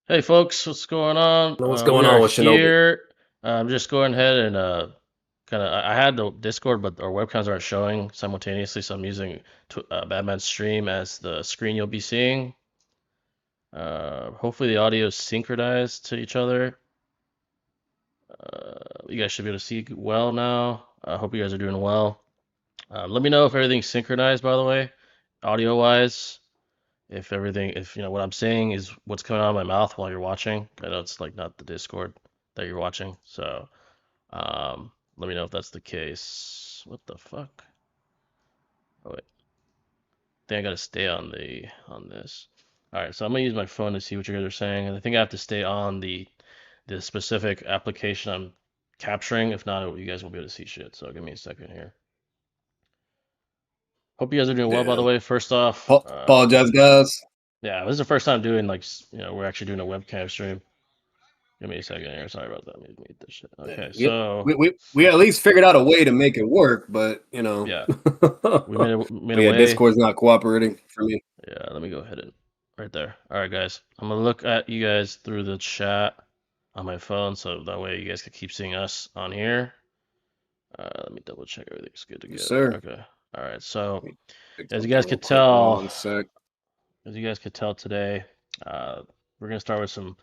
Hey folks, what's going on? What's We going are on with Shinobi? here. I'm just going ahead and kind of. I had the Discord, but our webcams aren't showing simultaneously, so I'm using Batman's stream as the screen you'll be seeing. Hopefully the audio is synchronized to each other. You guys should be able to see well now. I hope you guys are doing well. Let me know if everything's synchronized, by the way, audio wise. If you know what I'm saying is what's coming out of my mouth while you're watching. I know it's like not the Discord that you're watching, so let me know if that's the case. What the fuck? Oh wait, I think I gotta stay on this. All right, so I'm gonna use my phone to see what you guys are saying, and I think I have to stay on the specific application I'm capturing. If not, you guys won't be able to see shit. So give me a second here. Hope you guys are doing well, by the Yeah. way. First off, Apologize, guys. yeah, this is the first time doing like we're actually doing a webcam stream. Give me a second here. Sorry about that. Let me mute this shit. Yeah, Okay, we, so we at least figured out a way to make it work, but yeah, we but made a yeah, way. Discord's not cooperating for me. Yeah, let me go ahead and right there. All right, guys. I'm gonna look at you guys through the chat on my phone, so that way you guys can keep seeing us on here. Let me double check everything's good to Yes, go. sir. Okay. All right. So Let me fix as you guys something real could quick. tell, 1 sec. today, we're gonna start with some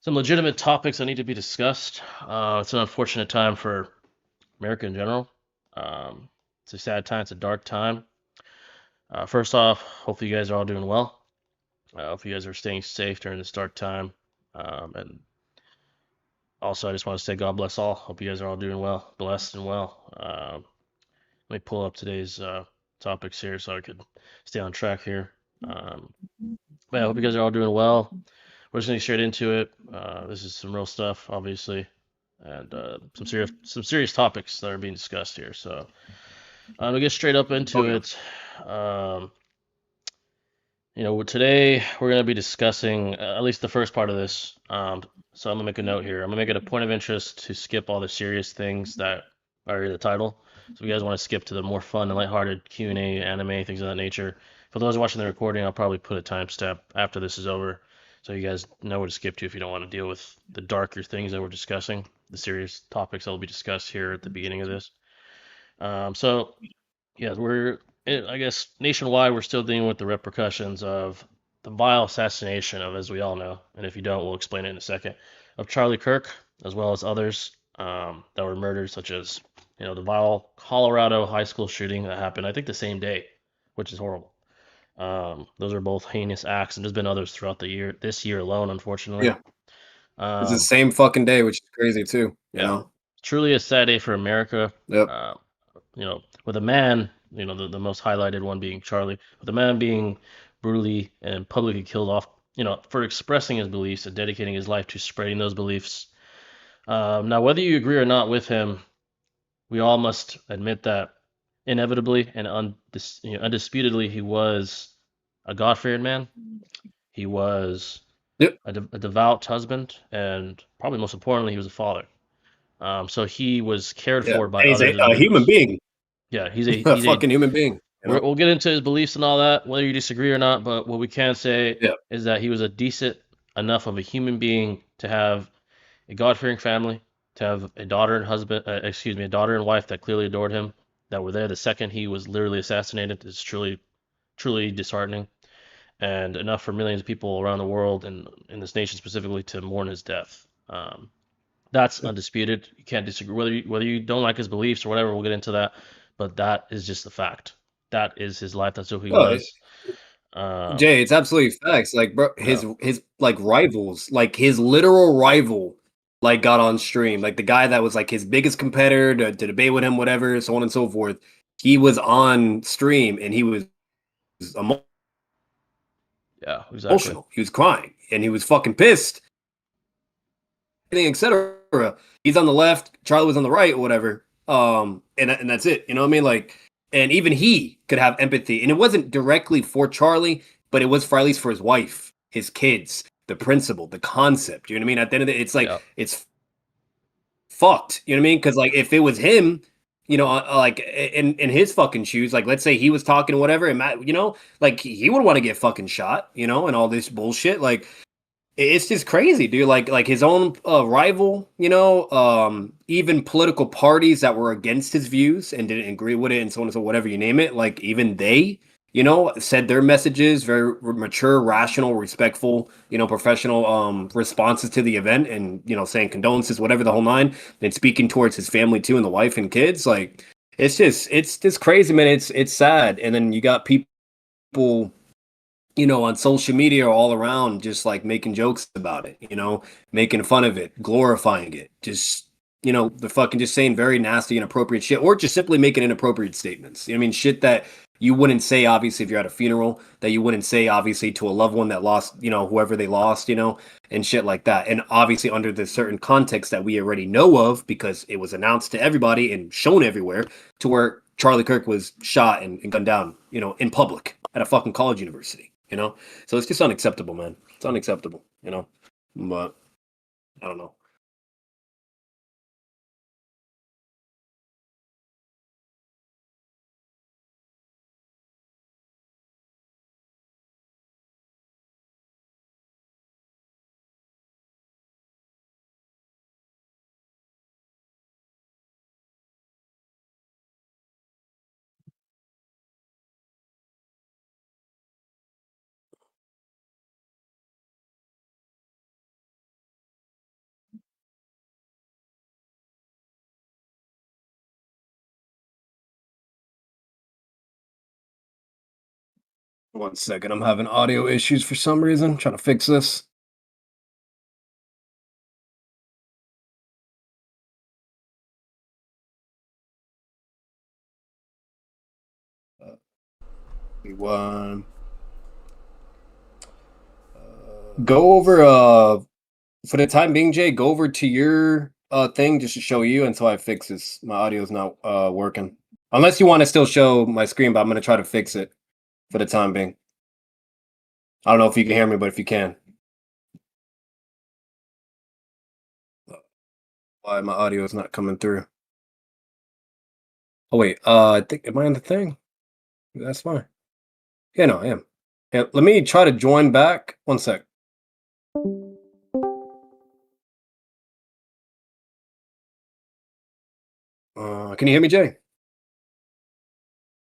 legitimate topics that need to be discussed. It's an unfortunate time for America in general. It's a sad time. It's a dark time. First off, hopefully you guys are all doing well. Hope you guys are staying safe during this dark time. And also, I just want to say God bless all. Hope you guys are all doing well, blessed and well. Let me pull up today's topics here so I could stay on track here. But yeah, I hope you guys are all doing well. We're just gonna get straight into it. This is some real stuff, obviously, and some serious topics that are being discussed here. So we'll get straight up into Okay. it. Um, today we're going to be discussing at least the first part of this. So I'm going to make a note here. I'm going to make it a point of interest to skip all the serious things that are in the title. So if you guys want to skip to the more fun and lighthearted Q&A, anime, things of that nature. For those watching the recording, I'll probably put a timestamp after this is over, so you guys know where to skip to if you don't want to deal with the darker things that we're discussing, the serious topics that will be discussed here at the beginning of this. So yeah, I guess nationwide, we're still dealing with the repercussions of the vile assassination of, as we all know, and if you don't, we'll explain it in a second, of Charlie Kirk, as well as others that were murdered, such as, the vile Colorado high school shooting that happened, I think, the same day, which is horrible. Those are both heinous acts, and there's been others throughout the year, this year alone, unfortunately. Yeah. It's the Um, same fucking day, which is crazy too, you yeah, know? truly a sad day for America. Yep. Uh, with a man, the most highlighted one being Charlie, with a man being brutally and publicly killed off, for expressing his beliefs and dedicating his life to spreading those beliefs. Now, whether you agree or not with him, we all must admit that inevitably and undisputedly, he was a God-fearing man. He was Yep. a devout husband, and probably most importantly, he was a father. So he was cared Yeah. for by And he's others a human individuals. being. Yeah, he's a A he's a fucking human being, you know? we'll get into his beliefs and all that, whether you disagree or not. But what we can say Yeah. is that he was a decent enough of a human being to have a God-fearing family, to have a daughter and husband, a daughter and wife that clearly adored him, that were there the second he was literally assassinated. Is truly, truly disheartening, and enough for millions of people around the world and in this nation specifically to mourn his death. That's undisputed. You can't disagree whether you don't like his beliefs or whatever. We'll get into that, but that is just the fact. That is his life. That's who he Oh, was. Um, Jay, it's absolutely facts. Like, bro, yeah, his like rivals, like his literal rival, like got on stream. Like the guy that was like his biggest competitor to debate with him, whatever, so on and so forth. He was on stream and he was yeah, exactly. emotional. He was crying and he was fucking pissed, etc. He's on the left, Charlie was on the right, or whatever. And that's it. You know what I mean? Like, and even he could have empathy, and it wasn't directly for Charlie, but it was for at least for his wife, his kids, the principle, the concept. You know what I mean? At the end of the, it's like Yeah, it's fucked. You know what I mean? Because like if it was him, like in his fucking shoes, like let's say he was talking or whatever, and Matt, like he would want to get fucking shot, and all this bullshit. Like It's just crazy, dude. Like his own rival, even political parties that were against his views and didn't agree with it, and so on and so whatever you name it. Like even they, said their messages, very mature, rational, respectful, professional responses to the event, and saying condolences, whatever the whole nine, and speaking towards his family too, and the wife and kids. Like it's just crazy, man. It's sad, and then you got people on social media or all around just like making jokes about it, making fun of it, glorifying it. Just, they're fucking just saying very nasty, inappropriate shit, or just simply making inappropriate statements. I mean, shit that you wouldn't say, obviously, if you're at a funeral, that you wouldn't say, obviously, to a loved one that lost, whoever they lost, and shit like that. And obviously, under the certain context that we already know of, because it was announced to everybody and shown everywhere, to where Charlie Kirk was shot and gunned down, in public at a fucking college university. So it's just unacceptable, man. It's unacceptable, but I don't know. One second, I'm having audio issues for some reason. I'm trying to fix this. One. Go over for the time being, Jay. Go over to your thing just to show you until I fix this. My audio is not working. Unless you want to still show my screen, but I'm gonna try to fix it for the time being. I don't know if you can hear me, but if you can. Why my audio is not coming through? Oh wait, I think am I on the thing? That's fine. Yeah, no, I am. Yeah, let me try to join back. One sec. Can you hear me, Jay?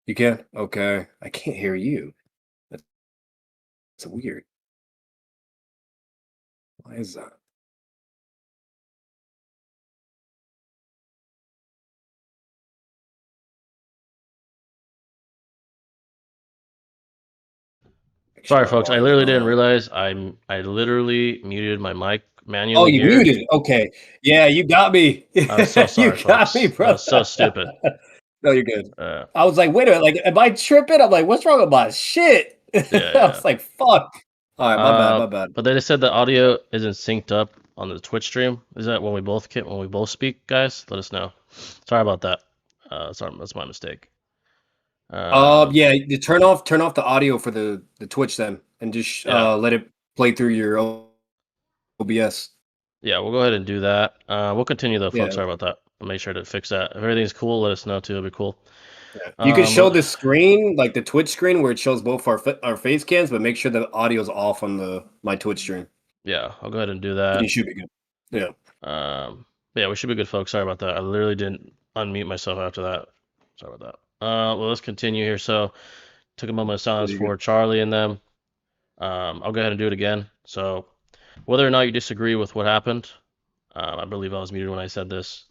You can? Okay. I can't hear you. That's weird. Why is that? Make sure Sorry, my folks. I volume's literally didn't on. realize I literally muted my mic Oh, manually you here. muted. Okay. Yeah, you got me. I'm so You sorry, got me, folks. That bro. was so stupid. No, you're good. Uh, I was like, wait a minute, like, am I tripping? I'm like, what's wrong with my shit? yeah, I yeah. was like, fuck. All right, my bad, my bad. But they just said the audio isn't synced up on the Twitch stream. Is that when we both speak, guys? Let us know. Sorry about that. Sorry, that's my mistake. Yeah, you turn off the audio for the Twitch then, and just Yeah, let it play through your OBS. yeah. We'll go ahead and do that. We'll continue though, folks. Yeah, Sorry about that. I'll make sure to fix that. If everything's cool, let us know too. It'll be cool. yeah. You can show Well, the screen, like the Twitch screen, where it shows both our face cams, but make sure the audio's off on the my Twitch stream. yeah. I'll go ahead and do You that. should be good. Yeah. Yeah, we should be good, folks. Sorry about that. I literally didn't unmute myself after that. Sorry about that. Well, let's continue here. So, took a moment of silence You good. for Charlie and them. I'll go ahead and do it again. So, whether or not you disagree with what happened, I believe I was muted when I said this.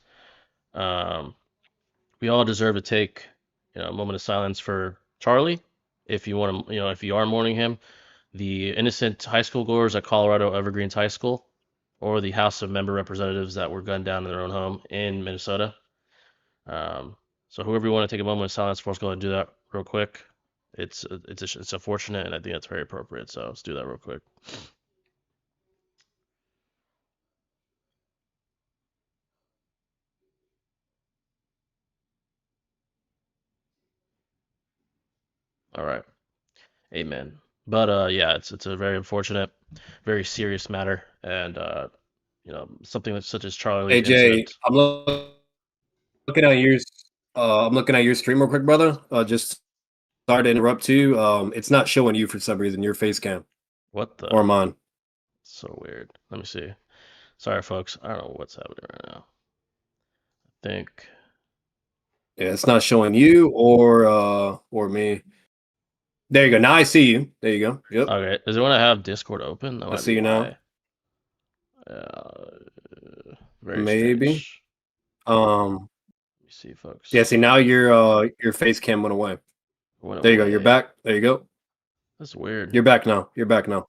Um, we all deserve to take, a moment of silence for Charlie. If you want to, if you are mourning him, the innocent high school goers at Colorado Evergreens High School, or the House of Member Representatives that were gunned down in their own home in Minnesota. Um, so whoever you want to take a moment of silence for us, go ahead and do that real quick. It's unfortunate, and I think that's very appropriate. So let's do that real quick. All right, amen. But yeah, it's a very unfortunate, very serious matter, and something that's such as Charlie's AJ, incident. looking at yours. I'm looking at your stream real quick, brother. Just sorry to interrupt you. It's not showing you for some reason, your face cam What the? or mine. So weird. Let me see. Sorry, folks. I don't know what's happening right now. I think. Yeah, it's not showing you or me. There you go. Now I see you. There you go. Yep. Okay. Does it want to have Discord open? That I might be see you now. why. Uh, very Maybe. strange. Um Let me see, yeah, folks. see now your face cam went away. Went There you go. You're away. back. There you go. That's weird. You're back now. You're back now.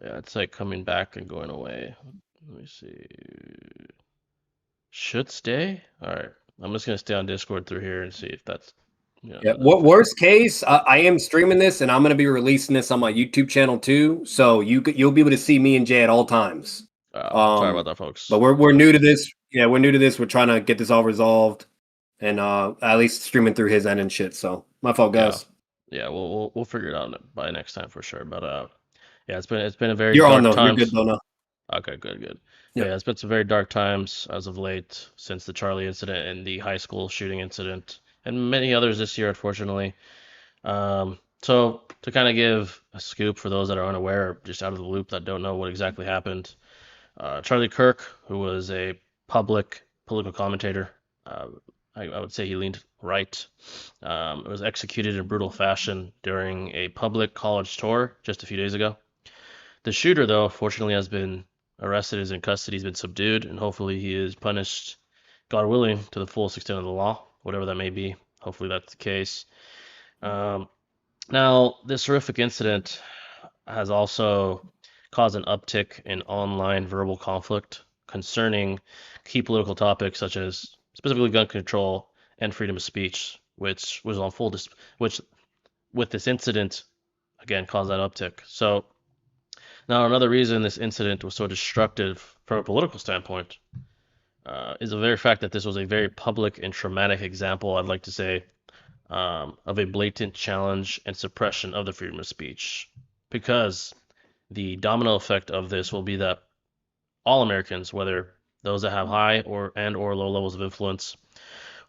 Yeah, it's like coming back and going away. Let me see. Should stay? All right. I'm just gonna stay on Discord through here and see if that's, Yeah. the What official. worst case? I am streaming this, and I'm going to be releasing this on my YouTube channel too. So you'll be able to see me and Jay at all times. Sorry about Um, that, folks. but we're new to this. Yeah, we're new to this. We're trying to get this all resolved, and at least streaming through his end and shit. So my fault, Yeah, guys. yeah. We'll figure it out by next time for sure. But yeah, it's been a very You're on dark though. You're good times. though now. Okay, good, good. But Yeah. yeah, it's been some very dark times as of late since the Charlie incident and the high school shooting incident, and many others this year, unfortunately. So to kind of give a scoop for those that are unaware, or just out of the loop that don't know what exactly happened, Charlie Kirk, who was a public political commentator, uh, I would say he leaned right, was executed in brutal fashion during a public college tour just a few days ago. The shooter, though, fortunately has been arrested, is in custody, he's been subdued, and hopefully he is punished, God willing, to the fullest extent of the law, whatever that may be. Hopefully that's the case. Um, Now, this horrific incident has also caused an uptick in online verbal conflict concerning key political topics such as specifically gun control and freedom of speech, which was on which with this incident again caused that uptick. So now another reason this incident was so destructive from a political standpoint is the very fact that this was a very public and traumatic example, I'd like to say, of a blatant challenge and suppression of the freedom of speech. Because the domino effect of this will be that all Americans, whether those that have high or low levels of influence,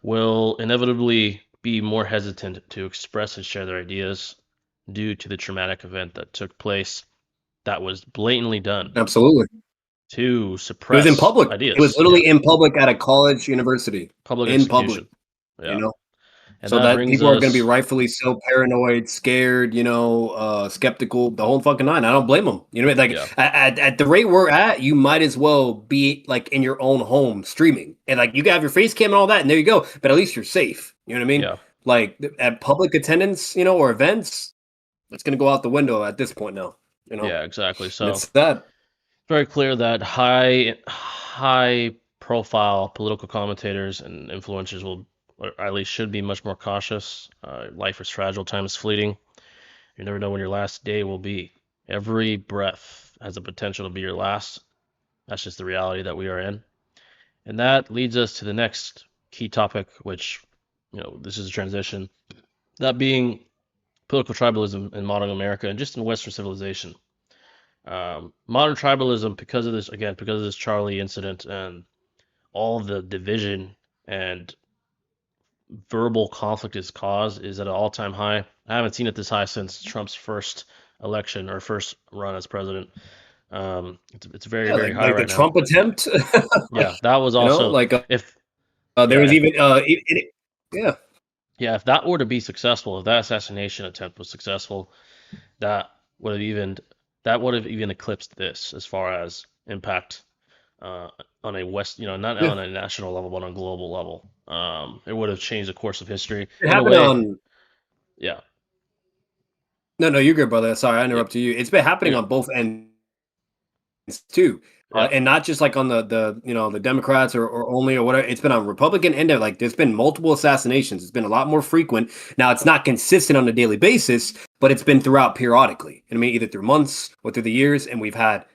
will inevitably be more hesitant to express and share their ideas due to the traumatic event that took place that was blatantly done Absolutely. to It was in suppress public. It was ideas. Yeah, literally in public at a college university. public In public. execution. You Yeah, know. and So that that brings people are going to be us. rightfully so paranoid, scared, skeptical, the whole fucking nine. I don't blame them. You know, like Yeah, at the rate we're at, you might as well be like in your own home streaming, and like you can have your face cam and all that, and there you go. But at least you're safe. You know what I mean? yeah, Like at public attendance, or events, that's going to go out the window at this point now. yeah, exactly. And So it's sad. very clear that high profile political commentators and influencers will, or at least should be, much more cautious. Life is fragile, time is fleeting. You never know when your last day will be. Every breath has the potential to be your last. That's just the reality that we are in. And that leads us to the next key topic, which, this is a transition. That being political tribalism in modern America and just in Western civilization. Modern tribalism, because of this Charlie incident and all of the division and verbal conflict it's caused, is at an all-time high. I haven't seen it this high since Trump's first election or first run as president. It's very, Yeah, very like high the right now. Trump attempt. Yeah, that was you know, also like if there was yeah, even yeah. yeah, if that were to be successful, if that assassination attempt was successful, that would have even that would have even eclipsed this as far as impact uh, on a not Yeah. on a national level, but on a global level. It would have changed the course of history It in a happened way. on. Yeah, No, no, you're good, brother. Sorry, I yeah, interrupted you. It's been happening yeah, on both ends too, yeah, and not just like on the Democrats or only or whatever. It's been on Republican end. Like there's been multiple assassinations. It's been a lot more frequent. Now it's not consistent on a daily basis, but it's been throughout periodically. I mean, either through months or through the years, and we've had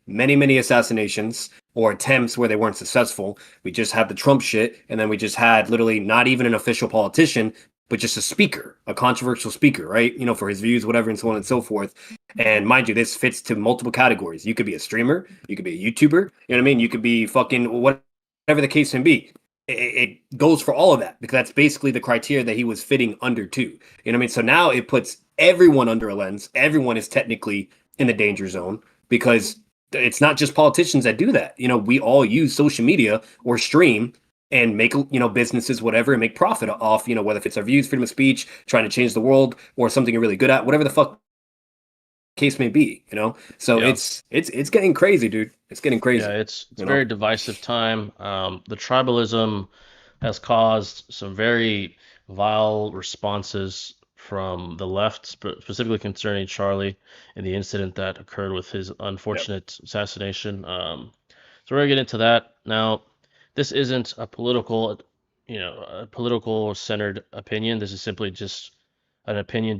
many, many assassinations or attempts where they weren't successful. We just had the Trump shit, and then we just had literally not even an official politician, but just a speaker, a controversial speaker, right? For his views, whatever, and so on and so forth. And mind you, this fits to multiple categories. You could be a streamer, you could be a YouTuber, you know what I mean? You could be fucking whatever the case may be. It goes for all of that because that's basically the criteria that he was fitting under too. You know what I mean? So now it puts everyone under a lens. Everyone is technically in the danger zone because it's not just politicians that do that. We all use social media or stream and make businesses whatever and make profit off whether if it's our views, freedom of speech, trying to change the world, or something you're really good at, whatever the fuck case may be. So Yeah. it's getting crazy, dude. It's getting Yeah, crazy. it's a You know. very divisive time. The tribalism has caused some very vile responses from the left, specifically concerning Charlie and the incident that occurred with his Yep. unfortunate assassination. So we're gonna get into that now. This isn't a political centered opinion. This is simply just an opinion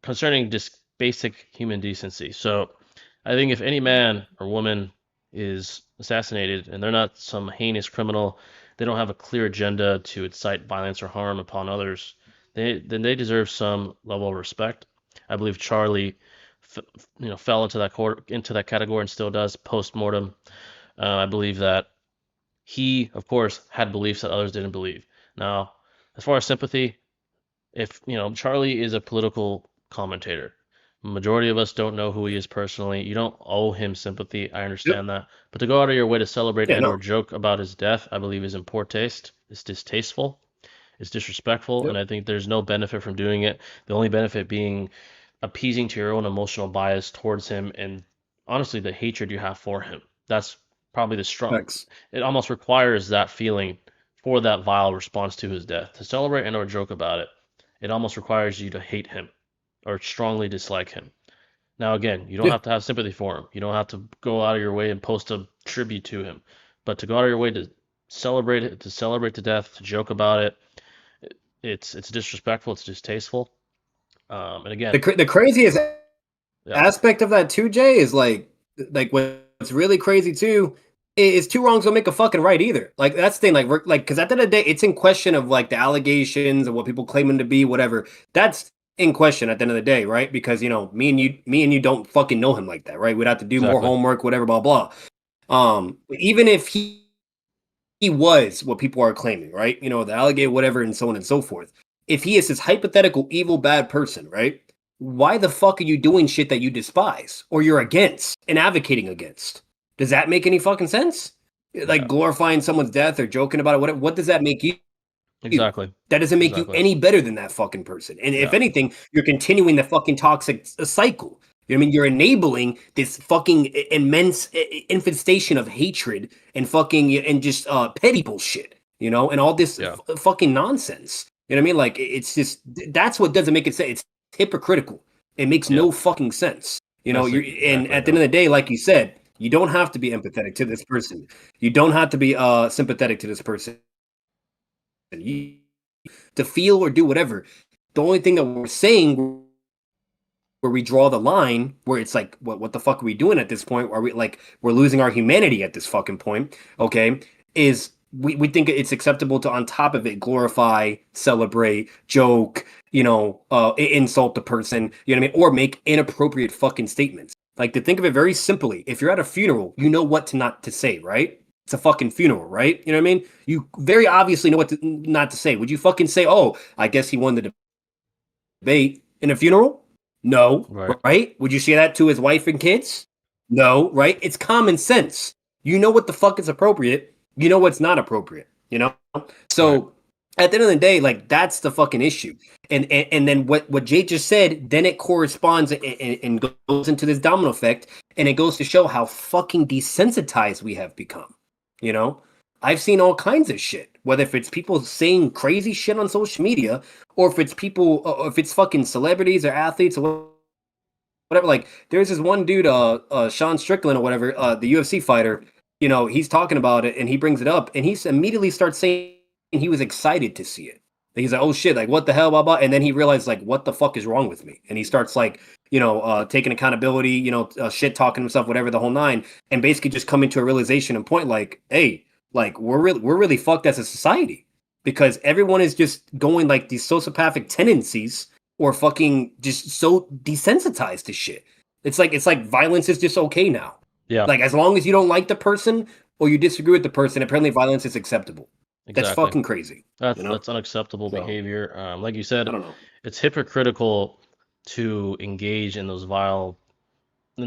concerning just basic human decency. So I think if any man or woman is assassinated and they're not some heinous criminal, they don't have a clear agenda to incite violence or harm upon others, then they deserve some level of respect. I believe Charlie, fell into that category and still does post mortem. I believe that he, of course, had beliefs that others didn't believe. Now, as far as sympathy, if Charlie is a political commentator, majority of us don't know who he is personally. You don't owe him sympathy. I Yep. understand that, but to go out of your way to celebrate Yeah. and or No. joke about his death, I believe is in poor taste. It's distasteful. It's disrespectful, and Yep. I think there's no benefit from doing it. The only benefit being appeasing to your own emotional bias towards him and honestly the hatred you have for him. That's probably the strong. Thanks. It almost requires that feeling for that vile response to his death. To celebrate and or joke about it, it almost requires you to hate him or strongly dislike him. Now, again, you don't Yeah. have to have sympathy for him. You don't have to go out of your way and post a tribute to him. But to go out of your way to celebrate it, to celebrate the death, to joke about it, it's disrespectful. It's distasteful. And again, The craziest yeah, aspect of that too, Jay, is like what's really crazy too is two wrongs don't make a fucking right either. Like that's the thing, like because at the end of the day, it's in question of like the allegations and what people claim him to be, whatever. That's in question at the end of the day, right? Because me and you don't fucking know him like that, right? We'd have to do more exactly. homework, whatever, blah blah. Even if he was what people are claiming, right? The alligator, whatever, and so on and so forth. If he is this hypothetical evil bad person, right? Why the fuck are you doing shit that you despise or you're against and advocating against? Does that make any fucking sense? Like Yeah, glorifying someone's death or joking about it, whatever. What does that make you? exactly. That doesn't make you Exactly. any better than that fucking person. And if Yeah. anything, you're continuing the fucking toxic cycle. You know what I mean? You're enabling this fucking immense infestation of hatred and fucking and just petty bullshit, and all this Yeah. fucking nonsense. You know what I mean? Like it's just that's what doesn't make it sense. It's hypocritical. It makes Yeah. no fucking sense. That's You're and exactly at the yeah. end of the day, like you said, you don't have to be empathetic to this person. You don't have to be sympathetic to this person. You to feel or do whatever. The only thing that we're saying where we draw the line, where it's like, what the fuck are we doing at this point? Are we like we're losing our humanity at this fucking point? Okay, is we think it's acceptable to on top of it glorify, celebrate, joke, insult the person, you know what I mean, or make inappropriate fucking statements. Like to think of it very simply, if you're at a funeral, you know what to not to say, right? It's a fucking funeral, right? You know what I mean? You very obviously know what not to say. Would you fucking say, "Oh, I guess he won the debate" in a funeral? No, Right. right? Would you say that to his wife and kids? No, right? It's common sense. You know what the fuck is appropriate. You know what's not appropriate. Right. So at the end of the day, like that's the fucking issue. And then what Jay just said, then it corresponds and goes into this domino effect, and it goes to show how fucking desensitized we have become. You know, I've seen all kinds of shit. Whether if it's people saying crazy shit on social media, or if it's people, or if it's fucking celebrities or athletes or whatever. Like there's this one dude, Sean Strickland or whatever, the UFC fighter. He's talking about it and he brings it up and he immediately starts saying he was excited to see it. He's like, oh shit, like what the hell, blah blah. And then he realized like, what the fuck is wrong with me? And he starts like, taking accountability, shit talking himself, whatever the whole nine, and basically just coming to a realization and point like, hey, like we're really fucked as a society because everyone is just going like these sociopathic tendencies or fucking just so desensitized to shit. It's like violence is just okay now. Yeah. Like as long as you don't like the person or you disagree with the person, apparently violence is acceptable. That's Exactly. fucking crazy, That's that's unacceptable So behavior. Like you said, I don't know. it's hypocritical to engage in those vile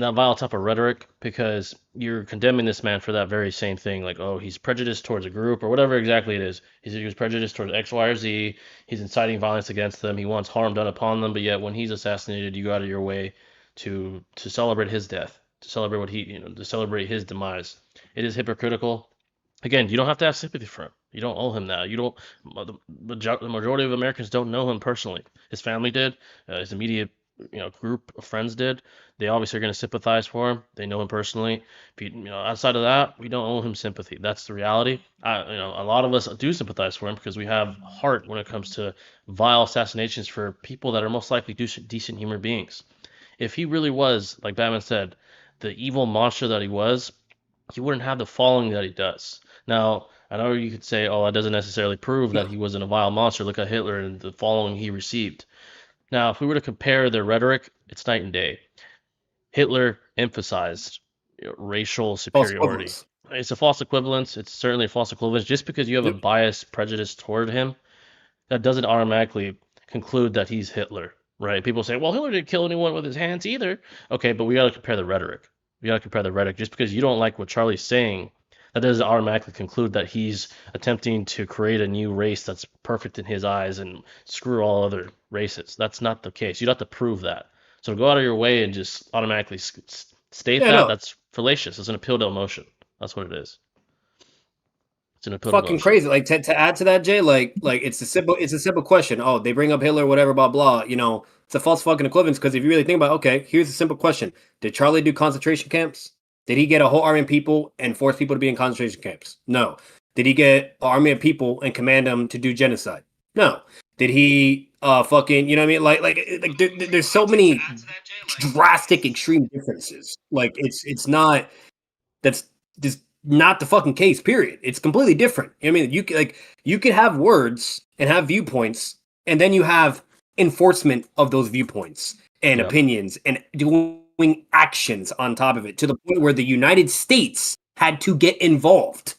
that vile type of rhetoric because you're condemning this man for that very same thing. Like, oh, he's prejudiced towards a group or whatever exactly it is. He was prejudiced towards X, Y, or Z. He's inciting violence against them. He wants harm done upon them. But yet, when he's assassinated, you go out of your way to celebrate his death, to celebrate what he, to celebrate his demise. It is hypocritical. Again, you don't have to have sympathy for him. You don't owe him that. You don't. The majority of Americans don't know him personally. His family did. His immediate, group of friends did. They obviously are going to sympathize for him. They know him personally. If outside of that, we don't owe him sympathy. That's the reality. A lot of us do sympathize for him because we have heart when it comes to vile assassinations for people that are most likely decent human beings. If he really was, like Batman said, the evil monster that he wouldn't have the following that he does. Now, I know you could say, oh, that doesn't necessarily prove No. that he wasn't a vile monster. Look at Hitler and the following he received. Now, if we were to compare their rhetoric, it's night and day. Hitler emphasized racial False superiority. equivalence. It's a false equivalence. It's certainly a false equivalence. Just because you have a Yep. bias, prejudice toward him, that doesn't automatically conclude that he's Hitler, right? People say, well, Hitler didn't kill anyone with his hands either. Okay, but we got to compare the rhetoric. We got to compare the rhetoric. Just because you don't like what Charlie's saying, that doesn't automatically conclude that he's attempting to create a new race that's perfect in his eyes and screw all other races. That's not the case. You don't have to prove that. So to go out of your way and just automatically state Yeah, that, no. that's fallacious. It's an appeal to emotion. That's what it is. It's an appeal to Fucking emotion. crazy. Like to add to that, Jay, like it's a simple question. Oh, they bring up Hitler, whatever, blah blah. It's a false fucking equivalence because if you really think about it, okay, here's a simple question. Did Charlie do concentration camps? Did he get a whole army of people and force people to be in concentration camps? No. Did he get an army of people and command them to do genocide? No. Did he fucking, you know what I mean? Like there's so many drastic extreme differences. Like it's not that's just not the fucking case. Period. It's completely different. I mean, you could have words and have viewpoints, and then you have enforcement of those viewpoints and Yeah. opinions and doing actions on top of it to the point where the United States had to get involved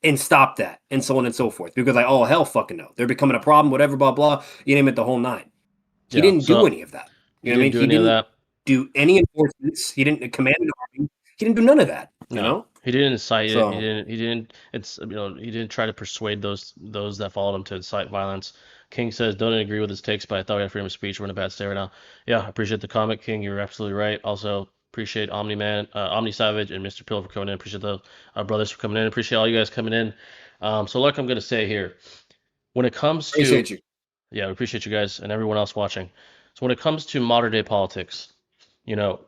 and stop that and so on and so forth because like oh hell fucking no they're becoming a problem whatever blah blah you name it the whole nine. He Yeah. didn't do So any of that. he You know what I didn't mean? do He any of didn't that. do any enforcements. He didn't command an army. He didn't do none of that. You No, know. he didn't incite it. He So didn't. He didn't. He didn't try to persuade those that followed him to incite violence. King says, don't agree with his takes, but I thought we had freedom of speech. We're in a bad state right now. Yeah, I appreciate the comment, King. You're absolutely right. Also appreciate Omni Man, Omni Savage, and Mr. Pill for coming in. Appreciate the brothers for coming in. Appreciate all you guys coming in. So like I'm gonna say here, when it comes to appreciate you. yeah, we appreciate you guys and everyone else watching. So when it comes to modern day politics,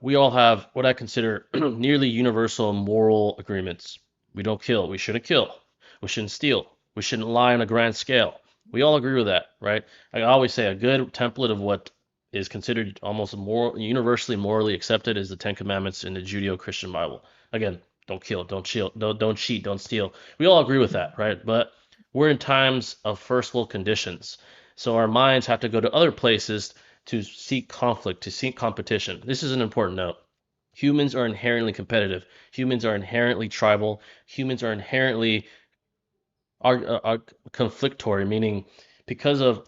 we all have what I consider nearly universal moral agreements. We don't kill. We shouldn't kill. We shouldn't steal. We shouldn't lie on a grand scale. We all agree with that, right? I always say a good template of what is considered almost more universally morally accepted is the Ten Commandments in the Judeo-Christian Bible. Again, don't kill, don't cheat, don't steal. We all agree with that, right? But we're in times of first world conditions, so our minds have to go to other places to seek conflict, to seek competition. This is an important note. Humans are inherently competitive. Humans are inherently tribal. Humans are inherently are conflictory, meaning because of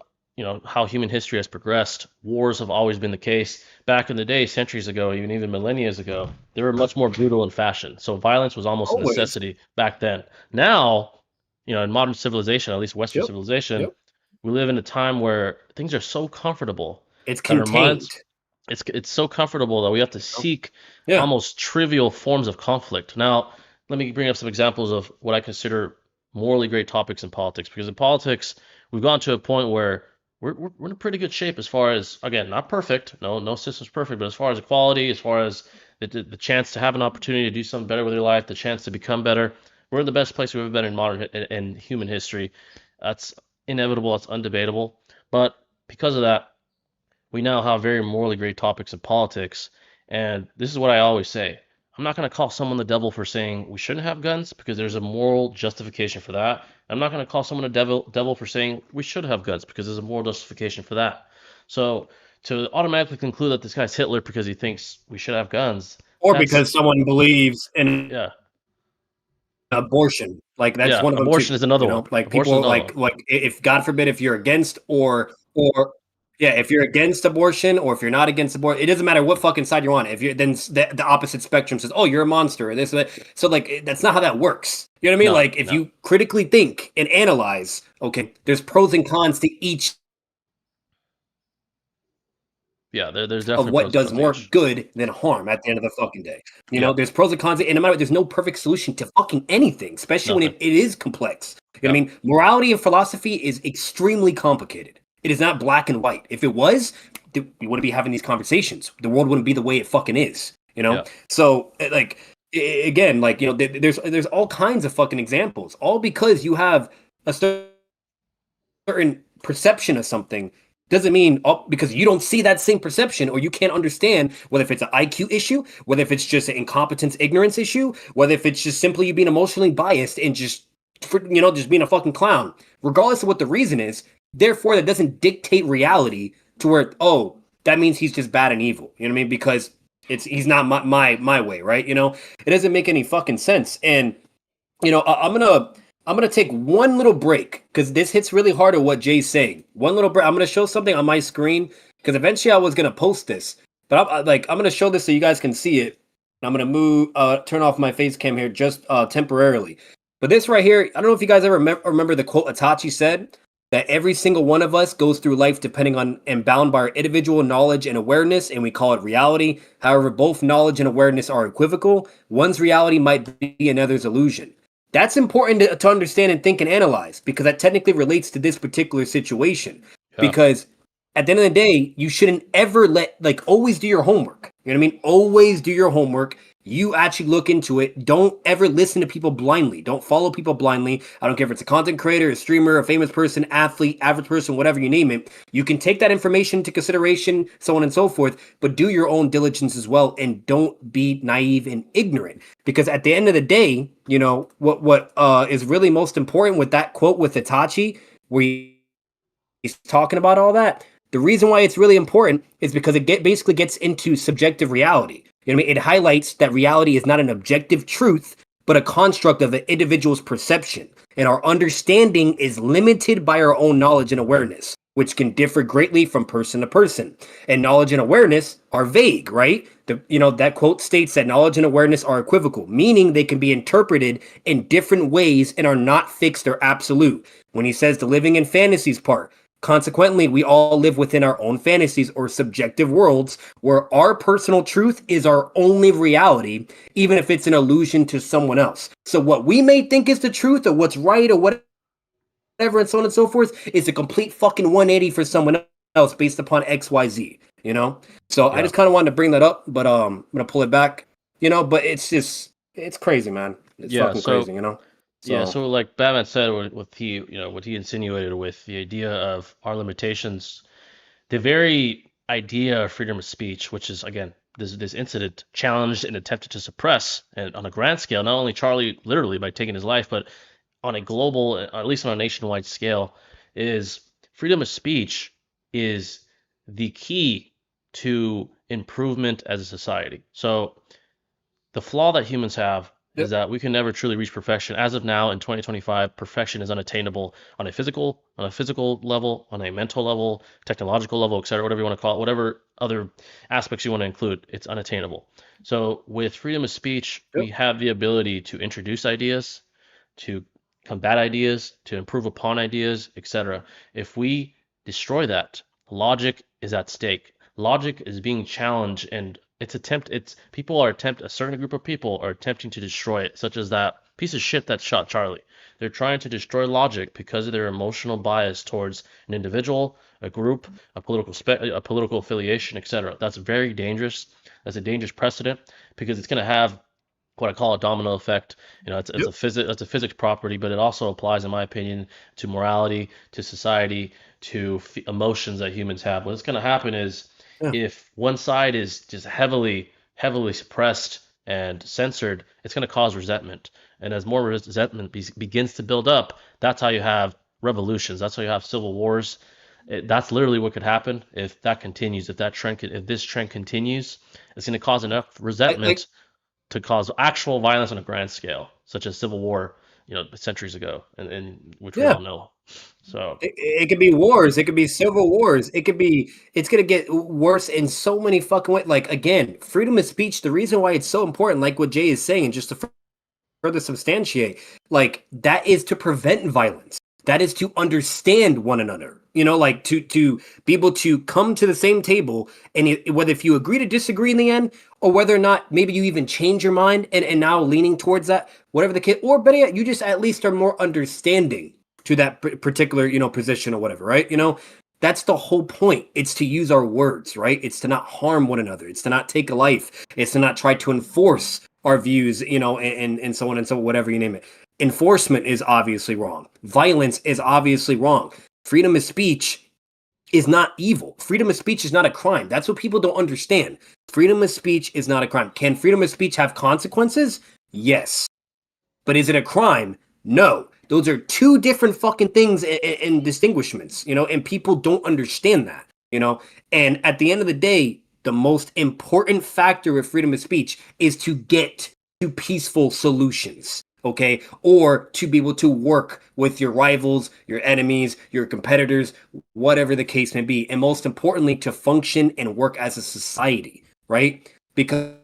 how human history has progressed, wars have always been the case. Back in the day, centuries ago, even millennia ago, they were much more brutal in fashion. So violence was almost a Always. necessity back then. Now, in modern civilization, at least Western Yep. civilization, Yep. we live in a time where things are so comfortable It's that our contained. minds it's so comfortable that we have to seek Yeah. almost trivial forms of conflict. Now, let me bring up some examples of what I consider morally great topics in politics, because in politics, we've gotten to a point where we're in pretty good shape as far as, again, not perfect, no system's perfect, but as far as equality, as far as the chance to have an opportunity to do something better with your life, the chance to become better, we're in the best place we've ever been in modern in human history. That's inevitable, that's undebatable. But because of that, we now have very morally great topics in politics. And this is what I always say. I'm not going to call someone the devil for saying we shouldn't have guns because there's a moral justification for that. I'm not going to call someone a devil for saying we should have guns because there's a moral justification for that. So to automatically conclude that this guy's Hitler because he thinks we should have guns, Or that's, because someone believes in yeah, abortion. Like that's yeah. one of them too. Abortion is another one. Like Abortion is people another one. like if God forbid if you're against or Yeah, if you're against abortion or if you're not against abortion, it doesn't matter what fucking side you're on. If you're then the opposite spectrum says, "Oh, you're a monster," or this or that. So like that's not how that works. You know what I mean? No, Like if no. you critically think and analyze, okay, there's pros and cons to each Yeah, there's of definitely what pros and does cons to more each. good than harm at the end of the fucking day. You Yeah, know, there's pros and cons, and no matter there's no perfect solution to fucking anything, especially when nothing. it is complex. You know Yeah, what I mean? Morality and philosophy is extremely complicated. It is not black and white. If it was, we wouldn't be having these conversations. The world wouldn't be the way it fucking is. You know? yeah, So like again, like you know, there's all kinds of fucking examples, all because you have a certain perception of something doesn't mean because you don't see that same perception or you can't understand whether if it's an IQ issue, whether if it's just an incompetence, ignorance issue, whether if it's just simply you being emotionally biased and just just being a fucking clown, regardless of what the reason is. Therefore, that doesn't dictate reality to where that means he's just bad and evil. You know what I mean? Because he's not my way, right? You know, it doesn't make any fucking sense. And I'm gonna take one little break because this hits really hard at what Jay's saying. One little break. I'm gonna show something on my screen because eventually I was gonna post this, but I'm gonna show this so you guys can see it. I'm gonna turn off my face cam here just temporarily. But this right here, I don't know if you guys ever remember the quote Itachi said that every single one of us goes through life depending on and bound by our individual knowledge and awareness, and we call it reality. However, both knowledge and awareness are equivocal. One's reality might be another's illusion. That's important to understand and think and analyze because that technically relates to this particular situation. yeah. Because at the end of the day, you shouldn't ever always do your homework. You know what I mean? Always do your homework. You actually look into it. Don't ever listen to people blindly. Don't follow people blindly. I don't care if it's a content creator, a streamer, a famous person, athlete, average person, whatever you name it. You can take that information into consideration, so on and so forth, but do your own diligence as well and don't be naive and ignorant. Because at the end of the day, you know, what is really most important with that quote with Itachi, where he's talking about all that, the reason why it's really important is because it basically gets into subjective reality. You know what I mean? It highlights that reality is not an objective truth, but a construct of an individual's perception. And our understanding is limited by our own knowledge and awareness, which can differ greatly from person to person. And knowledge and awareness are vague, right? That quote states that knowledge and awareness are equivocal, meaning they can be interpreted in different ways and are not fixed or absolute. When he says the living in fantasies part, consequently, we all live within our own fantasies or subjective worlds where our personal truth is our only reality, even if it's an illusion to someone else. So what we may think is the truth or what's right or whatever and so on and so forth is a complete fucking 180 for someone else based upon XYZ, you know? So I Yeah. just kind of wanted to bring that up, but I'm going to pull it back, but it's crazy, man. It's Yeah, fucking so crazy, you know? yeah, So, so like Batman said, with he, what he insinuated with the idea of our limitations, the very idea of freedom of speech, which is again this incident challenged and attempted to suppress, and on a grand scale, not only Charlie literally by taking his life, but on a global, at least on a nationwide scale, is freedom of speech is the key to improvement as a society. So the flaw that humans have is yep. that we can never truly reach perfection. As of now, in 2025, perfection is unattainable on a physical level, on a mental level, technological level, etc. Whatever you want to call it, whatever other aspects you want to include, it's unattainable. So with freedom of speech, we Yep. have the ability to introduce ideas, to combat ideas, to improve upon ideas, etc. If we destroy that, logic is at stake. Logic is being challenged, and a certain group of people are attempting to destroy it, such as that piece of shit that shot Charlie. They're trying to destroy logic because of their emotional bias towards an individual, a group, a political affiliation, etc. That's very dangerous. That's a dangerous precedent because it's going to have what I call a domino effect. Yep. It's a physics property, but it also applies, in my opinion, to morality, to society, to emotions that humans have. What's going to happen is Yeah. if one side is just heavily suppressed and censored, it's going to cause resentment. And as more resentment begins to build up, that's how you have revolutions. That's how you have civil wars. That's literally what could happen if that continues. If this trend continues, it's going to cause enough Like resentment to cause actual violence on a grand scale, such as civil war, centuries ago, and which we all yeah. know. So It could be wars. It could be civil wars. It could be. It's gonna get worse in so many fucking ways. Like again, freedom of speech. The reason why it's so important, like what Jay is saying, just to further substantiate, like that is to prevent violence. That is to understand one another. You know, like to be able to come to the same table, and whether if you agree to disagree in the end, or whether or not maybe you even change your mind and now leaning towards that, whatever the case, or better yet, you just at least are more understanding to that particular position or whatever, right? That's the whole point. It's to use our words, right? It's to not harm one another. It's to not take a life. It's to not try to enforce our views, and so on and so whatever you name it. Enforcement is obviously wrong. Violence is obviously wrong. Freedom of speech is not evil. Freedom of speech is not a crime. That's what people don't understand. Freedom of speech is not a crime. Can freedom of speech have consequences? Yes. But is it a crime? No. Those are two different fucking things and distinguishments, and people don't understand that. And at the end of the day, the most important factor of freedom of speech is to get to peaceful solutions, okay? Or to be able to work with your rivals, your enemies, your competitors, whatever the case may be. And most importantly, to function and work as a society, right? Because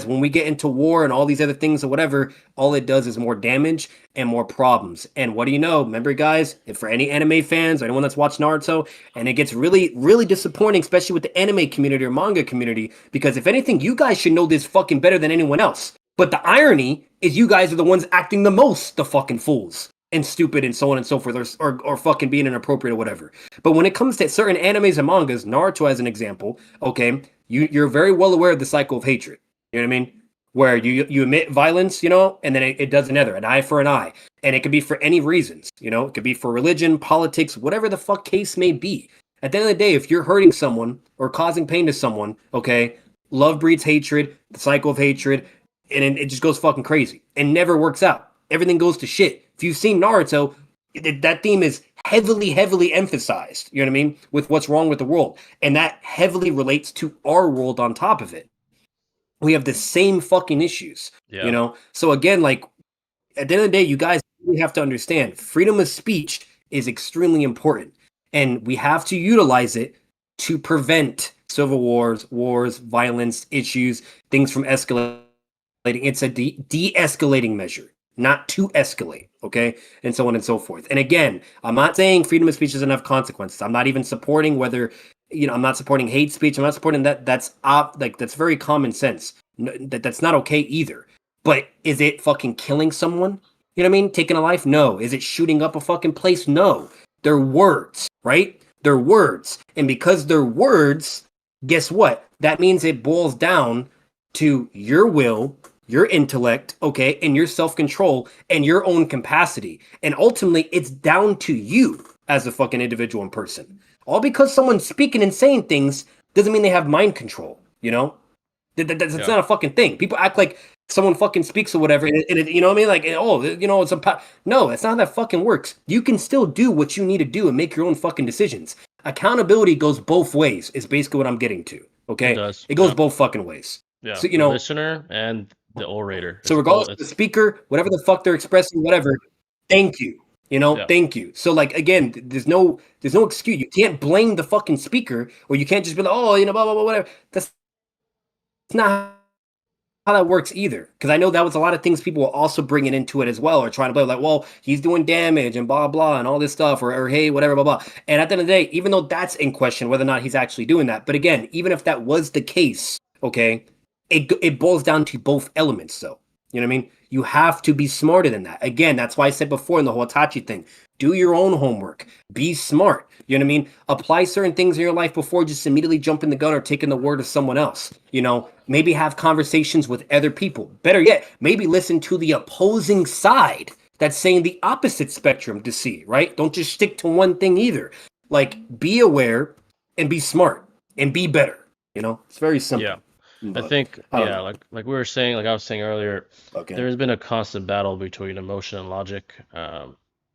when we get into war and all these other things or whatever, all it does is more damage and more problems. And what do you know? Remember, guys, if for any anime fans or anyone that's watched Naruto, and it gets really, really disappointing, especially with the anime community or manga community, because if anything, you guys should know this fucking better than anyone else. But the irony is you guys are the ones acting the most the fucking fools and stupid and so on and so forth, or fucking being inappropriate or whatever. But when it comes to certain animes and mangas, Naruto as an example, okay, you're very well aware of the cycle of hatred. You know what I mean? Where you emit violence, and then it does another, an eye for an eye. And it could be for any reasons, it could be for religion, politics, whatever the fuck case may be. At the end of the day, if you're hurting someone or causing pain to someone, okay, love breeds hatred, the cycle of hatred, and it just goes fucking crazy and never works out. Everything goes to shit. If you've seen Naruto, that theme is heavily, heavily emphasized, you know what I mean, with what's wrong with the world. And that heavily relates to our world on top of it. We have the same fucking issues, yeah, So again, like at the end of the day, you guys really have to understand freedom of speech is extremely important, and we have to utilize it to prevent civil wars, violence, issues, things from escalating. It's a de-escalating measure, not to escalate, okay, and so on and so forth. And again, I'm not saying freedom of speech doesn't have consequences. I'm not even supporting whether I'm not supporting hate speech. I'm not supporting that. That's that's very common sense. That's not okay either. But is it fucking killing someone? You know what I mean? Taking a life? No. Is it shooting up a fucking place? No. They're words, right? They're words. And because they're words, guess what? That means it boils down to your will, your intellect, okay, and your self-control and your own capacity. And ultimately, it's down to you as a fucking individual and person. All because someone's speaking and saying things doesn't mean they have mind control, That's yeah, not a fucking thing. People act like someone fucking speaks or whatever, and you know what I mean? Like, oh, it's no, that's not how that fucking works. You can still do what you need to do and make your own fucking decisions. Accountability goes both ways, is basically what I'm getting to, it okay? does. It goes Yeah, both fucking ways. yeah. So, The listener and the orator. so It's both. regardless of the It's speaker, whatever the fuck they're expressing, whatever, thank you. yeah, Thank you. So like again, there's no excuse. You can't blame the fucking speaker, or you can't just be like, oh, blah blah blah, whatever. That's not how that works either. Because I know that was a lot of things people were also bringing into it as well, or trying to blame, like, well, he's doing damage and blah blah and all this stuff, or hey, whatever, blah blah. And at the end of the day, even though that's in question, whether or not he's actually doing that, but again, even if that was the case, okay, it boils down to both elements, though. You know what I mean? You have to be smarter than that. Again, that's why I said before in the whole Itachi thing, do your own homework. Be smart. You know what I mean? Apply certain things in your life before just immediately jumping the gun or taking the word of someone else. Maybe have conversations with other people. Better yet, maybe listen to the opposing side that's saying the opposite spectrum to see, right? Don't just stick to one thing either. Like, be aware and be smart and be better. It's very yeah. simple. I But think, I don't yeah, know. like we were saying, like I was saying earlier, Okay. there has been a constant battle between emotion and logic.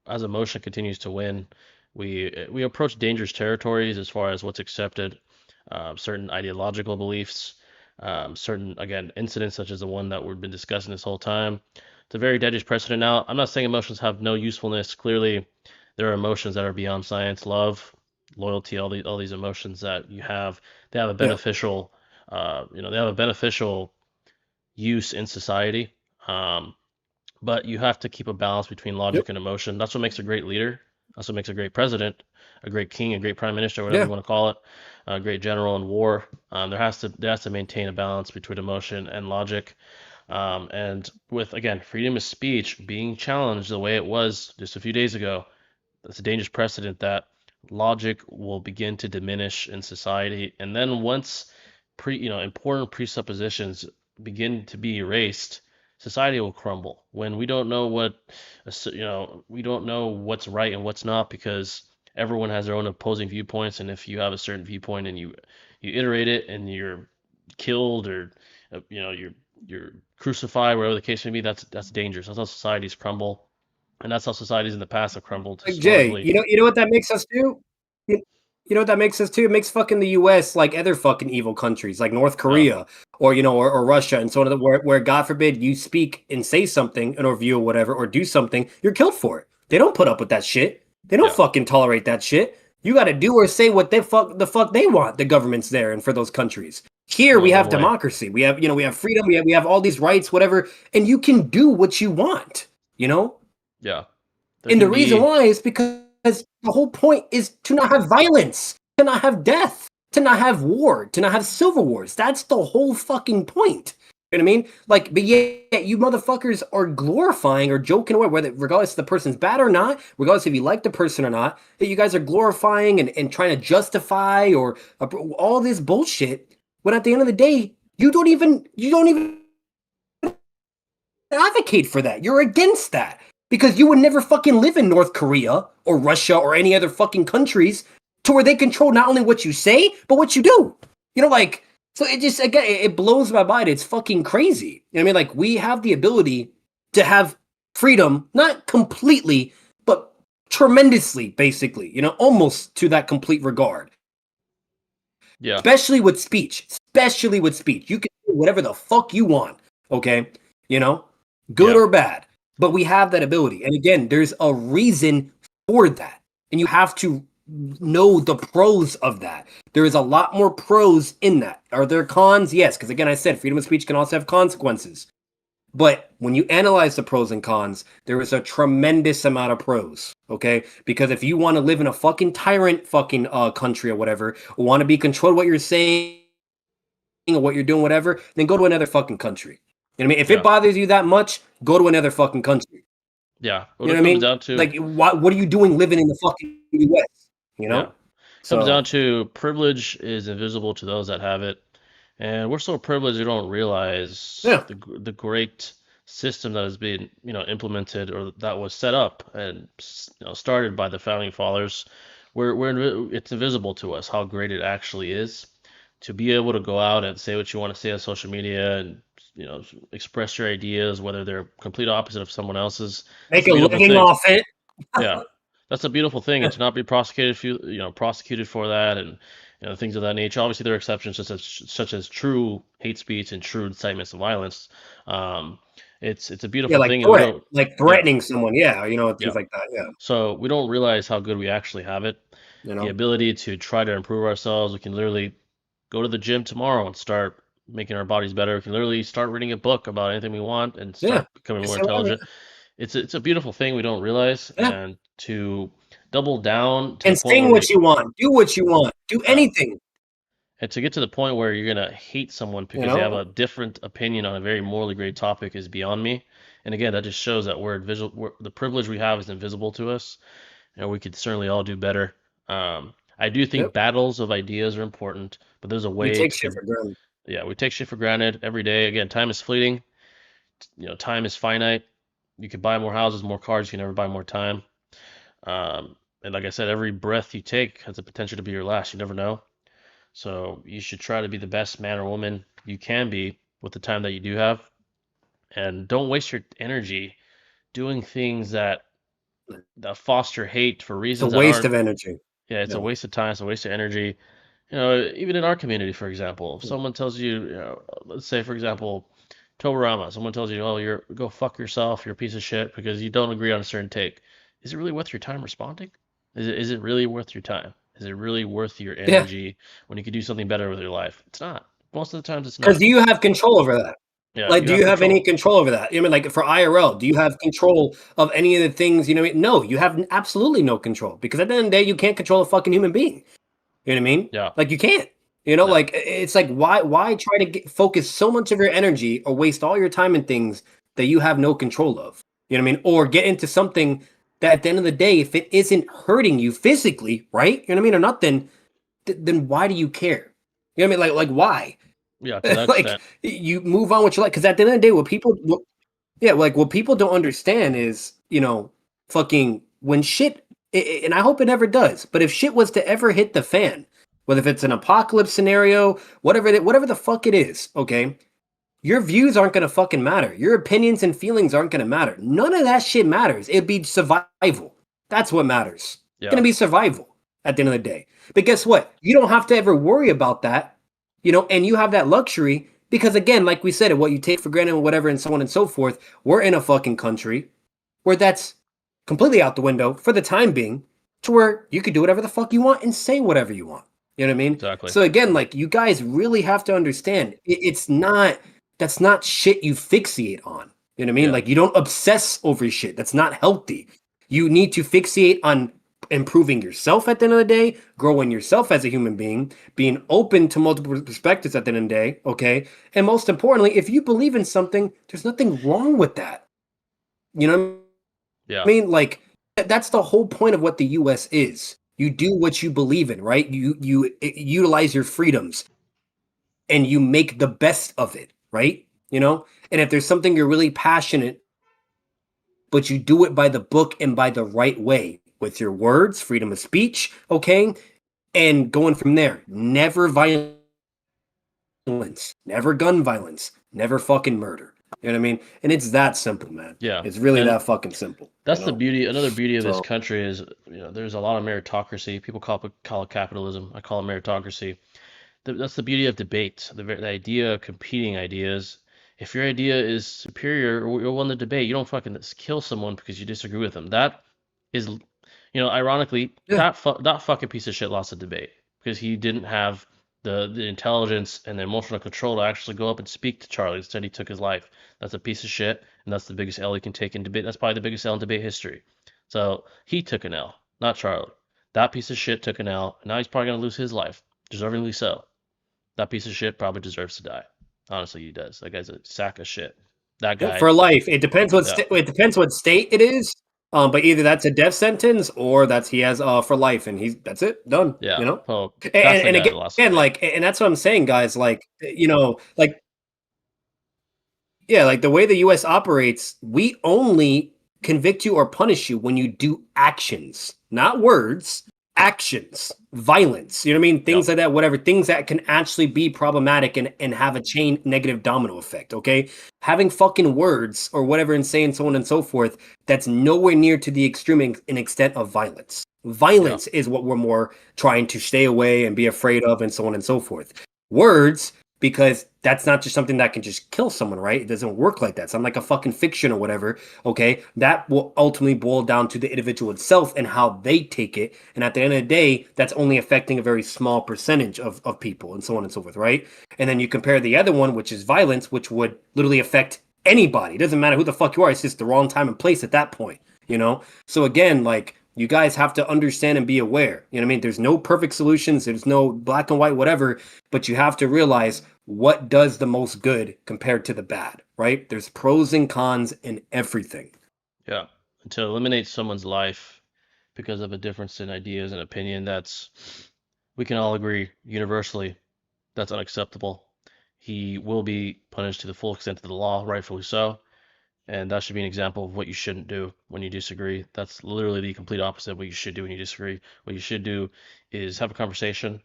As emotion continues to win, we approach dangerous territories as far as what's accepted, certain ideological beliefs, certain again incidents such as the one that we've been discussing this whole time. it's a very dangerous precedent. Now, I'm not saying emotions have no usefulness. Clearly, there are emotions that are beyond science, love, loyalty, all these emotions that you have. They have a Yeah. beneficial, they have a beneficial use in society. Um, but you have to keep a balance between Yep. logic and emotion. That's what makes a great leader. That's what makes a great president, a great king, a great prime minister, whatever you Yeah. want to call it, a great general in war. There has to maintain a balance between emotion and logic. And with again freedom of speech being challenged the way it was just a few days ago, that's a dangerous precedent that logic will begin to diminish in society. And then once important presuppositions begin to be erased, society will crumble. When we don't know we don't know what's right and what's not because everyone has their own opposing viewpoints. And if you have a certain viewpoint and you iterate it and you're killed or you're crucified, whatever the case may be, that's dangerous. That's how societies crumble. And that's how societies in the past have crumbled Like Jay, historically. you know what that makes us do? You, you know what that makes us do? It makes fucking the US like other fucking evil countries like North Yeah, Korea or Russia and so on where God forbid you speak and say something in a review or whatever or do something, you're killed for it. They don't put up with that shit. They don't yeah, fucking tolerate that shit. You got to do or say what the fuck they want. The government's there and for those countries. Here no, we no have way. democracy. We have freedom. We have all these rights, whatever, and you can do what you want. You know, Yeah, there and the can reason be. why is because the whole point is to not have violence, to not have death, to not have war, to not have civil wars. That's the whole fucking point. You know what I mean? Like, but yeah, you motherfuckers are glorifying or joking away, whether regardless if the person's bad or not, regardless if you like the person or not, that you guys are glorifying and trying to justify or all this bullshit. When at the end of the day, you don't even advocate for that. You're against that because you would never fucking live in North Korea or Russia or any other fucking countries to where they control not only what you say but what you do. You know, like so it just again it blows my mind. It's fucking crazy. You know what I mean? Like we have the ability to have freedom, not completely, but tremendously, basically. You know, almost to that complete regard. Yeah, Especially with speech. Especially with speech. You can do whatever the fuck you want. Okay. You know, good yeah, or bad. But we have that ability. And again, there's a reason for that. And you have to know the pros of that. There is a lot more pros in that. Are there cons? Yes. Because again, I said freedom of speech can also have consequences. But when you analyze the pros and cons, there is a tremendous amount of pros. Okay, because if you want to live in a fucking tyrant fucking country or whatever, or want to be controlled what you're saying or what you're doing, whatever, then go to another fucking country. You know what I mean? If it yeah, bothers you that much, go to another fucking country. yeah. What You know it what I comes mean? down to, Like, what are you doing living in the fucking US? You yeah, know? comes down So to privilege is invisible to those that have it, and we're so privileged we don't realize yeah, the great system that has been implemented or that was set up and started by the founding fathers. It's invisible to us how great it actually is to be able to go out and say what you want to say on social media and express your ideas, whether they're complete opposite of someone else's. That's make a a beautiful living thing. off it. Yeah, that's a beautiful thing, and to not be prosecuted for that, and things of that nature. Obviously, there are exceptions, such as true hate speech and true incitements of violence. Um, it's a Yeah, beautiful thing, and we don't. like Yeah, threatening someone. Yeah, you know, yeah. things like that. Yeah, So we don't realize how good we actually have it. you The know. ability to try to improve ourselves. We can literally go to the gym tomorrow and start making our bodies better. We can literally start reading a book about anything we want and Yeah, start becoming you more say whatever. intelligent. It's a beautiful thing we don't realize, Yeah, and to double down to the and point sing where what you want, do what you want, do yeah, anything. and to get to the point where you're gonna hate someone You because they have know. a different opinion on a very morally great topic is beyond me. And again, that just shows that the privilege we have is invisible to us, and we could certainly all do better. I do think Yep. battles of ideas are important, but there's a We way take shit to, for granted. yeah, we take shit for granted every day. Again, time is fleeting. Time is finite. You can buy more houses, more cars. You can never buy more time. And like I said, every breath you take has the potential to be your last. You never know. So you should try to be the best man or woman you can be with the time that you do have. And don't waste your energy doing things that foster hate for It's a reasons that waste aren't. of energy. Yeah, it's a Yeah. waste of time. It's a waste of energy. Even in our community, for example, if someone tells you, let's say, for example, Tobarama, someone tells you, "Oh, you're go fuck yourself. You're a piece of shit because you don't agree on a certain take." Is it really worth your time responding? Is it really worth your time? Is it really worth your Yeah, energy when you could do something better with your life? It's not. Most of the times, it's because not. do you have control over that? Yeah, Like, you do have you have any control. control over that? You know what I mean, like for IRL, do you have control of any of the things? You know, what I mean? No, you have absolutely no control because at the end of the day, you can't control a fucking human being. You know what I mean? Yeah, Like you can't. You know, no, like it's like why try to focus so much of your energy or waste all your time in things that you have no control of? You know what I mean? Or get into something that at the end of the day, if it isn't hurting you physically, right? You know what I mean, or not, then why do you care? You know what I mean? Like why? yeah, to that Like extent, you move on with your life because at the end of the day, yeah, like what people don't understand is, fucking when shit, and I hope it never does, but if shit was to ever hit the fan, whether if it's an apocalypse scenario, whatever the fuck it is, okay, your views aren't gonna fucking matter. Your opinions and feelings aren't gonna matter. None of that shit matters. It'd be survival. That's what matters. It's yeah, gonna be survival at the end of the day. But guess what? You don't have to ever worry about that, and you have that luxury because again, like we said, what you take for granted and whatever, and so on and so forth. We're in a fucking country where that's completely out the window for the time being, to where you could do whatever the fuck you want and say whatever you want. You know what I mean? exactly. So again, like you guys really have to understand, it's not that's not shit you fixate on. You know what I mean? Yeah, Like you don't obsess over shit. That's not healthy. You need to fixate on improving yourself at the end of the day, growing yourself as a human being, being open to multiple perspectives at the end of the day, okay? And most importantly, if you believe in something, there's nothing wrong with that. You know what I yeah, mean? Like that's the whole point of what the US is. You do what you believe in, right? You utilize your freedoms and you make the best of it, right? And if there's something you're really passionate, but you do it by the book and by the right way with your words, freedom of speech, okay? And going from there. Never violence, never gun violence, never fucking murder. You know what I mean? And it's that simple, man. yeah. It's really And that fucking simple, that's the beauty. Another beauty of this So country is, there's a lot of meritocracy. People call it capitalism. I call it meritocracy. That's the beauty of debate. The idea of competing ideas. If your idea is superior, or you'll win the debate. You don't fucking kill someone because you disagree with them. That is, ironically, yeah. that fucking piece of shit lost the debate because he didn't have the intelligence and the emotional control to actually go up and speak to Charlie. Instead, he took his life. That's a piece of shit, and that's the biggest L he can take in debate. That's probably the biggest L in debate history. So he took an L, not Charlie. That piece of shit took an L, and now he's probably gonna lose his life, deservingly so. That piece of shit probably deserves to die. Honestly, he does. That guy's a sack of shit. That Yeah, guy, for life. It depends what yeah, it depends what state it is. But either that's a death sentence or that's he has for life and that's it, done. yeah. You know? Well, And, that's the and guy that lost the again, debate. like and that's what I'm saying, guys, like like yeah, like the way the US operates, we only convict you or punish you when you do actions, not words, actions, violence. You know what I mean? Yep, Things like that, whatever, things that can actually be problematic and have a chain negative domino effect. Okay. Having fucking words or whatever and saying so on and so forth, that's nowhere near to the extreme in extent of violence. yeah, Violence is what we're more trying to stay away and be afraid of, and so on and so forth. Words, because that's not just something that can just kill someone, right? It doesn't work like that. It's not like a fucking fiction or whatever. Okay, that will ultimately boil down to the individual itself and how they take it. And at the end of the day, that's only affecting a very small percentage of people, and so on and so forth, right? And then you compare the other one, which is violence, which would literally affect anybody. It doesn't matter who the fuck you are. It's just the wrong time and place at that point. So again, like you guys have to understand and be aware. You know what I mean? There's no perfect solutions. There's no black and white, whatever. But you have to realize what does the most good compared to the bad, right? There's pros and cons in everything. yeah. And to eliminate someone's life because of a difference in ideas and opinion, we can all agree universally that's unacceptable. He will be punished to the full extent of the law, rightfully so. And that should be an example of what you shouldn't do when you disagree. That's literally the complete opposite of what you should do when you disagree. What you should do is have a conversation.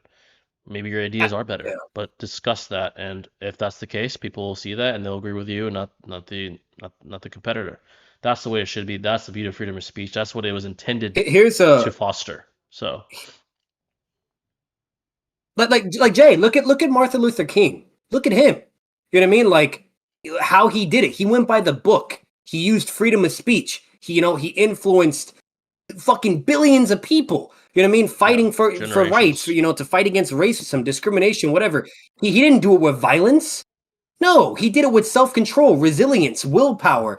Maybe your ideas are Yeah. better, but discuss that. And if that's the case, people will see that and they'll agree with you, and not the competitor. That's the way it should be. That's the beauty of freedom of speech. That's what it was intended Here's to a foster. So, like Jay, look at Martin Luther King. Look at him. You know what I mean? Like how he did it. He went by the book. He used freedom of speech. He influenced fucking billions of people. You know what I mean? Yeah, Fighting for rights, generations. to fight against racism, discrimination, whatever. He didn't do it with violence. No, he did it with self-control, resilience, willpower.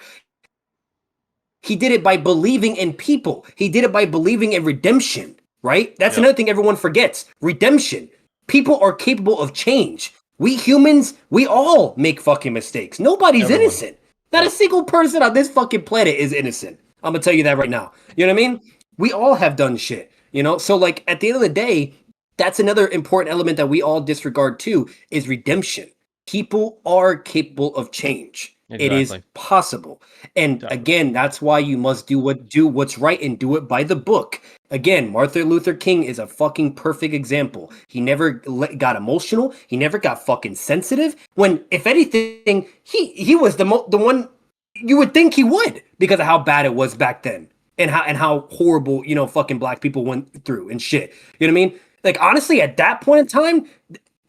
He did it by believing in people. He did it by believing in redemption, right? That's Yep, another thing everyone forgets. Redemption. People are capable of change. We humans, we all make fucking mistakes. Nobody's everyone. innocent. Not a Yep, single person on this fucking planet is innocent. I'm gonna tell you that right now. You know what I mean? We all have done shit, So like at the end of the day, that's another important element that we all disregard too is redemption. People are capable of change. It is exactly. possible. And Definitely. again, that's why you must do what's right and do it by the book. Again, Martin Luther King is a fucking perfect example. He never got emotional. He never got fucking sensitive. When, if anything, he was the one you would think he would because of how bad it was back then and how horrible fucking black people went through and shit. You know what I mean? Like honestly, at that point in time,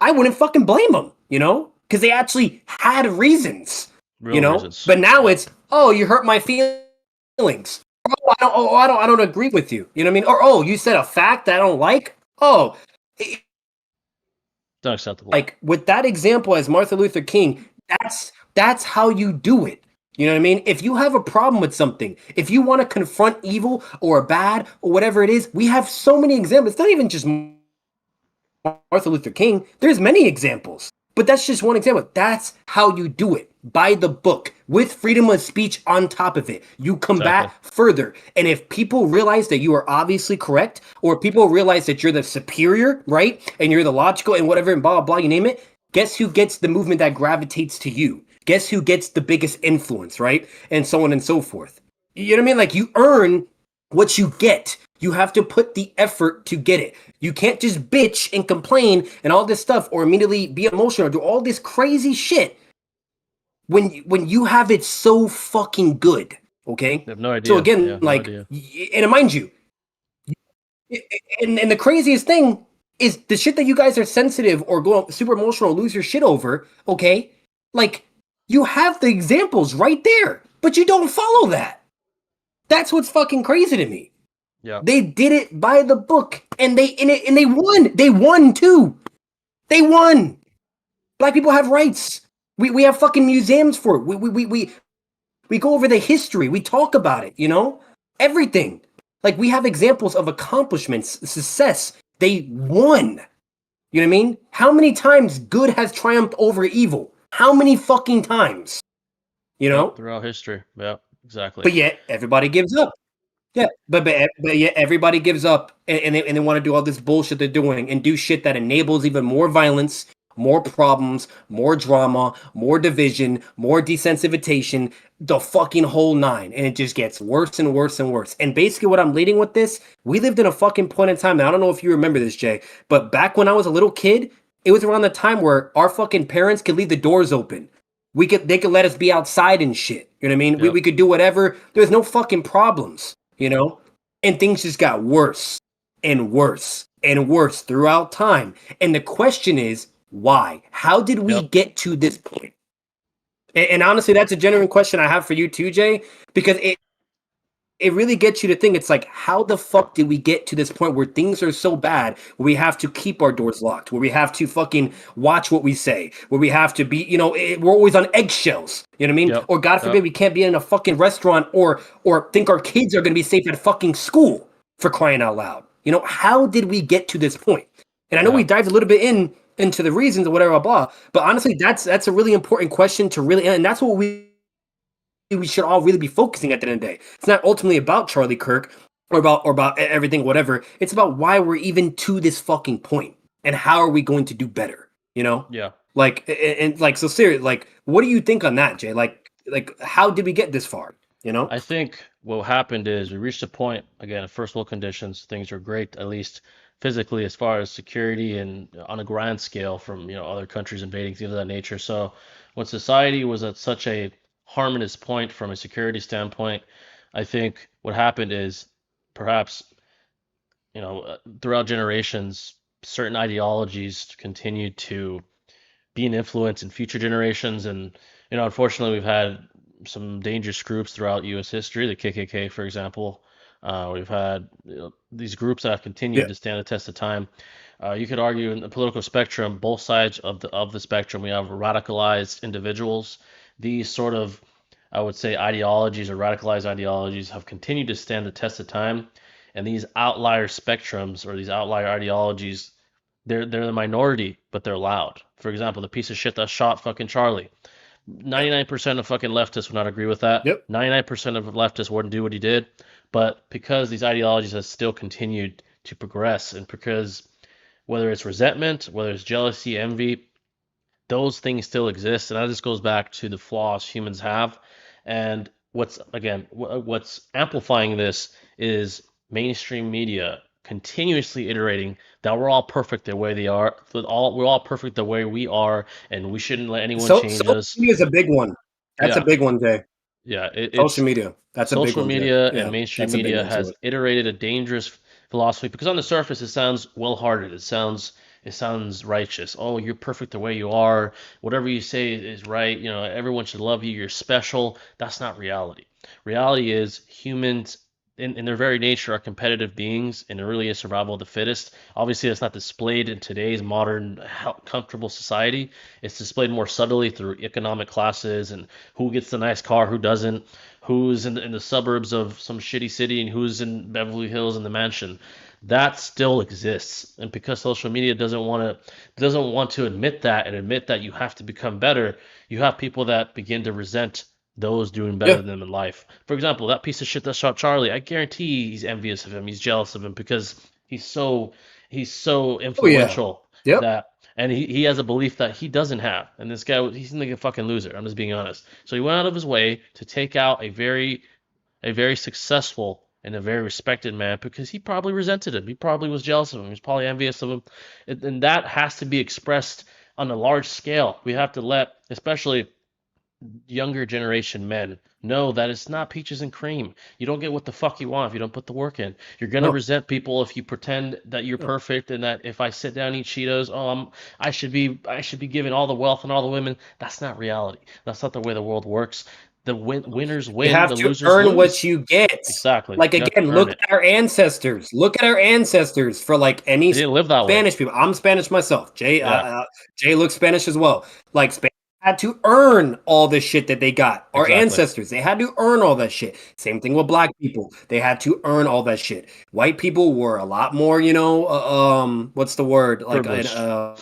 I wouldn't fucking blame them. Because they actually had reasons. Real reasons. But now Yep. it's, oh, you hurt my feelings. I don't agree with you. You know what I mean? Or, oh, you said a fact that I don't like. Oh, It's unacceptable. like with that example as Martin Luther King, that's how you do it. You know what I mean? If you have a problem with something, if you want to confront evil or bad or whatever it is, we have so many examples. It's not even just Martin Luther King. There's many examples, but that's just one example. That's how you do it by the book with freedom of speech on top of it. You Exactly. combat further. And if people realize that you are obviously correct, or people realize that you're the superior, right? And you're the logical and whatever and blah, blah, blah, you name it, guess who gets the movement that gravitates to you? Guess who gets the biggest influence, right? And so on and so forth. You know what I mean? Like you earn what you get. You have to put the effort to get it. You can't just bitch and complain and all this stuff or immediately be emotional or do all this crazy shit when you have it so fucking good. Okay? They have no So idea. again, Yeah, no like idea. and mind you, and the craziest thing is the shit that you guys are sensitive or go super emotional or lose your shit over, okay? Like you have the examples right there, but you don't follow that. That's what's fucking crazy to me. Yep. They did it by the book, and they won. They won too. They won. Black people have rights. We have fucking museums for it. We go over the history. We talk about it. Everything. Like we have examples of accomplishments, success. They won. You know what I mean? How many times good has triumphed over evil? How many fucking times? You Yep. know? Throughout history. Yep. Exactly. But yet everybody gives up. Yeah, but yet everybody gives up and they want to do all this bullshit they're doing and do shit that enables even more violence, more problems, more drama, more division, more desensitization, the fucking whole nine. And it just gets worse and worse and worse. And basically what I'm leading with this, we lived in a fucking point in time. Now, I don't know if you remember this, Jay, but back when I was a little kid, it was around the time where our fucking parents could leave the doors open. They could let us be outside and shit. You know what I mean? We, Yep. we could do whatever. There's no fucking problems, you know? And things just got worse and worse and worse throughout time. And the question is, why? How did we Yep. get to this point? And honestly, that's a genuine question I have for you too, Jay, because it really gets you to think. It's like, how the fuck did we get to this point where things are so bad where we have to keep our doors locked, where we have to fucking watch what we say, where we have to be, we're always on eggshells. You know what I mean? Yep. Or God Yep. forbid we can't be in a fucking restaurant or think our kids are going to be safe at fucking school for crying out loud. How did we get to this point? And I know we Yeah. dived a little bit into the reasons or whatever, blah, blah. But honestly, that's a really important question to really, and that's what we should all really be focusing at the end of the day. It's not ultimately about Charlie Kirk or about everything, whatever. It's about why we're even to this fucking point and how are we going to do better. You know, Yeah. like and like so serious. Like, what do you think on that, Jay? Like how did we get this far? You know? I think what happened is we reached a point, again, of first world conditions. Things are great, at least physically, as far as security and on a grand scale from, other countries invading, things of that nature. So when society was at such a harmonious point from a security standpoint, I think what happened is perhaps, throughout generations, certain ideologies continued to be an influence in future generations. And unfortunately, we've had some dangerous groups throughout U.S. history, the KKK, for example. We've had these groups that have continued Yeah. to stand the test of time. You could argue in the political spectrum, both sides of the spectrum, we have radicalized individuals. These sort of, I would say, ideologies or radicalized ideologies have continued to stand the test of time, and these outlier spectrums or these outlier ideologies, they're the minority, but they're loud. For example, the piece of shit that shot fucking Charlie. Yeah. 99% of fucking leftists would not agree with that. Yep. 99% of leftists wouldn't do what he did. But because these ideologies have still continued to progress, and because whether it's resentment, whether it's jealousy, envy, those things still exist. And that just goes back to the flaws humans have. And what's amplifying this is mainstream media continuously iterating that we're all perfect the way they are, we're all perfect the way we are, and we shouldn't let anyone So change social us. media is a big one. That's a Yeah, big one, Jay. yeah, Social it's media. That's a big social one, Jay. media and Yeah, mainstream that's a big media one to has it. iterated a dangerous philosophy because on the surface it sounds well-hearted. It sounds righteous. Oh, you're perfect the way you are. Whatever you say is right. Everyone should love you. You're special. That's not reality. Reality is humans in their very nature are competitive beings, and it really is survival of the fittest. Obviously, that's not displayed in today's modern, comfortable society. It's displayed more subtly through economic classes and who gets the nice car, who doesn't, who's in the suburbs of some shitty city and who's in Beverly Hills in the mansion. That still exists, and because social media doesn't want to admit that and admit that you have to become better, you have people that begin to resent those doing better Yeah. than them in life. For example, that piece of shit that shot Charlie, I guarantee he's envious of him. He's jealous of him because he's so Oh yeah. influential Yep. that and he has a belief that he doesn't have. And this guy, he's like a fucking loser. I'm just being honest. So he went out of his way to take out a very successful and a very respected man because he probably resented him. He probably was jealous of him. He was probably envious of him. And that has to be expressed on a large scale. We have to let, especially younger generation men, know that it's not peaches and cream. You don't get what the fuck you want if you don't put the work in. You're gonna No. resent people if you pretend that you're No. perfect and that if I sit down and eat Cheetos, I should be given all the wealth and all the women. That's not reality. That's not the way the world works. The winners You win, have the to losers earn what lose. you get. Exactly. Like You have to again, earn look it. at our ancestors. Look at our ancestors for like any They didn't live that way. Spanish people. I'm Spanish myself. Yeah, Jay looks Spanish as well. Like Spanish had to earn all the shit that they got. Our exactly. ancestors, they had to earn all that shit. Same thing with black people. They had to earn all that shit. White people were a lot more, what's the word? Like Privileged. a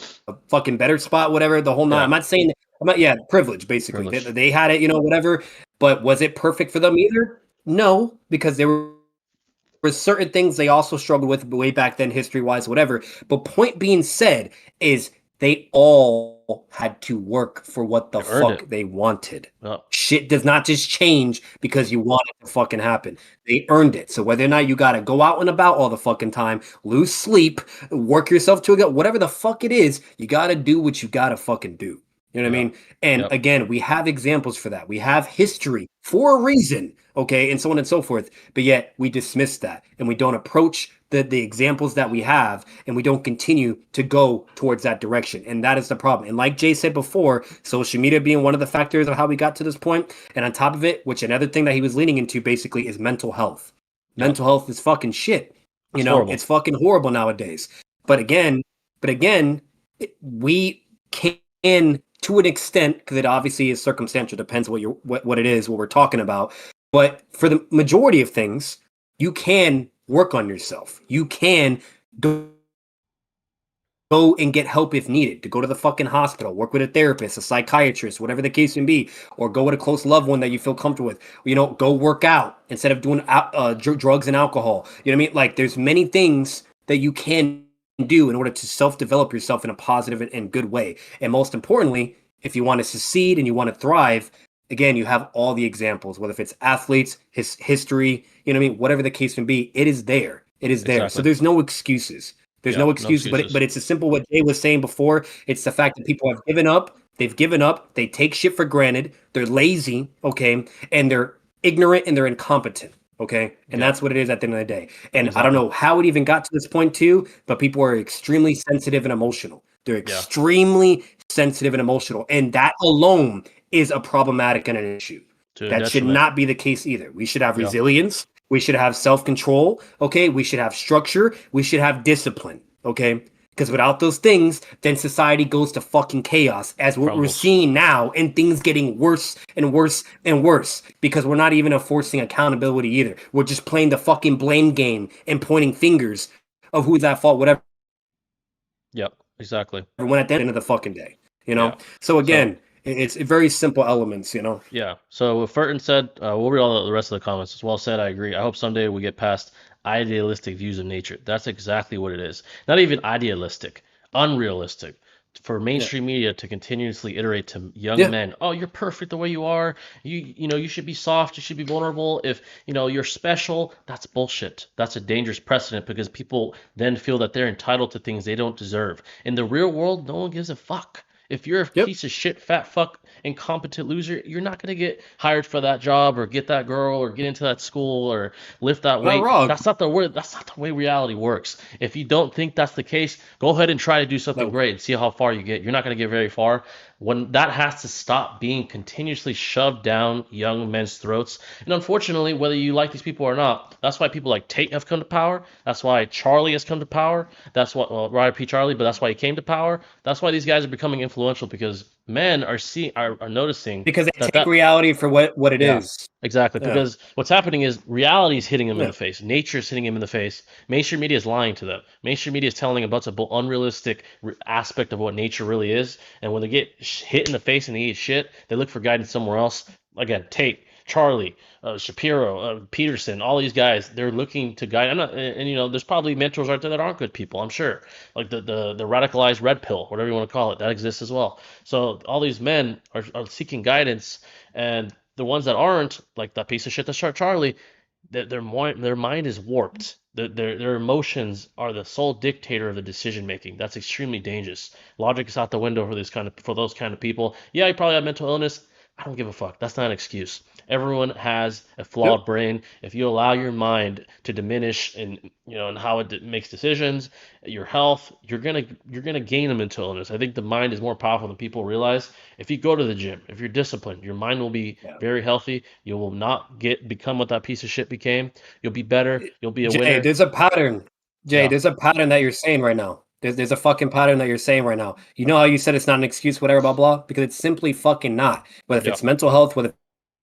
fucking better spot, whatever. The whole nine. Yeah, I'm not saying. I'm not. Yeah, privilege basically. They, privileged. they had it, whatever. But was it perfect for them either? No, because there were certain things they also struggled with way back then, history wise, whatever. But point being said is they all had to work for what the They earned it. fuck they wanted. Yeah, Shit does not just change because you want it to fucking happen. They earned it. So whether or not you gotta go out and about all the fucking time, lose sleep, work yourself to a goal, whatever the fuck it is, you gotta do what you gotta fucking do. You know what I yeah, mean? And yep. again, we have examples for that. We have history for a reason, okay, and so on and so forth. But yet we dismiss that and we don't approach the examples that we have and we don't continue to go towards that direction. And that is the problem. And like Jay said before, social media being one of the factors of how we got to this point. And on top of it, which another thing that he was leaning into basically is mental health. Yep. Mental health is fucking shit. It's horrible. It's fucking horrible nowadays. But again, we can to an extent, because it obviously is circumstantial, depends what it is, what we're talking about. But for the majority of things, you can work on yourself. You can go and get help if needed, to go to the fucking hospital, work with a therapist, a psychiatrist, whatever the case may be, or go with a close loved one that you feel comfortable with. Go work out instead of doing drugs and alcohol. You know what I mean? Like, there's many things that you can do in order to self-develop yourself in a positive and good way. And most importantly, if you want to succeed and you want to thrive, again, you have all the examples, whether if it's athletes, history, you know what I mean? Whatever the case may be, it is there. It is there. So Exactly. there's no excuses. There's Yeah, no no excuses, but excuses. it's a simple what Jay was saying before. It's the fact that people have given up. They've given up. They take shit for granted. They're lazy, okay, and they're ignorant and they're incompetent, okay, and Yep, that's what it is at the end of the day. And I don't exactly. know how it even got to this point too, but people are extremely sensitive and emotional. They're Yeah, extremely sensitive and emotional, and that alone is a problematic and an issue. To a That should detriment. not be the case either. We should have Yeah. resilience. We should have self-control. Okay. We should have structure. We should have discipline. Okay. Because without those things, then society goes to fucking chaos, as what we're Crumbles. seeing now, and things getting worse and worse and worse. Because we're not even enforcing accountability either. We're just playing the fucking blame game and pointing fingers of who's at fault, whatever. Yep. Exactly. When at the end of the fucking day, you know. Yeah. So again, it's very simple elements, you know. Yeah. So what Furton said, we'll read all the rest of the comments. It's well said. I agree. I hope someday we get past idealistic views of nature. That's exactly what it is. Not even idealistic, unrealistic. For mainstream media to continuously iterate to young men, oh, you're perfect the way you are. You should be soft. You should be vulnerable. If you're special, that's bullshit. That's a dangerous precedent because people then feel that they're entitled to things they don't deserve. In the real world, no one gives a fuck. If you're a piece of shit, fat fuck, incompetent loser, you're not gonna get hired for that job or get that girl or get into that school or lift that weight. That's not the way reality works. If you don't think that's the case, go ahead and try to do something great and see how far you get. You're not gonna get very far. When that has to stop being continuously shoved down young men's throats. And unfortunately, whether you like these people or not, that's why people like Tate have come to power. That's why Charlie has come to power. That's what, well, R.I.P. Charlie, but that's why he came to power. That's why these guys are becoming influential because men are noticing because they take reality for what it is. Exactly, because what's happening is reality is hitting them in the face. Nature is hitting them in the face. Mainstream media is lying to them. Mainstream media is telling them about an unrealistic aspect of what nature really is. And when they get hit in the face and they eat shit, they look for guidance somewhere else. Again, Tate, Charlie, Shapiro, Peterson, all these guys, they're looking to guide. There's probably mentors out there that aren't good people, I'm sure. Like the radicalized red pill, whatever you want to call it, that exists as well. So all these men are seeking guidance, and the ones that aren't, like that piece of shit that's Charlie, their mind is warped. Their emotions are the sole dictator of the decision making. That's extremely dangerous. Logic is out the window for those kind of people. Yeah, you probably have mental illness. I don't give a fuck. That's not an excuse. Everyone has a flawed brain. If you allow your mind to diminish and how it makes decisions, your health, you're gonna gain a mental illness. I think the mind is more powerful than people realize. If you go to the gym, if you're disciplined, your mind will be very healthy. You will not become what that piece of shit became. You'll be better. You'll be a winner. There's a pattern. There's a pattern that you're saying right now. There's a fucking pattern that you're saying right now. You know how you said it's not an excuse, whatever, blah, blah? Because it's simply fucking not. Whether if it's mental health, whether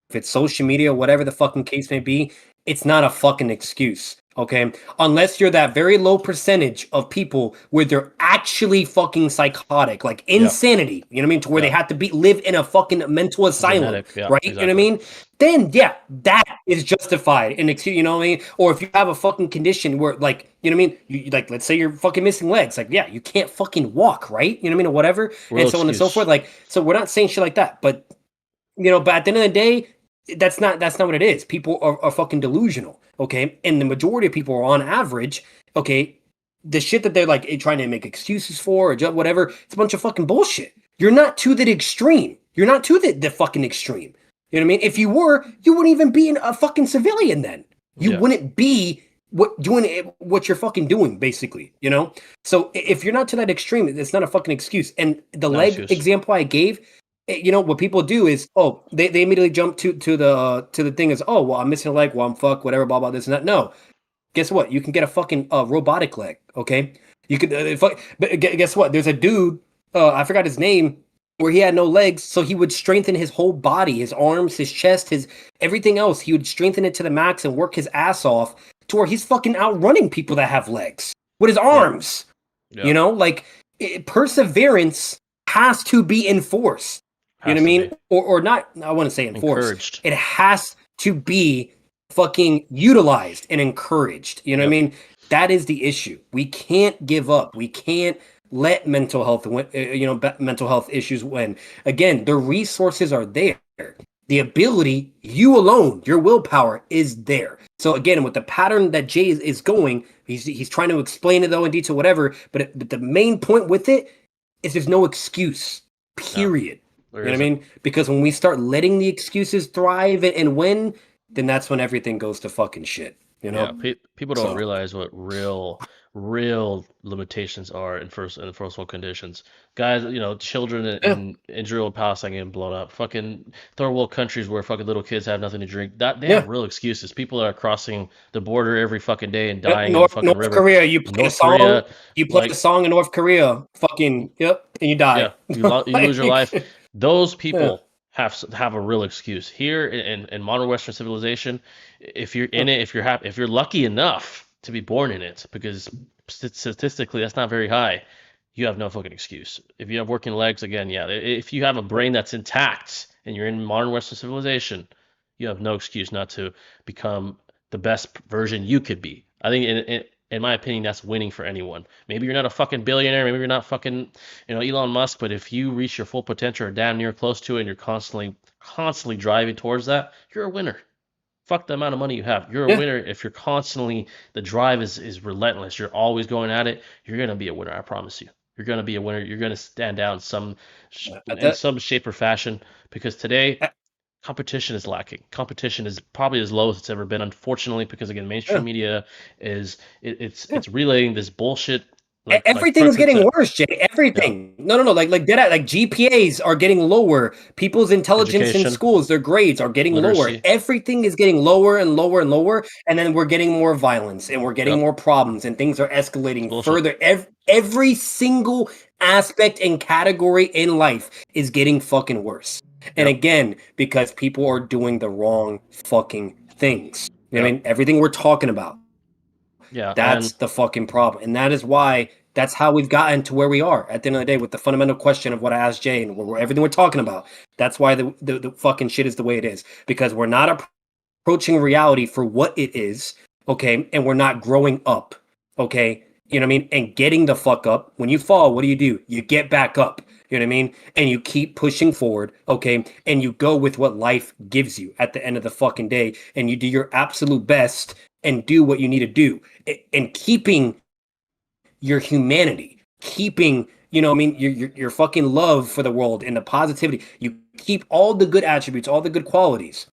if it's social media, whatever the fucking case may be, it's not a fucking excuse. Okay, unless you're that very low percentage of people where they're actually fucking psychotic, like insanity, you know what I mean? To where they have to live in a fucking mental asylum, right? Exactly. You know what I mean? Then that is justified an excuse, you know what I mean? Or if you have a fucking condition where, like, you know what I mean? You like, let's say you're fucking missing legs, like, you can't fucking walk, right? You know what I mean? Or whatever, and so on and so forth. Like, so we're not saying shit like that, but but at the end of the day, that's not what it is. People are fucking delusional, okay? And the majority of people are on average, okay? The shit that they're like trying to make excuses for or whatever, it's a bunch of fucking bullshit. You're not to the extreme. You're not to the fucking extreme. You know what I mean? If you were, you wouldn't even be a fucking civilian then. You wouldn't be doing what you're fucking doing, basically, you know? So if you're not to that extreme, it's not a fucking excuse. And the leg example I gave, what people do is, they immediately jump to the thing is, well, I'm missing a leg, well, I'm fucked, whatever, blah, blah, this and that. No. Guess what? You can get a fucking robotic leg, okay? You could, but guess what? There's a dude, I forgot his name, where he had no legs, so he would strengthen his whole body, his arms, his chest, his everything else. He would strengthen it to the max and work his ass off to where he's fucking outrunning people that have legs with his arms. Yeah. Like, perseverance has to be enforced. You know what I mean? Or not, I want to say enforced. Encouraged. It has to be fucking utilized and encouraged. You know what I mean? That is the issue. We can't give up. We can't let mental health issues win. Again, the resources are there. The ability, you alone, your willpower is there. So again, with the pattern that Jay is going, he's trying to explain it though in detail, whatever. But the main point with it is there's no excuse. Period. You know what I mean? Because when we start letting the excuses thrive and win, then that's when everything goes to fucking shit. You know? Yeah, people don't realize what real real limitations are in first world conditions. Guys, children Yeah, in Israel and Palestine getting blown up. Fucking third world countries where fucking little kids have nothing to drink. That they yeah. have real excuses. People are crossing the border every fucking day and dying in the North fucking North river. Korea, you play a North song, Korea, you play a like song in North Korea, fucking yep, and you die. yeah, you lose your life. Like, Those yeah, people have a real excuse. Here in modern Western civilization, if you're in it, if you're lucky enough to be born in it, because statistically that's not very high, you have no fucking excuse. If you have working legs, again, yeah. If you have a brain that's intact and you're in modern Western civilization, you have no excuse not to become the best version you could be. I think in my opinion, that's winning for anyone. Maybe you're not a fucking billionaire. Maybe you're not fucking, Elon Musk. But if you reach your full potential or damn near close to it, and you're constantly driving towards that, you're a winner. Fuck the amount of money you have. You're a yeah. winner if you're constantly the drive is relentless. You're always going at it. You're gonna be a winner. I promise you. You're gonna be a winner. You're gonna stand out At in that, some shape or fashion because today at- competition is lacking. Competition is probably as low as it's ever been, unfortunately, because again, yeah. mainstream media it's relaying this bullshit like Kirk Everything's had getting said. worse, Jay. Yeah, Everything. No. Like dead. Like GPAs are getting lower. People's intelligence in education, schools, their grades are getting lower. literacy, Everything is getting lower and lower and lower. And then we're getting more violence and we're getting yep, more problems and things are it's escalating bullshit. further. Every single aspect and category in life is getting fucking worse. And Yep, again, because people are doing the wrong fucking things. You know what I yep, mean? Everything we're talking about. yeah, That's and the fucking problem. And that is why that's how we've gotten to where we are at the end of the day with the fundamental question of what I asked Jay and everything we're talking about. That's why the fucking shit is the way it is. Because we're not approaching reality for what it is, okay? And we're not growing up, okay? You know what I mean? And getting the fuck up. When you fall, what do? You get back up. You know what I mean? And you keep pushing forward, okay? And you go with what life gives you at the end of the fucking day. And you do your absolute best and do what you need to do. And keeping your humanity, keeping, you know what I mean, your fucking love for the world and the positivity. You keep all the good attributes, all the good qualities.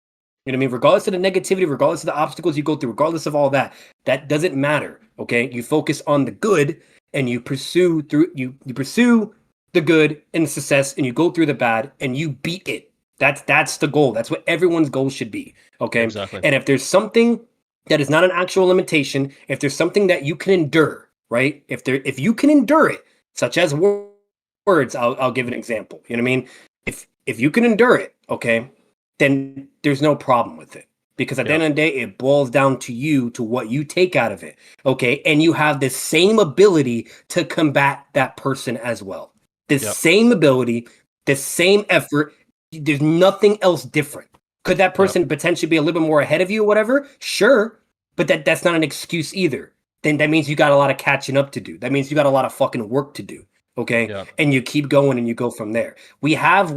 You know what I mean? Regardless of the negativity, regardless of the obstacles you go through, regardless of all that, that doesn't matter. Okay. You focus on the good and you pursue you pursue the good and the success and you go through the bad and you beat it. That's the goal. That's what everyone's goal should be. Okay. exactly. And if there's something that is not an actual limitation, if there's something that you can endure, right? If you can endure it, such as words, I'll give an example. You know what I mean? If you can endure it, okay, then there's no problem with it. Because at the end Yep, of the day, it boils down to you, to what you take out of it. Okay. And you have the same ability to combat that person as well. The yep, same ability, the same effort. There's nothing else different. Could that yep, person potentially be a little bit more ahead of you or whatever? Sure. But that's not an excuse either. Then that means you got a lot of catching up to do. That means you got a lot of fucking work to do. Okay. yep, And you keep going and you go from there. We have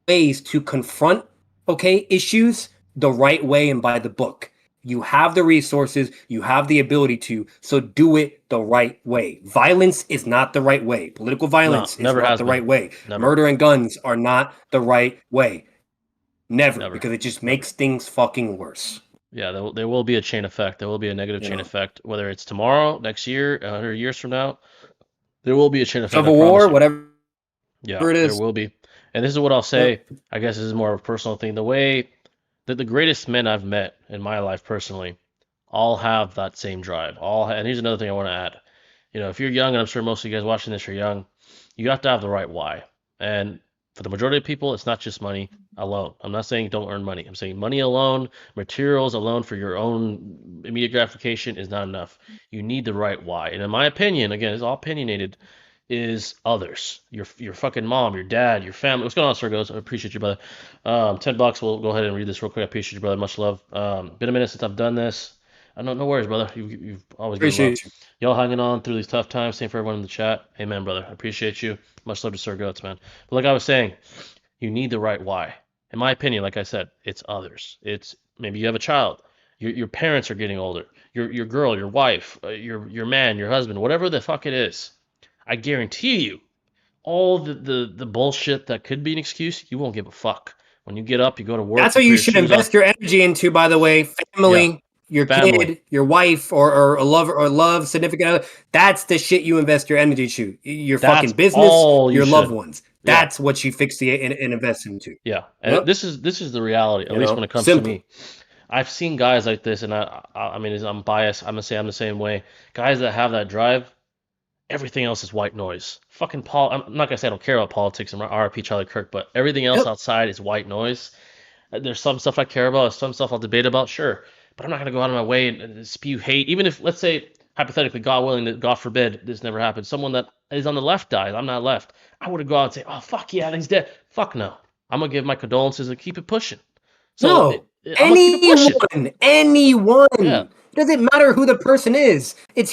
ways to confront, okay, issues the right way and by the book. You have the resources, you have the ability to, so do it the right way. Violence is not the right way. Political no, violence is never not has the been. right way. Never, Murder and guns are not the right way. Never, never, because it just never. makes things fucking worse. Yeah, there will be a chain effect. There will be a negative You chain know, effect, whether it's tomorrow, next year, 100 years from now. There will be a chain effect, I Civil promise War, you. whatever Yeah, it there is. will be. And this is what I'll Yeah. say. I guess this is more of a personal thing. The way that the greatest men I've met in my life personally all have that same drive. And here's another thing I want to add. If you're young, and I'm sure most of you guys watching this are young, you have to have the right why. And for the majority of people, it's not just money alone. I'm not saying don't earn money. I'm saying money alone, materials alone for your own immediate gratification is not enough. You need the right why. And in my opinion, again, it's all opinionated, is others. Your fucking mom, your dad, your family. What's going on, Sir Goes? I appreciate you, brother. $10. We'll go ahead and read this real quick. I appreciate you, brother. Much love. Been a minute since I've done this. No worries, brother. You've always given love. Appreciate you. Y'all hanging on through these tough times. Same for everyone in the chat. Amen, brother. I appreciate you. Much love to Sir Goats, man. But like I was saying, you need the right why. In my opinion, like I said, it's others. It's maybe you have a child. Your parents are getting older. Your girl, your wife, your man, your husband, whatever the fuck it is. I guarantee you, all the bullshit that could be an excuse, you won't give a fuck. When you get up, you go to work, That's you what put you your should shoes on. invest your energy into, by the way. Yeah, Family, your family. kid, your wife, or a lover or love significant other. That's the shit you invest your energy to. Your That's fucking business, all you your loved should. ones. Yeah, That's what you fixate and invest into. yeah. And Yep. this is the reality, at You least when know, it comes to simple. me. I've seen guys like this, and I mean, I'm biased. I'm gonna say I'm the same way. Guys that have that drive, everything else is white noise. Fucking Paul. I'm not gonna say I don't care about politics and RP Charlie Kirk, but everything else Yep. outside is white noise. There's some stuff I care about, some stuff I'll debate about, sure, but I'm not gonna go out of my way and spew hate. Even if, let's say, hypothetically, God willing, that God forbid this never happens, someone that is on the left dies, I'm not left. I wouldn't go out and say, "Oh fuck yeah, he's dead." Fuck no. I'm gonna give my condolences and keep it pushing. So No. I'm gonna keep it pushing. Anyone. Yeah, Anyone. Doesn't matter who the person is. It's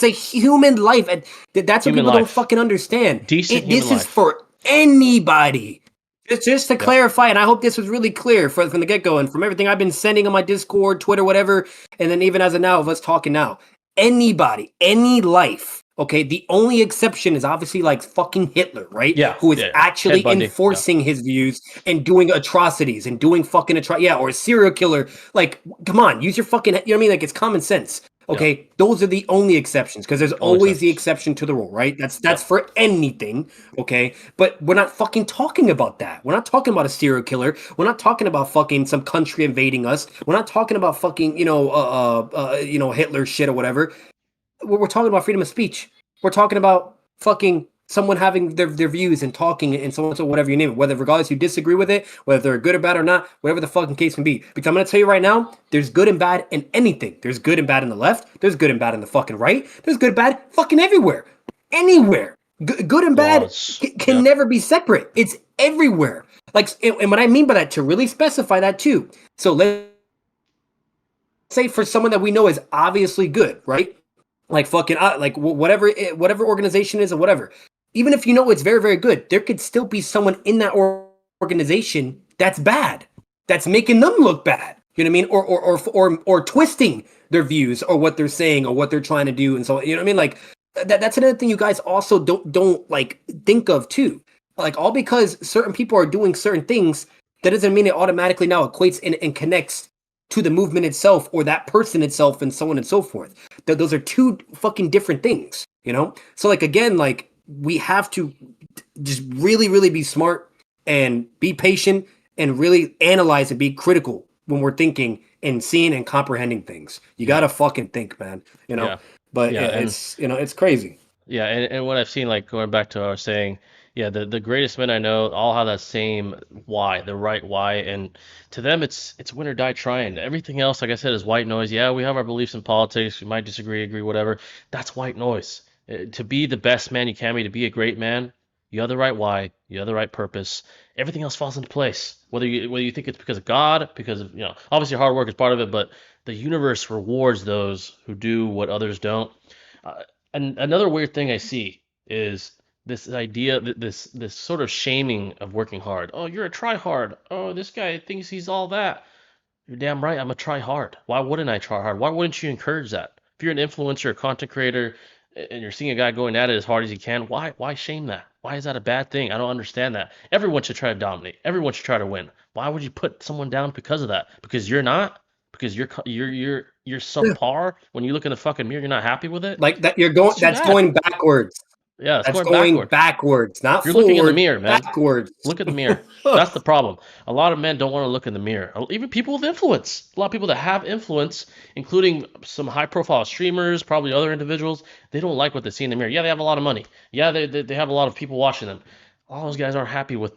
a human life. And that's what human people don't life, fucking understand. decent human This is life. for anybody. Just to Yep. clarify, and I hope this was really clear from the get go and from everything I've been sending on my Discord, Twitter, whatever, and then even as of now of us talking now. Anybody, any life. Okay, the only exception is obviously like fucking Hitler, right? Yeah, Who is yeah, yeah. Ted actually Bundy. Yeah, enforcing his views and doing atrocities and doing fucking yeah, or a serial killer. Like, come on, use your fucking, you know what I mean? Like, it's common sense. yeah. Okay, those are the only exceptions because there's Only always the exceptions. exception to the rule, right? That's Yep. for anything, okay? But we're not fucking talking about that. We're not talking about a serial killer. We're not talking about fucking some country invading us. We're not talking about fucking Hitler shit or whatever. We're talking about freedom of speech. We're talking about fucking someone having their views and talking and so on and so whatever you name it, whether regardless you disagree with it, whether they're good or bad or not, whatever the fucking case can be. Because I'm gonna tell you right now, there's good and bad in anything. There's good and bad in the left. There's good and bad in the fucking right. There's good and bad fucking everywhere, anywhere. Good and bad Laws. can Yep. never be separate. It's everywhere. Like, and what I mean by that, to really specify that too. So let's say for someone that we know is obviously good, right? Like fucking like whatever organization is or whatever. Even if you know it's very very good, there could still be someone in that organization that's bad, that's making them look bad. You know what I mean? Or twisting their views or what they're saying or what they're trying to do, and so you know what I mean. Like that's another thing you guys also don't like think of too. Like all because certain people are doing certain things, that doesn't mean it automatically now equates and connects to the movement itself or that person itself and so on and so forth. Those are two fucking different things, you know? So like again, like we have to just really, really be smart and be patient and really analyze and be critical when we're thinking and seeing and comprehending things. You Yeah. gotta fucking think, man. You know? Yeah. But Yeah. And it's it's crazy. yeah, and what I've seen, like going back to what I was saying, yeah, the greatest men I know all have that same why, the right why, and to them it's win or die trying. Everything else, like I said, is white noise. Yeah, we have our beliefs in politics. We might disagree, agree, whatever. That's white noise. To be the best man you can be, to be a great man, you have the right why, you have the right purpose. Everything else falls into place. Whether you think it's because of God, because of obviously hard work is part of it, but the universe rewards those who do what others don't. Uh, and another weird thing I see is this idea that this sort of shaming of working hard. Oh, you're a try hard. Oh, this guy thinks he's all that. You're damn right. I'm a try hard. Why wouldn't I try hard? Why wouldn't you encourage that? If you're an influencer, a content creator, and you're seeing a guy going at it as hard as he can, why shame that? Why is that a bad thing? I don't understand that. Everyone should try to dominate. Everyone should try to win. Why would you put someone down because of that? Because you're not? Because you're Yeah. subpar. When you look in the fucking mirror, you're not happy with it. Like that That's too that's bad. going backwards. Yeah, it's That's going going backward. backwards, not You're looking in the forward, mirror, man. backwards. Look at the mirror. That's the problem. A lot of men don't want to look in the mirror. Even people with influence. A lot of people that have influence, including some high profile streamers, probably other individuals, they don't like what they see in the mirror. Yeah, they have a lot of money. Yeah, they have a lot of people watching them. All those guys aren't happy with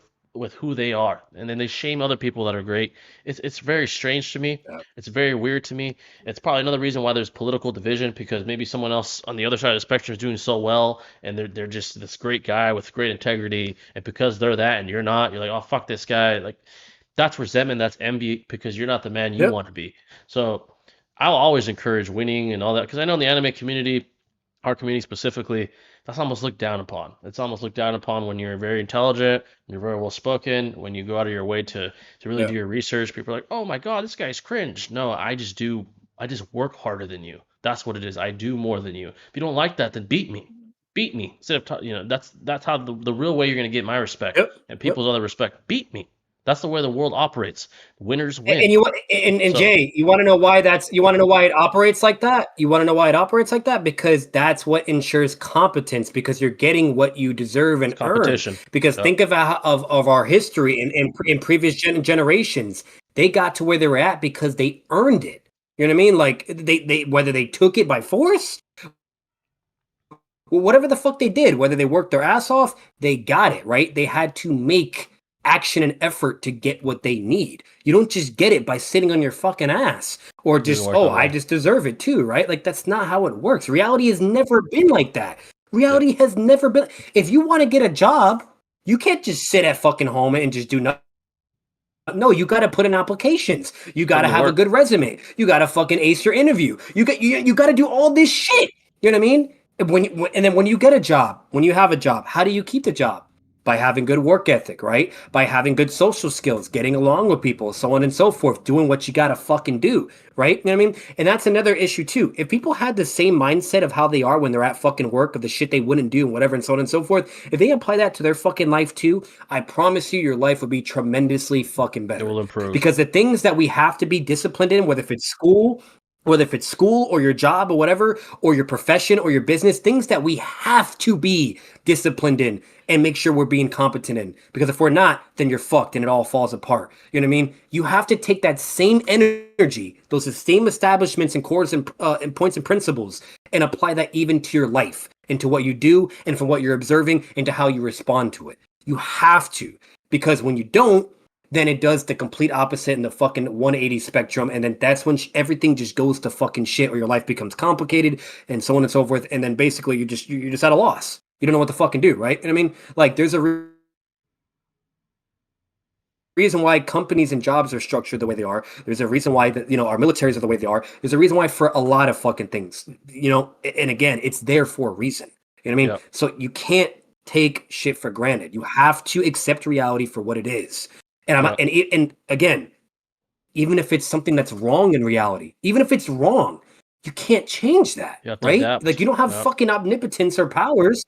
who they are. And then they shame other people that are great. It's very strange to me. Yeah. It's very weird to me. It's probably another reason why there's political division, because maybe someone else on the other side of the spectrum is doing so well and they're just this great guy with great integrity, and because they're that and you're not, you're like, oh fuck this guy. Like that's resentment, that's envy because you're not the man you Yep. want to be. So I'll always encourage winning and all that, because I know in the anime community, our community specifically, that's almost looked down upon. It's almost looked down upon when you're very intelligent, when you're very well spoken, when you go out of your way to really do Yep. your research. People are like, "Oh my God, this guy's cringe." No, I just work harder than you. That's what it is. I do more than you. If you don't like that, then beat me. Beat me. Instead of that's how the real way you're gonna get my respect Yep. and Yep. people's other respect. Beat me. That's the way the world operates. Winners And win. you and So Jay, you want to know why you want to know why it operates like that? You want to know why it operates like that? Because that's what ensures competence, because you're getting what you deserve it's and earn. competition. Because Yep. think of our history in previous generations, they got to where they were at because they earned it. You know what I mean? Like they whether they took it by force, whatever the fuck they did, whether they worked their ass off, they got it, right? They had to make action and effort to get what they need. You don't just get it by sitting on your fucking ass or Doesn't just, work oh, that I way. just deserve it too, right? Like that's not how it works. Reality has never been like that. Yep. Reality has never been. If you want to get a job, you can't just sit at fucking home and just do nothing. No, you got to put in applications. You got Put to in the have a work. good resume. You got to fucking ace your interview. You got to do all this shit. You know what I mean? And then when you get a job, when you have a job, how do you keep the job? By having good work ethic, right? By having good social skills, getting along with people, so on and so forth, doing what you got to fucking do, right? You know what I mean? And that's another issue too. If people had the same mindset of how they are when they're at fucking work, of the shit they wouldn't do and whatever and so on and so forth, if they apply that to their fucking life too, I promise you your life would be tremendously fucking It better. will improve. Because the things that we have to be disciplined in, whether if it's school or your job or whatever, or your profession or your business, things that we have to be disciplined in and make sure we're being competent in. Because if we're not, then you're fucked and it all falls apart. You know what I mean? You have to take that same energy, those same establishments and cores and points and principles, and apply that even to your life, into what you do and from what you're observing, into how you respond to it. You have to. Because when you don't, then it does the complete opposite in the fucking 180 spectrum, and then that's when everything just goes to fucking shit, or your life becomes complicated, and so on and so forth, and then basically you're just at a loss. You don't know what to fucking do, right? You know what I mean? Like there's a reason why companies and jobs are structured the way they are. There's a reason why our militaries are the way they are. There's a reason why for a lot of fucking things, and again, it's there for a reason. You know what I mean? Yep. So you can't take shit for granted. You have to accept reality for what it is. And Yep. and again, even if it's something that's wrong in reality, even if it's wrong, you can't change that, You have to right? Like adapt. you don't have Yep. fucking omnipotence or powers.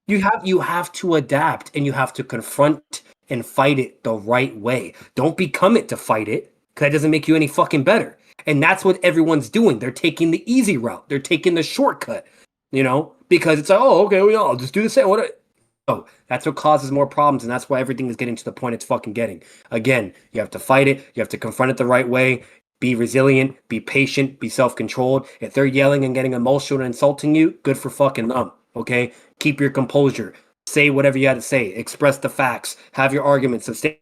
You have to adapt, and you have to confront and fight it the right way. Don't become it to fight it, because that doesn't make you any fucking better. And that's what everyone's doing. They're taking the easy route. They're taking the shortcut, because it's like, oh, okay, I'll just do the same. Oh, that's what causes more problems, and that's why everything is getting to the point it's fucking getting. Again, you have to fight it. You have to confront it the right way. Be resilient. Be patient. Be self-controlled. If they're yelling and getting emotional and insulting you, good for fucking them. Okay, keep your composure. Say whatever you had to say. Express the facts. Have your arguments. Substantial,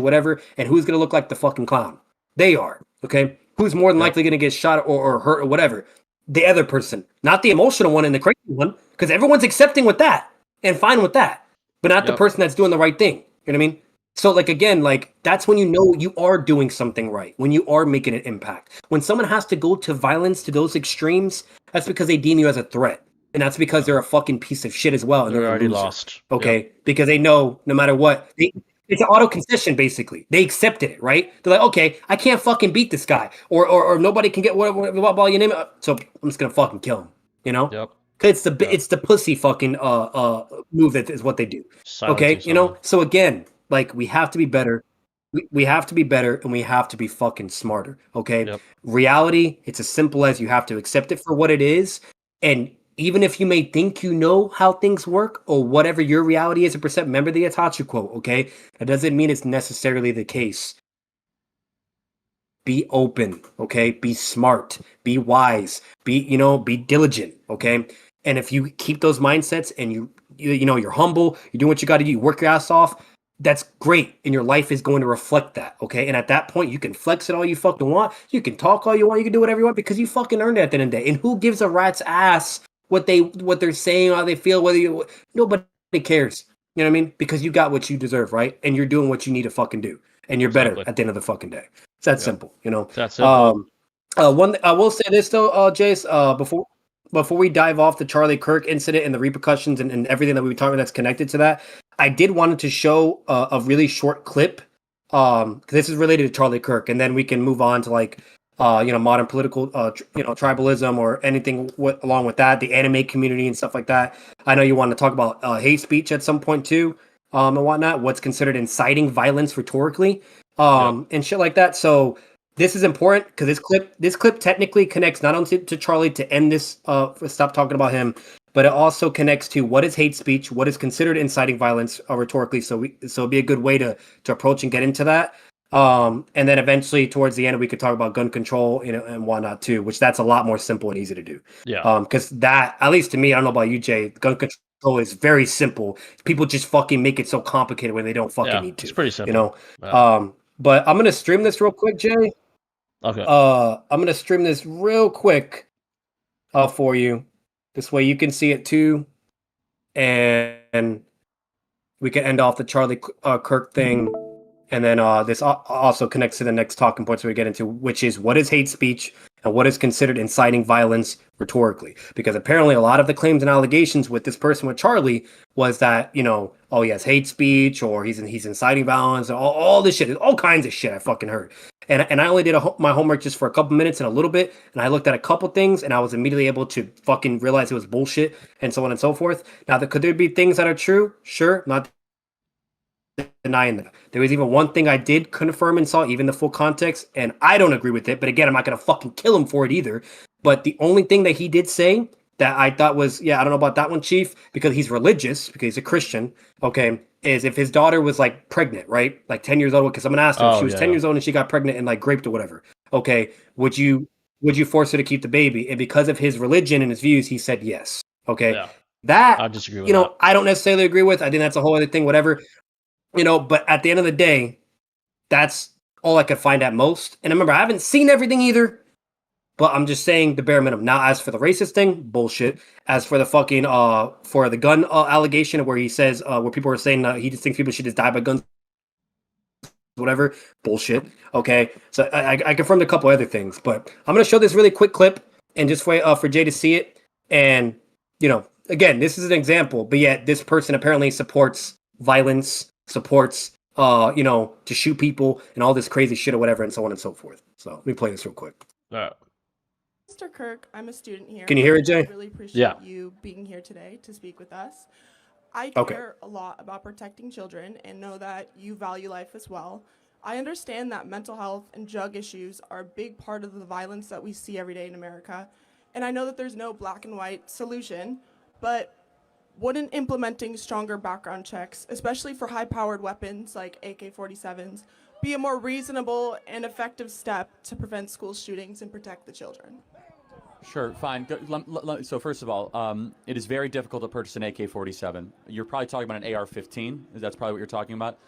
whatever. And who's gonna look like the fucking clown? They are. Okay. Who's more than Yep. likely gonna get shot or hurt or whatever? The other person, not the emotional one and the crazy one, because everyone's accepting with that and fine with that, but not the Yep. person that's doing the right thing. You know what I mean? So, like, again, like, that's when you know you are doing something right, when you are making an impact. When someone has to go to violence, to those extremes, that's because they deem you as a threat. And that's because Yep. they're a fucking piece of shit as well, and They're they're a already loser. lost. Yep. Okay? Because they know no matter what, it's an auto concession, basically. They accepted it, right? They're like, okay, I can't fucking beat this guy, or nobody can get whatever you name it. So I'm just gonna fucking kill him. You know? Yep. Cause Yep. it's the pussy fucking move that is what they do. Silencing Okay, someone. So again, like we have to be better. We have to be better, and we have to be fucking smarter. Okay, Yep. reality. It's as simple as you have to accept it for what it is, and even if you may think you know how things work or whatever your reality is, a percent. Remember the Itachi quote. Okay, that doesn't mean it's necessarily the case. Be open, okay? Be smart, be wise, be diligent, okay? And if you keep those mindsets and you're humble, you're doing what you got to do, you work your ass off, that's great. And your life is going to reflect that, okay? And at that point, you can flex it all you fucking want. You can talk all you want. You can do whatever you want because you fucking earned it at the end of the day. And who gives a rat's ass what they're saying, how they feel, nobody cares. You know what I mean? Because you got what you deserve, right? And you're doing what you need to fucking do. And you're better Exactly. at the end of the fucking day. It's that Yep. simple. It's that simple. One I will say this though, Jace, before we dive off the Charlie Kirk incident and the repercussions and everything that we were talking about that's connected to that, I did wanted to show a really short clip. 'Cause this is related to Charlie Kirk, and then we can move on to like modern political tribalism or anything along with that, the anime community and stuff like that. I know you want to talk about hate speech at some point too. and whatnot, what's considered inciting violence rhetorically, Yep. and shit like that. So this is important because this clip technically connects not only to Charlie to end this, stop talking about him, but it also connects to what is hate speech, what is considered inciting violence, rhetorically. So it'd be a good way to approach and get into that. And then eventually towards the end, we could talk about gun control, and whatnot too, which that's a lot more simple and easy to do. Yeah. Because that, at least to me, I don't know about you, Jay, gun control is very simple. People just fucking make it so complicated when they don't fucking Yeah. need It's to, pretty you simple. know. Yeah. But I'm gonna stream this real quick, Jay. Okay. I'm gonna stream this real quick, for you. This way you can see it too, and we can end off the Charlie Kirk thing. And then this also connects to the next talking points we get into, which is what is hate speech and what is considered inciting violence rhetorically. Because apparently a lot of the claims and allegations with this person with Charlie was that, oh, he has hate speech or he's inciting violence and all this shit. All kinds of shit I fucking heard. And I only did my homework just for a couple minutes and a little bit. And I looked at a couple things and I was immediately able to fucking realize it was bullshit and so on and so forth. Now, could there be things that are true? Sure. Not denying that. There was even one thing I did confirm and saw, even the full context, and I don't agree with it. But again, I'm not gonna fucking kill him for it either. But the only thing that he did say that I thought was, yeah, I don't know about that one, Chief, because he's religious, because he's a Christian. Okay, is if his daughter was like pregnant, right, like 10 years old, because someone asked him, if Oh she was yeah. 10 Yeah. years old and she got pregnant and like raped or whatever. Okay, would you force her to keep the baby? And because of his religion and his views, he said yes. Okay, Yeah. that I disagree with that. I don't necessarily agree with. I think that's a whole other thing. Whatever. But at the end of the day, that's all I could find at most. And remember, I haven't seen everything either, but I'm just saying the bare minimum. Now, as for the racist thing, bullshit. As for the fucking for the gun allegation where he says where people are saying he just thinks people should just die by guns, whatever, bullshit. Okay, so I confirmed a couple other things, but I'm gonna show this really quick clip and just wait for Jay to see it. And again, this is an example, but yet this person apparently supports violence, supports to shoot people and all this crazy shit or whatever, and so on and so forth. So let me play this real quick. All right. Mr. Kirk, I'm a student here. Can you hear it, Jay? I really appreciate Yeah. you being here today to speak with us. I Okay. care a lot about protecting children and know that you value life as well. I understand that mental health and drug issues are a big part of the violence that we see every day in America. And I know that there's no black and white solution, but wouldn't implementing stronger background checks, especially for high-powered weapons like AK-47s, be a more reasonable and effective step to prevent school shootings and protect the children? Sure, fine. So first of all, it is very difficult to purchase an AK-47. You're probably talking about an AR-15. That's probably what you're talking about,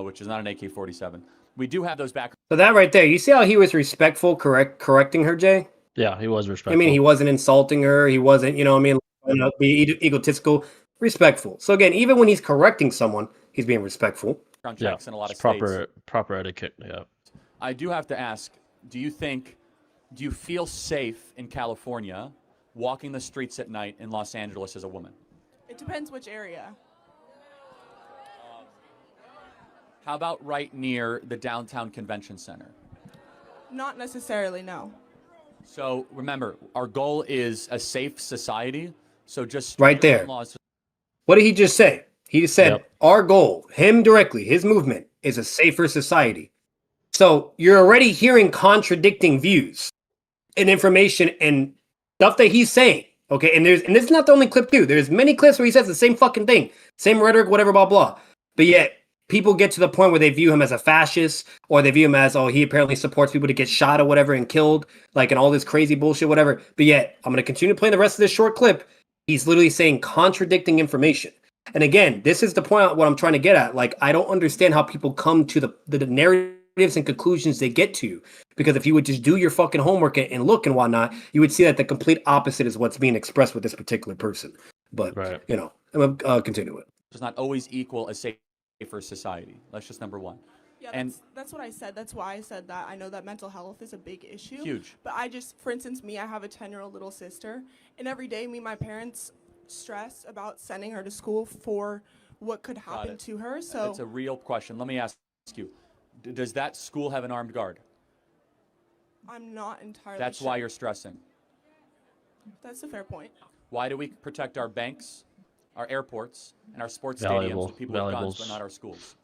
which is not an AK-47. We do have those back. So that right there, you see how he was respectful, correcting her, Jay? Yeah. He was I respectful. mean, he wasn't insulting her. He wasn't, be egotistical, respectful. So again, even when he's correcting someone, he's being respectful. Background Yeah. checks in a lot of It's states. proper etiquette. Yeah. I do have to ask, do you feel safe in California walking the streets at night in Los Angeles as a woman? It depends which area. How about right near the downtown convention center? Not necessarily, no. So remember, our goal is a safe society. So just Right there. laws. What did he just say? He just said, Yep. our goal, him directly, his movement, is a safer society. So you're already hearing contradicting views and information and stuff that he's saying. Okay, and this is not the only clip too. There's many clips where he says the same fucking thing, same rhetoric, whatever, blah blah. But yet people get to the point where they view him as a fascist, or they view him as, oh, he apparently supports people to get shot or whatever and killed, like, and all this crazy bullshit, whatever. But yet I'm gonna continue playing the rest of this short clip. He's literally saying contradicting information. And again, this is the point what I'm trying to get at. Like, I don't understand how people come to the narratives and conclusions they get to. Because if you would just do your fucking homework and look and whatnot, you would see that the complete opposite is what's being expressed with this particular person. But, Right. I'm going to continue it. Does not always equal a safer society. That's just number one. Yeah, And- that's what I said. That's why I said that. I know that mental health is a big issue. Huge. But I just, for instance, I have a 10-year-old little sister, and every day my parents stress about sending her to school for what could happen it. to her. So It's a real question. Let me ask you, does that school have an armed guard? I'm not entirely That's sure. why you're stressing. That's a fair point. Why do we protect our banks? our airports, and our sports stadiums Valuable. with people with guns, Valuables. but not our schools.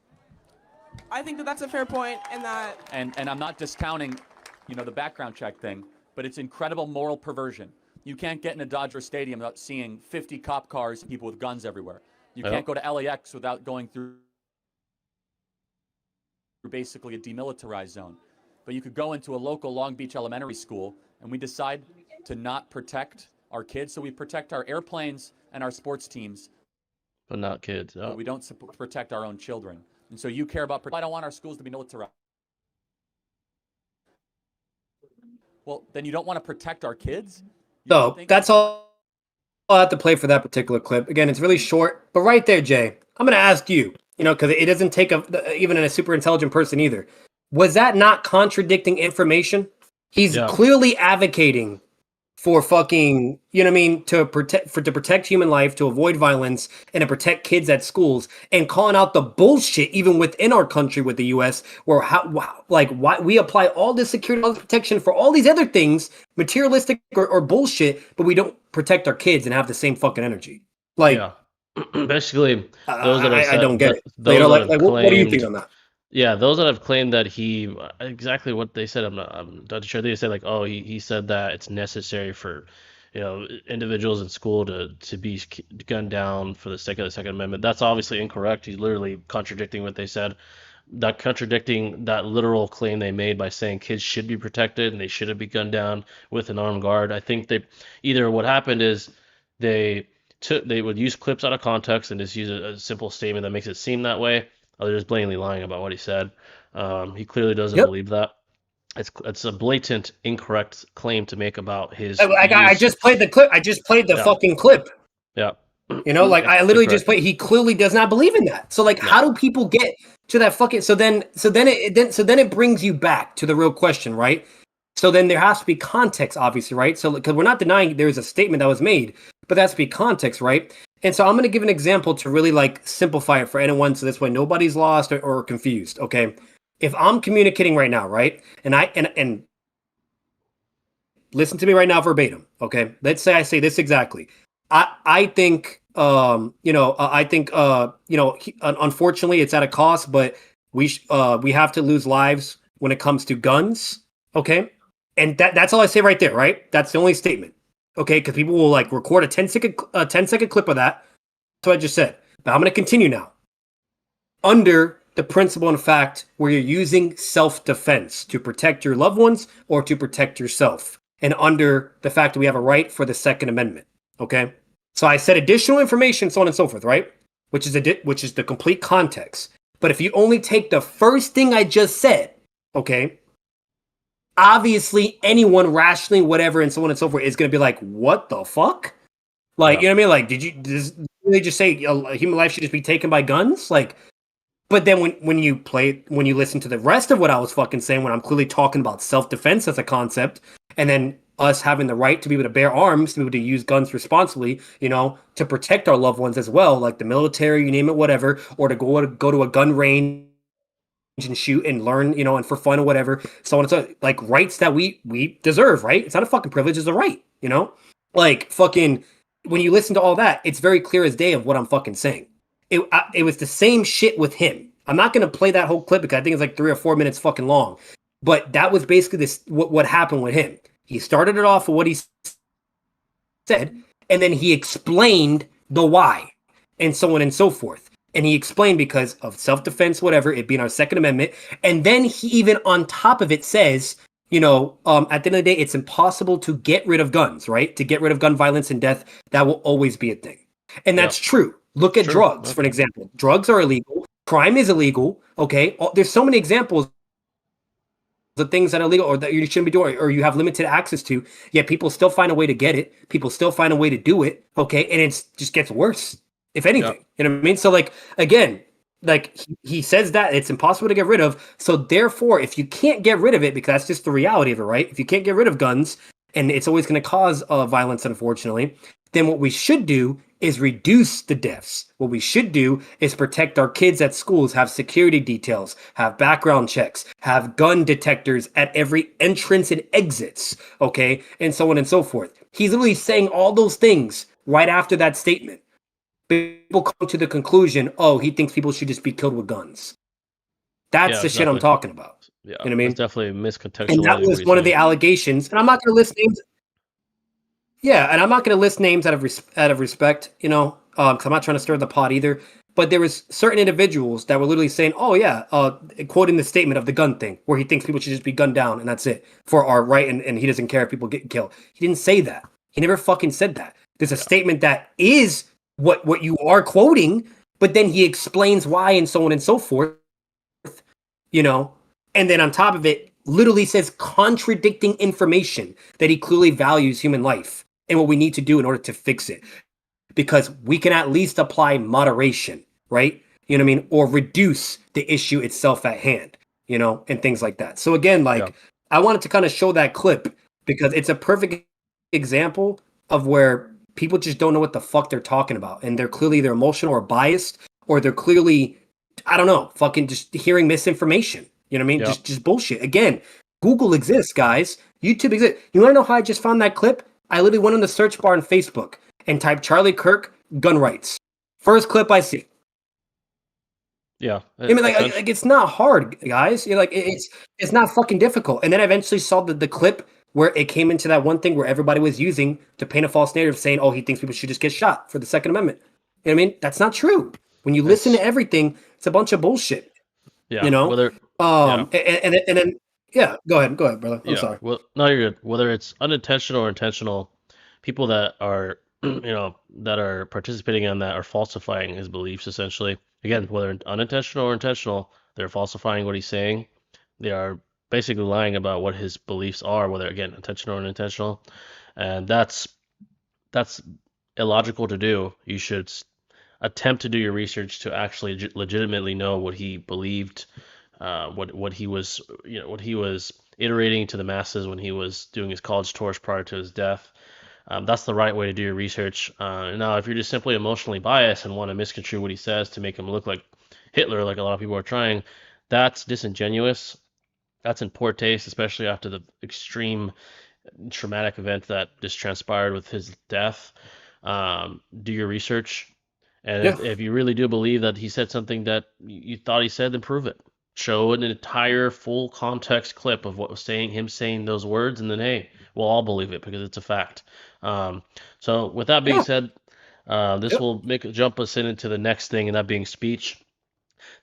I think that that's a fair point, and that And I'm not discounting, the background check thing, but it's incredible moral perversion. You can't get in a Dodger Stadium without seeing 50 cop cars and people with guns everywhere. You Yep. can't go to LAX without going through basically a demilitarized zone. But you could go into a local Long Beach elementary school, and we decide to not protect our kids, so we protect our airplanes and our sports teams, But not kids. but Oh. we don't protect our own children. And so you care about, I don't want our schools to be militarized. Well, then you don't want to protect our kids? You don't So think- that's all I'll have to play for that particular clip. Again, it's really short, but right there, Jay, I'm going to ask you, because it doesn't take even a super intelligent person either. Was that not contradicting information? He's Yeah. clearly advocating for fucking, to protect human life, to avoid violence, and to protect kids at schools, and calling out the bullshit even within our country with the U.S., where why we apply all this security, all this protection for all these other things, materialistic or bullshit, but we don't protect our kids and have the same fucking energy. Yeah. Basically, those that have I said, don't get it. those So, that have what do you think claimed, on that? yeah, those that have claimed that he exactly what they said. I'm not sure. They said like, oh, he said that it's necessary for, individuals in school to be gunned down for the sake of the Second Amendment. That's obviously incorrect. He's literally contradicting what they said. That contradicting that literal claim they made by saying kids should be protected and they shouldn't be gunned down with an armed guard. I think either what happened is they would use clips out of context and just use a simple statement that makes it seem that way. Oh, they're just blatantly lying about what he said. He clearly doesn't Yep. believe that. It's a blatant incorrect claim to make about his. I use. just played the clip. I just played the Yeah. fucking clip. Yeah. I literally just played. He clearly does not believe in that. So how do people get to that fucking? So then it brings you back to the real question, right? So then there has to be context, obviously, right? So because we're not denying there's a statement that was made, but that's be context, right? And so I'm going to give an example to really simplify it for anyone, so this way nobody's lost or confused. Okay, if I'm communicating right now, right, and listen to me right now verbatim. Okay, let's say I say this exactly. I think unfortunately it's at a cost, but we have to lose lives when it comes to guns. Okay, and that's all I say right there, right? That's the only statement. Okay, because people will record a 10-second clip of that. That's what I just said. But I'm going to continue now. Under the principle and fact where you're using self-defense to protect your loved ones or to protect yourself, and under the fact that we have a right for the Second Amendment. Okay, so I said additional information, so on and so forth, right? Which is the complete context. But if you only take the first thing I just said, okay, obviously anyone rationally, whatever, and so on and so forth is going to be like, what the fuck? You know what I mean? Did they just say a human life should just be taken by guns? But then when you listen to the rest of what I was fucking saying, when I'm clearly talking about self-defense as a concept, and then us having the right to be able to bear arms, to be able to use guns responsibly, to protect our loved ones as well, like the military, you name it, whatever, or to go to a gun range and shoot and learn, and for fun or whatever, so on and so, rights that we deserve, right? It's not a fucking privilege, it's a right, fucking, when you listen to all that, it's very clear as day of what I'm fucking saying. It was the same shit with him. I'm not going to play that whole clip because I think it's 3 or 4 minutes fucking long, but that was basically what happened with him. He started it off with what he said, and then he explained the why, and so on and so forth. And he explained because of self-defense, whatever, it being our Second Amendment. And then he even on top of it says, at the end of the day, it's impossible to get rid of guns, right? To get rid of gun violence and death, that will always be a thing. And that's true. Look at drugs, for an example. Drugs are illegal. Crime is illegal, okay? There's so many examples of things that are illegal or that you shouldn't be doing or you have limited access to, yet people still find a way to get it. People still find a way to do it, okay? And it just gets worse, if anything. You know what I mean? So, again, he says that it's impossible to get rid of. So, therefore, if you can't get rid of it, because that's just the reality of it, right? If you can't get rid of guns, and it's always going to cause violence, unfortunately, then what we should do is reduce the deaths. What we should do is protect our kids at schools, have security details, have background checks, have gun detectors at every entrance and exits, okay? And so on and so forth. He's literally saying all those things right after that statement. people come to the conclusion, oh, he thinks people should just be killed with guns. That's Yeah, the shit I'm exactly. talking about. Yeah, You know what I that's mean? definitely And that miscontextualizing what was he's one of the saying. allegations. And I'm not going to list names. Yeah, and I'm not going to list names out of respect, because I'm not trying to stir the pot either. But there was certain individuals that were literally saying, "Oh yeah," quoting the statement of the gun thing, where he thinks people should just be gunned down, and that's it for our right, and he doesn't care if people get killed. He didn't say that. He never fucking said that. There's a Yeah, statement that is what you are quoting, but then he explains why and so on and so forth, you know, and then on top of it, literally says contradicting information that he clearly values human life and what we need to do in order to fix it. Because we can at least apply moderation, right? You know what I mean? Or reduce the issue itself at hand, and things like that. So again, yeah, like I wanted to kind of show that clip because it's a perfect example of where people just don't know what the fuck they're talking about. And they're clearly either emotional or biased, or they're clearly, I don't know, fucking just hearing misinformation. You know what I mean? yeah. Just bullshit. Again, Google exists, guys. YouTube exists. You want to know how I just found that clip? I literally went on the search bar on Facebook and typed Charlie Kirk gun rights. First clip I see. Yeah, I mean, essentially, like it's not hard, guys. You're like it's not fucking difficult. And then I eventually saw the clip where it came into that one thing where everybody was using to paint a false narrative, saying, "Oh, he thinks people should just get shot for the Second Amendment." You know what I mean? That's not true. When you listen to it's everything, it's a bunch of bullshit. yeah. You know. Whether yeah, And then yeah, go ahead, brother. I'm yeah. sorry. Well, no, you're good. Whether it's unintentional or intentional, people that are that are participating in that are falsifying his beliefs essentially. Again, whether unintentional or intentional, they're falsifying what he's saying. They are basically lying about what his beliefs are, whether again intentional or unintentional, and that's illogical to do. You should attempt to do your research to actually legitimately know what he believed, what he was, what he was iterating to the masses when he was doing his college tours prior to his death. That's the right way to do your research. Now, if you're just simply emotionally biased and want to misconstrue what he says to make him look like Hitler, like a lot of people are trying, that's disingenuous. That's in poor taste, especially after the extreme traumatic event that just transpired with his death. Do your research, and Yeah, if you really do believe that he said something that you thought he said, then prove it. Show an entire full context clip of what was saying those words, and then hey, we'll all believe it because it's a fact. Um, so with that being yeah, said, this yep. will jump us into the next thing, and that being speech.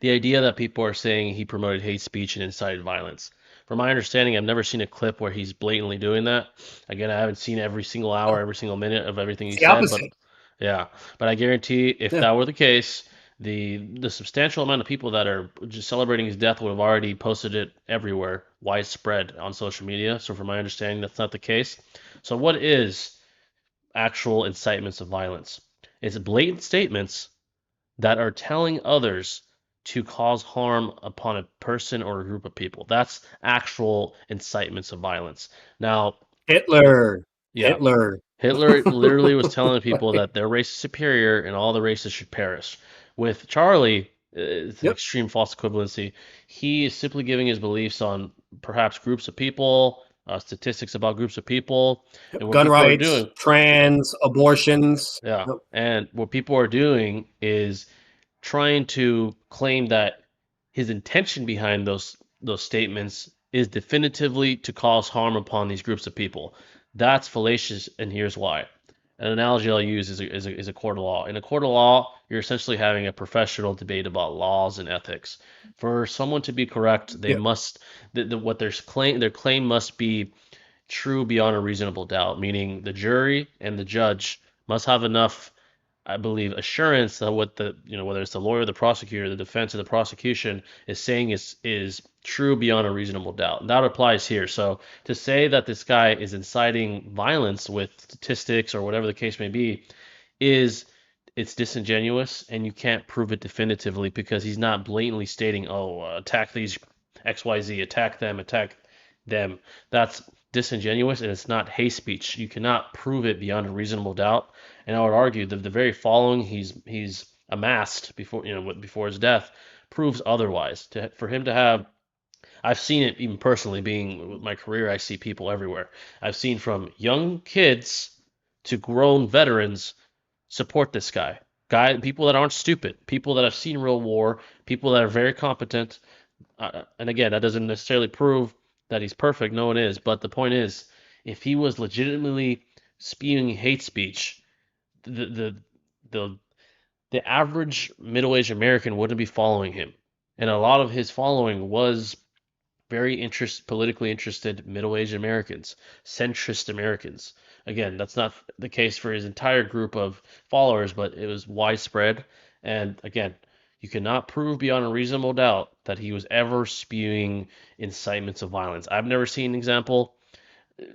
The idea that people are saying he promoted hate speech and incited violence. From my understanding, I've never seen a clip where he's blatantly doing that. Again, I haven't seen every single hour, No, every single minute of everything he it's the said, but opposite. yeah. But I guarantee if Yeah, that were the case, the substantial amount of people that are just celebrating his death would have already posted it everywhere, widespread on social media. So from my understanding, that's not the case. So what is actual incitements of violence? It's blatant statements that are telling others to cause harm upon a person or a group of people. That's actual incitements of violence. Now, Hitler, yeah, Hitler. Hitler literally was telling people that their race is superior and all the races should perish. With Charlie, it's an Yep. extreme false equivalency. He is simply giving his beliefs on perhaps groups of people, statistics about groups of people, and what Gun people are rights, doing. Yeah, trans, abortions. yeah. Yep. And what people are doing is trying to claim that his intention behind those statements is definitively to cause harm upon these groups of people. That's fallacious, and here's why. An analogy I'll use is a court of law. In a court of law, you're essentially having a professional debate about laws and ethics. For someone to be correct, they Yep. must what their claim must be true beyond a reasonable doubt, meaning the jury and the judge must have enough, I believe, assurance that what whether it's the lawyer, the prosecutor, the defense, or the prosecution is saying is true beyond a reasonable doubt. And that applies here. So to say that this guy is inciting violence with statistics or whatever the case may be is it's disingenuous, and you can't prove it definitively because he's not blatantly stating, "Oh, attack these XYZ, attack them." That's disingenuous, and it's not hate speech. You cannot prove it beyond a reasonable doubt. And I would argue that the very following he's amassed before his death proves otherwise. For him to have, I've seen it even personally. Being with my career, I see people everywhere. I've seen from young kids to grown veterans support this guy. People that aren't stupid, people that have seen real war, people that are very competent. And again, that doesn't necessarily prove that he's perfect. No one is. But the point is, if he was legitimately spewing hate speech, the the the, the average middle-aged American wouldn't be following him, and a lot of his following was politically interested middle-aged Americans, centrist Americans. Again, that's not the case for his entire group of followers, but it was widespread. And again, you cannot prove beyond a reasonable doubt that he was ever spewing incitements of violence. I've never seen an example.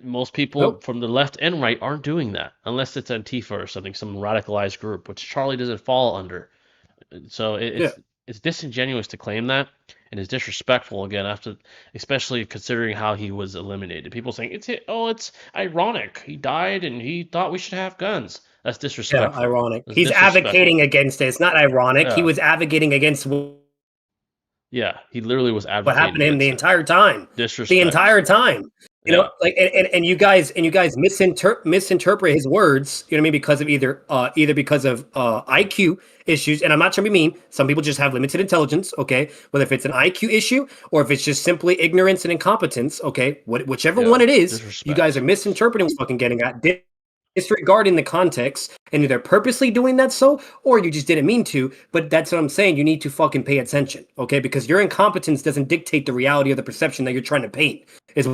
Most people Nope. from the left and right aren't doing that unless it's Antifa or something, some radicalized group, which Charlie doesn't fall under. So Yeah. it's disingenuous to claim that, and it's disrespectful again after, especially considering how he was eliminated. People saying it's ironic. He died and he thought we should have guns. That's Yeah. disrespectful. Ironic. That's He's disrespectful. advocating against it. It's not ironic. He Yeah, was advocating against what yeah. He literally was happened advocating to him the against it. entire time. The Disrespect. entire time. You know, Yeah, like and you guys misinterpret his words, you know what I mean, because of either because of IQ issues, and I'm not trying to be mean. Some people just have limited intelligence, okay? Whether if it's an IQ issue or if it's just simply ignorance and incompetence, okay? Whichever yeah. one it is, you guys Disrespect. are misinterpreting what's fucking getting at, disregarding the context, and either purposely doing that or you just didn't mean to. But that's what I'm saying. You need to fucking pay attention, okay? Because your incompetence doesn't dictate the reality of the perception that you're trying to paint. Is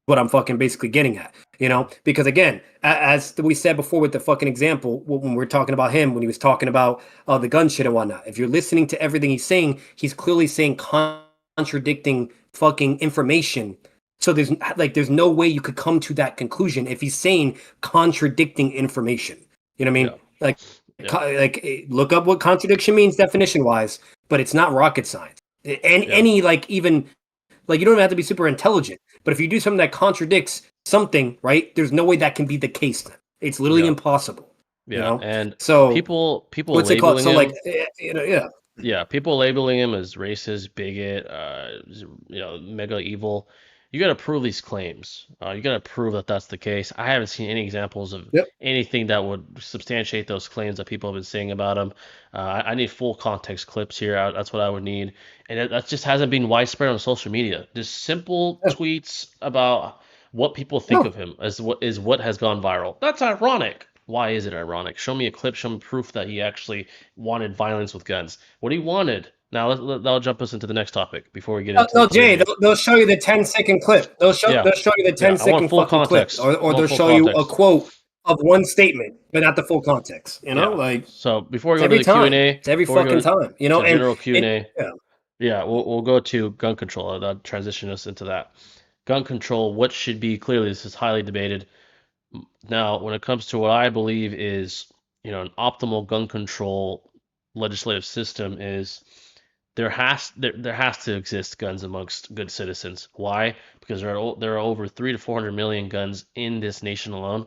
what I'm fucking basically getting at, you know? Because again, as we said before with the fucking example, when we're talking about him, when he was talking about the gun shit and whatnot, if you're listening to everything he's saying, he's clearly saying contradicting fucking information. So there's no way you could come to that conclusion if he's saying contradicting information. You know what I mean? Yeah, Like, yeah, look up what contradiction means definition wise, but it's not rocket science. And yeah, any like even like you don't even have to be super intelligent, but if you do something that contradicts something, right? There's no way that can be the case. Then it's literally yeah, impossible. You yeah. know. And So people what's it called? labeling So like him. yeah, Yeah, people labeling him as racist, bigot, mega evil. You got to prove these claims. You got to prove that that's the case. I haven't seen any examples of yep, anything that would substantiate those claims that people have been saying about him. I need full context clips here. That's what I would need, and that just hasn't been widespread on social media. Just simple yeah, tweets about what people think no, of him as what has gone viral. That's ironic. Why is it ironic? Show me a clip. Show me proof that he actually wanted violence with guns. What he wanted. Now that'll jump us into the next topic before we get no, into the no, Jay, Q&A. they'll show you the 10-second clip. Yeah, They'll show you the yeah. 10 I want second full fucking clip, context. I or want they'll full show you a context. quote of one statement, but not the full context. You know, Yeah. like So before we it's go to every the Q and time. A, It's every before we fucking go time. You know, to general Q and and A, yeah, yeah, we'll go to gun control. That'll transition us into that. Gun control. What should be clearly this is highly debated. Now, when it comes to what I believe is, an optimal gun control legislative system is there has to exist guns amongst good citizens. Why? Because there are over 300 to 400 million guns in this nation alone,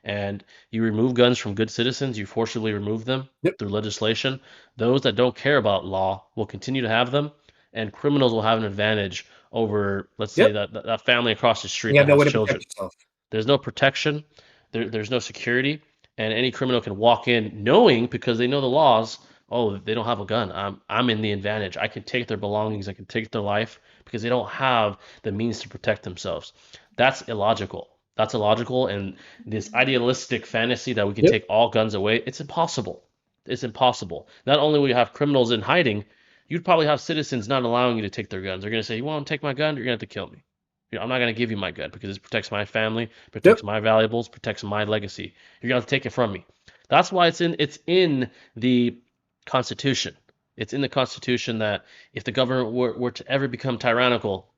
and you remove guns from good citizens, you forcibly remove them yep, through legislation. Those that don't care about law will continue to have them, and criminals will have an advantage over, let's say, yep. that family across the street You have that no has way to protect children. yourself. There's no protection. There's no security, and any criminal can walk in knowing because they know the laws. Oh, they don't have a gun. I'm in the advantage. I can take their belongings. I can take their life because they don't have the means to protect themselves. That's illogical. That's illogical, and this idealistic fantasy that we can Yep, take all guns away, it's impossible. It's impossible. Not only will you have criminals in hiding, you'd probably have citizens not allowing you to take their guns. They're going to say, "You want to take my gun? You're going to have to kill me." I'm not going to give you my gun because this protects my family, yep, protects my valuables, protects my legacy. You're going to take it from me. That's why it's in the Constitution. It's in the Constitution that if the government were to ever become tyrannical,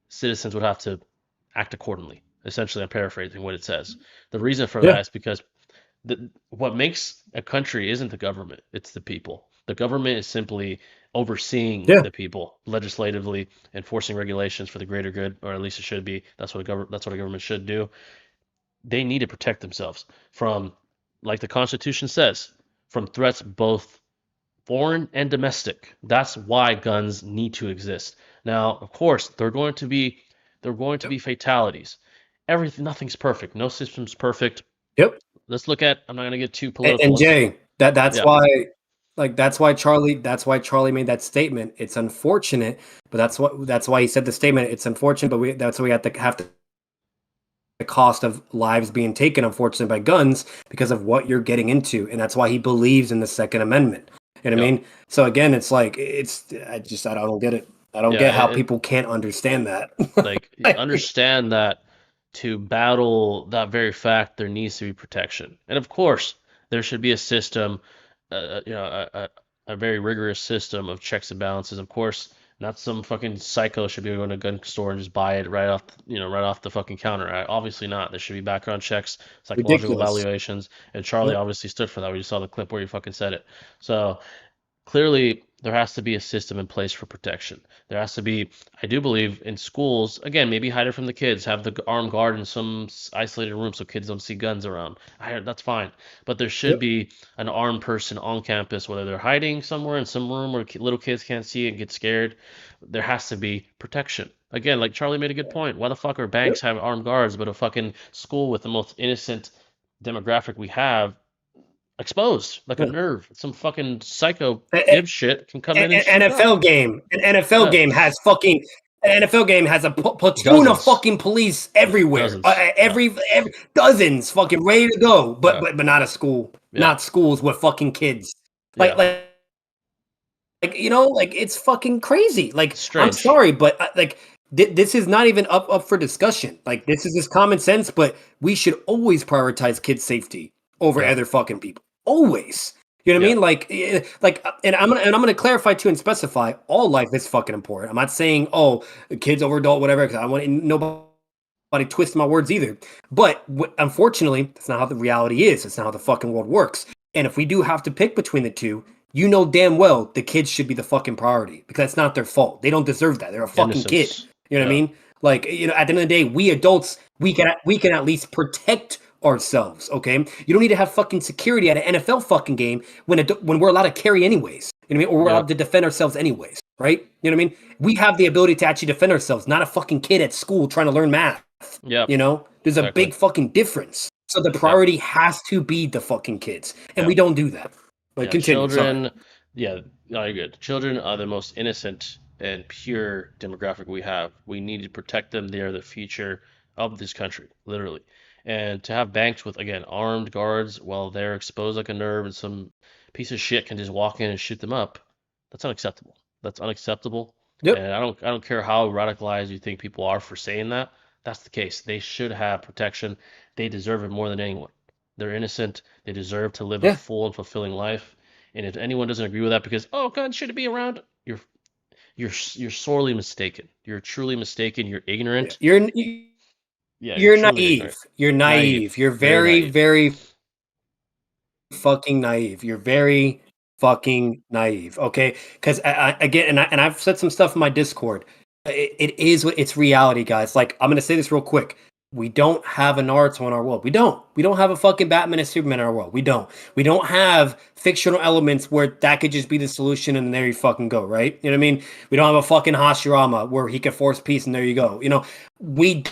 citizens would have to act accordingly. Essentially, I'm paraphrasing what it says. The reason for yeah, that is because what makes a country isn't the government, it's the people. The government is simply overseeing yeah, the people legislatively, enforcing regulations for the greater good, or at least it should be. That's what a government should do. They need to protect themselves from, like the Constitution says, from threats both foreign and domestic. That's why guns need to exist. Now, of course, there are going to be fatalities. Nothing's perfect. No system's perfect. yep. Let's look at. I'm not going to get too political. And Jay, that's Yeah, why. Like that's why Charlie made that statement. It's unfortunate, but that's why he said the statement. It's unfortunate, but that's why we have to the cost of lives being taken, unfortunately, by guns because of what you're getting into, and that's why he believes in the Second Amendment. You know what I mean? So again, it's like I don't get it. I don't get how people can't understand that. Like, understand that to battle that very fact, there needs to be protection, and of course, there should be a system, a very rigorous system of checks and balances. Of course, not some fucking psycho should be going to a gun store and just buy it right off, right off the fucking counter. Obviously not. There should be background checks, psychological Ridiculous. evaluations, and Charlie obviously stood for that. We just saw the clip where he fucking said it. So clearly there has to be a system in place for protection. There has to be, I do believe, in schools, again, maybe hide it from the kids, have the armed guard in some isolated room so kids don't see guns around. That's fine. But there should be an armed person on campus, whether they're hiding somewhere in some room where little kids can't see and get scared. There has to be protection. Again, like Charlie made a good point. Why the fuck are banks have armed guards, but a fucking school with the most innocent demographic we have exposed like a nerve? Some fucking psycho dipshit can come in and NFL game. An NFL game has fucking. An NFL game has a platoon of fucking police everywhere. Every dozens fucking ready to go, but not a school. Not schools with fucking kids. Like it's fucking crazy. Like, strange. I'm sorry, but this is not even up for discussion. Like, this is just common sense, but we should always prioritize kids' safety over other fucking people. Always. You know what I mean? And I'm gonna clarify too and specify all life is fucking important. I'm not saying kids over adult, whatever, because I want nobody twist my words either. But unfortunately, that's not how the reality is. It's not how the fucking world works. And if we do have to pick between the two, you know damn well the kids should be the fucking priority because it's not their fault. They don't deserve that. They're a fucking kid. You know what I mean? Like, at the end of the day, we adults, we can at least protect ourselves, okay? You don't need to have fucking security at an NFL fucking game when we're allowed to carry anyways. You know what I mean? Or we're allowed to defend ourselves anyways, right? You know what I mean? We have the ability to actually defend ourselves, not a fucking kid at school trying to learn math. Yeah. There's a big fucking difference. So the priority has to be the fucking kids, and we don't do that. But continue. Children, you're good. Children are the most innocent and pure demographic we have. We need to protect them. They are the future of this country, literally. And to have banks with, again, armed guards while they're exposed like a nerve and some piece of shit can just walk in and shoot them up, that's unacceptable. That's unacceptable. Yep. And I don't care how radicalized you think people are for saying that. That's the case. They should have protection. They deserve it more than anyone. They're innocent. They deserve to live a full and fulfilling life. And if anyone doesn't agree with that because, guns shouldn't be around, you're sorely mistaken. You're truly mistaken. You're ignorant. You're naive. Ignorant. You're naive. You're very, very fucking naive. You're very fucking naive. Okay, because again, and I've said some stuff in my Discord. It's reality, guys. Like, I'm gonna say this real quick. We don't have a Naruto in our world. We don't have a fucking Batman and Superman in our world. We don't have fictional elements where that could just be the solution and there you fucking go, right? You know what I mean? We don't have a fucking Hashirama where he can force peace and there you go. We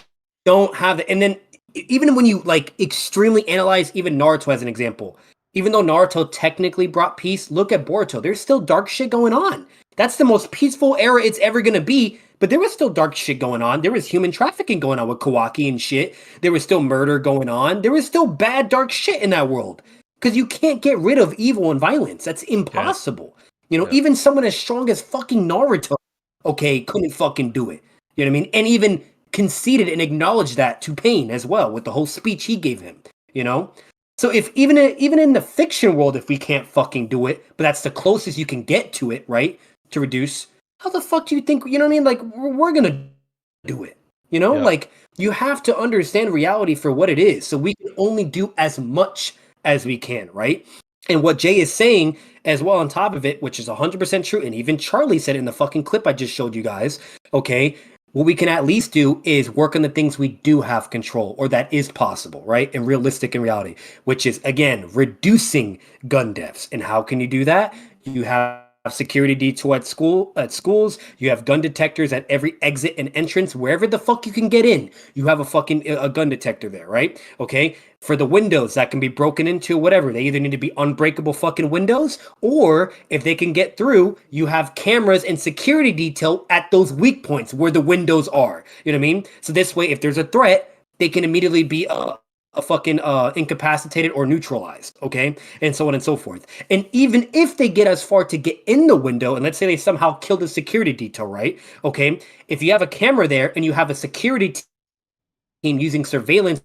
don't have that. And then even when you extremely analyze even Naruto as an example, even though Naruto technically brought peace, look at Boruto. There's still dark shit going on. That's the most peaceful era it's ever going to be. But there was still dark shit going on. There was human trafficking going on with Kawaki and shit. There was still murder going on. There was still bad, dark shit in that world. Because you can't get rid of evil and violence. That's impossible. Even someone as strong as fucking Naruto, couldn't fucking do it. You know what I mean? And even conceded and acknowledged that to Pain as well with the whole speech he gave him. So if even in the fiction world, if we can't fucking do it, but that's the closest you can get to it, right? To reduce. How the fuck do you think, we're going to do it? You have to understand reality for what it is. So we can only do as much as we can, right? And what Jay is saying as well on top of it, which is 100% true, and even Charlie said it in the fucking clip I just showed you guys, what we can at least do is work on the things we do have control, or that is possible, right? And realistic in reality, which is, again, reducing gun deaths. And how can you do that? You have security detail at schools. You have gun detectors at every exit and entrance. Wherever the fuck you can get in, you have a gun detector there, right? Okay. For the windows that can be broken into, whatever, they either need to be unbreakable fucking windows, or if they can get through, you have cameras and security detail at those weak points where the windows are. You know what I mean? So this way, if there's a threat, they can immediately be fucking incapacitated or neutralized, okay, and so on and so forth. And even if they get as far to get in the window, and let's say they somehow kill the security detail, right? Okay, if you have a camera there and you have a security team using surveillance,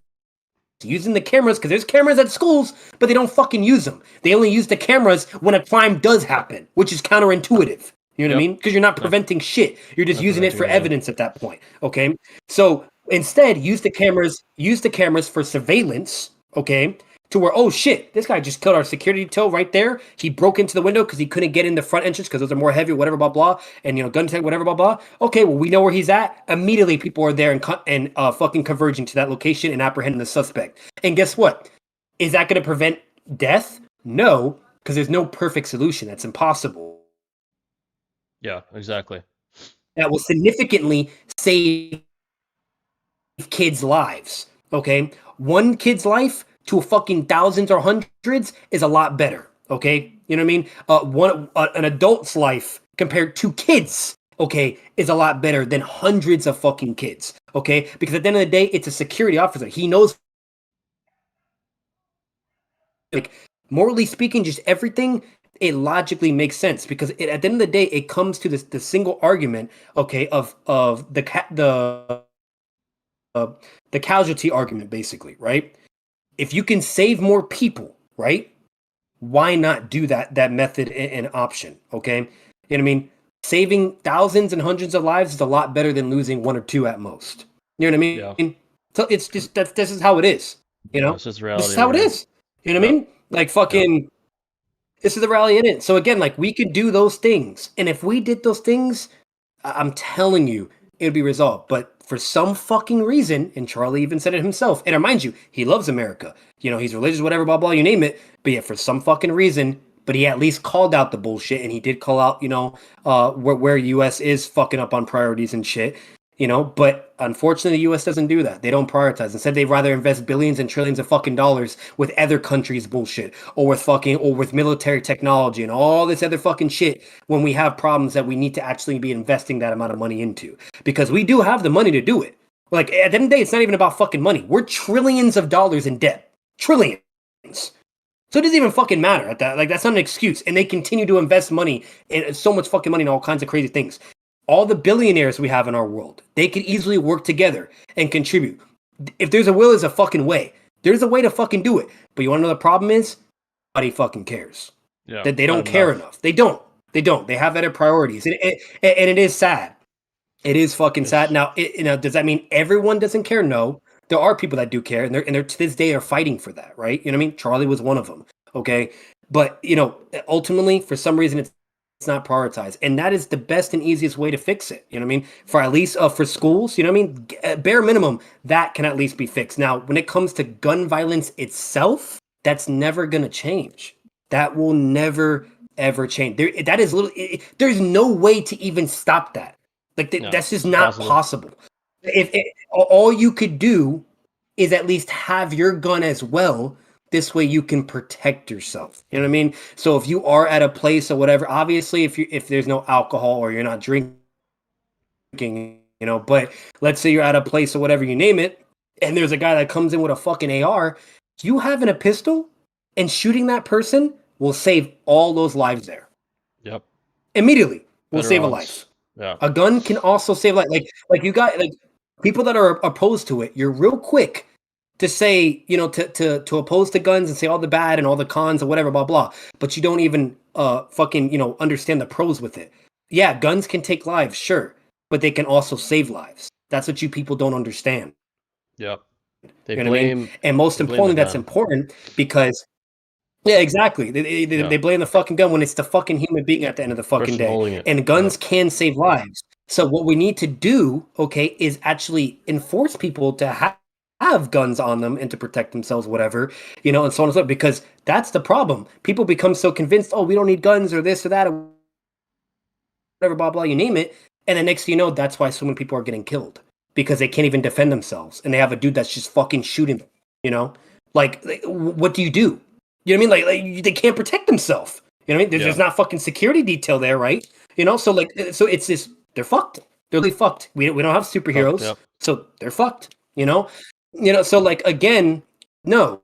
using the cameras, because there's cameras at schools, but they don't fucking use them. They only use the cameras when a crime does happen, which is counterintuitive. You know what I mean? Because you're not preventing shit. You're just using it for evidence at that point. Okay. So instead, use the cameras for surveillance, okay? To where, oh shit, this guy just killed our security detail right there. He broke into the window because he couldn't get in the front entrance because those are more heavy, whatever, blah, blah. And, gun tech, whatever, blah, blah. Okay, well, we know where he's at. Immediately, people are there and fucking converging to that location and apprehending the suspect. And guess what? Is that going to prevent death? No, because there's no perfect solution. That's impossible. Yeah, exactly. That will significantly save kids' lives. Okay, one kid's life to fucking thousands or hundreds is a lot better. Okay, you know what I mean? An adult's life compared to kids, okay, is a lot better than hundreds of fucking kids. Okay, because at the end of the day, it's a security officer. He knows, like, morally speaking, just everything. It logically makes sense because at the end of the day, it comes to the single argument, okay, of the casualty argument, basically, right? If you can save more people, right? Why not do that method and option, okay? You know what I mean? Saving thousands and hundreds of lives is a lot better than losing one or two at most. You know what I mean? Yeah. So it's just this is how it is, you know? That's just reality. This is how it is. You know what I mean? Like fucking this is the reality in it. So again, like we could do those things. And if we did those things, I'm telling you, it would be resolved. But for some fucking reason, and Charlie even said it himself, and mind you, he loves America. He's religious, whatever, blah, blah, you name it. But yet for some fucking reason, but he at least called out the bullshit, and he did call out, where U.S. is fucking up on priorities and shit. But unfortunately, the U.S. doesn't do that. They don't prioritize. Instead, they'd rather invest billions and trillions of fucking dollars with other countries' bullshit, or with military technology and all this other fucking shit when we have problems that we need to actually be investing that amount of money into. Because we do have the money to do it. Like, at the end of the day, it's not even about fucking money. We're trillions of dollars in debt. Trillions. So it doesn't even fucking matter at that. Like, that's not an excuse. And they continue to invest money, and so much fucking money in all kinds of crazy things. All the billionaires we have in our world, they could easily work together and contribute. If there's a will, there's a fucking way. There's a way to fucking do it. But you want to know the problem is? Nobody fucking cares. Yeah, that they don't care enough. They don't. They have other priorities. And it is sad. It is fucking sad. Now, does that mean everyone doesn't care? No. There are people that do care, and they're to this day are fighting for that, right? You know what I mean? Charlie was one of them. Okay. But, ultimately, for some reason, it's not prioritized, and that is the best and easiest way to fix it. You know what I mean? For at least for schools, you know what I mean? Bare minimum, that can at least be fixed. Now, when it comes to gun violence itself, that's never going to change. That will never ever change. There's no way to even stop that. Like that's just not possible. If all you could do is at least have your gun as well. This way you can protect yourself. You know what I mean? So if you are at a place or whatever, obviously if there's no alcohol or you're not drinking, but let's say you're at a place or whatever, you name it, and there's a guy that comes in with a fucking AR, you having a pistol and shooting that person will save all those lives there. Yep. Immediately will Better save odds. a life. Yeah. A gun can also save life. Like you got people that are opposed to it, you're real quick to say, to oppose to guns and say all the bad and all the cons or whatever, blah, blah. But you don't even fucking, understand the pros with it. Yeah, guns can take lives, sure. But they can also save lives. That's what you people don't understand. Yep. They blame, and most importantly, that's important because, yeah, exactly. They blame the fucking gun when it's the fucking human being at the end of the fucking day. And guns can save lives. So what we need to do, okay, is actually enforce people to have guns on them and to protect themselves, whatever, and so on and so forth, because that's the problem. People become so convinced, oh, we don't need guns or this or that or whatever, blah, blah, you name it. And then next thing you know, that's why so many people are getting killed because they can't even defend themselves. And they have a dude that's just fucking shooting them, you know? Like what do? You know what I mean? Like they can't protect themselves. You know what I mean? There's not fucking security detail there, right? You know? So it's this, they're fucked. They're really fucked. We don't have superheroes, so they're fucked, you know? So like, again, no.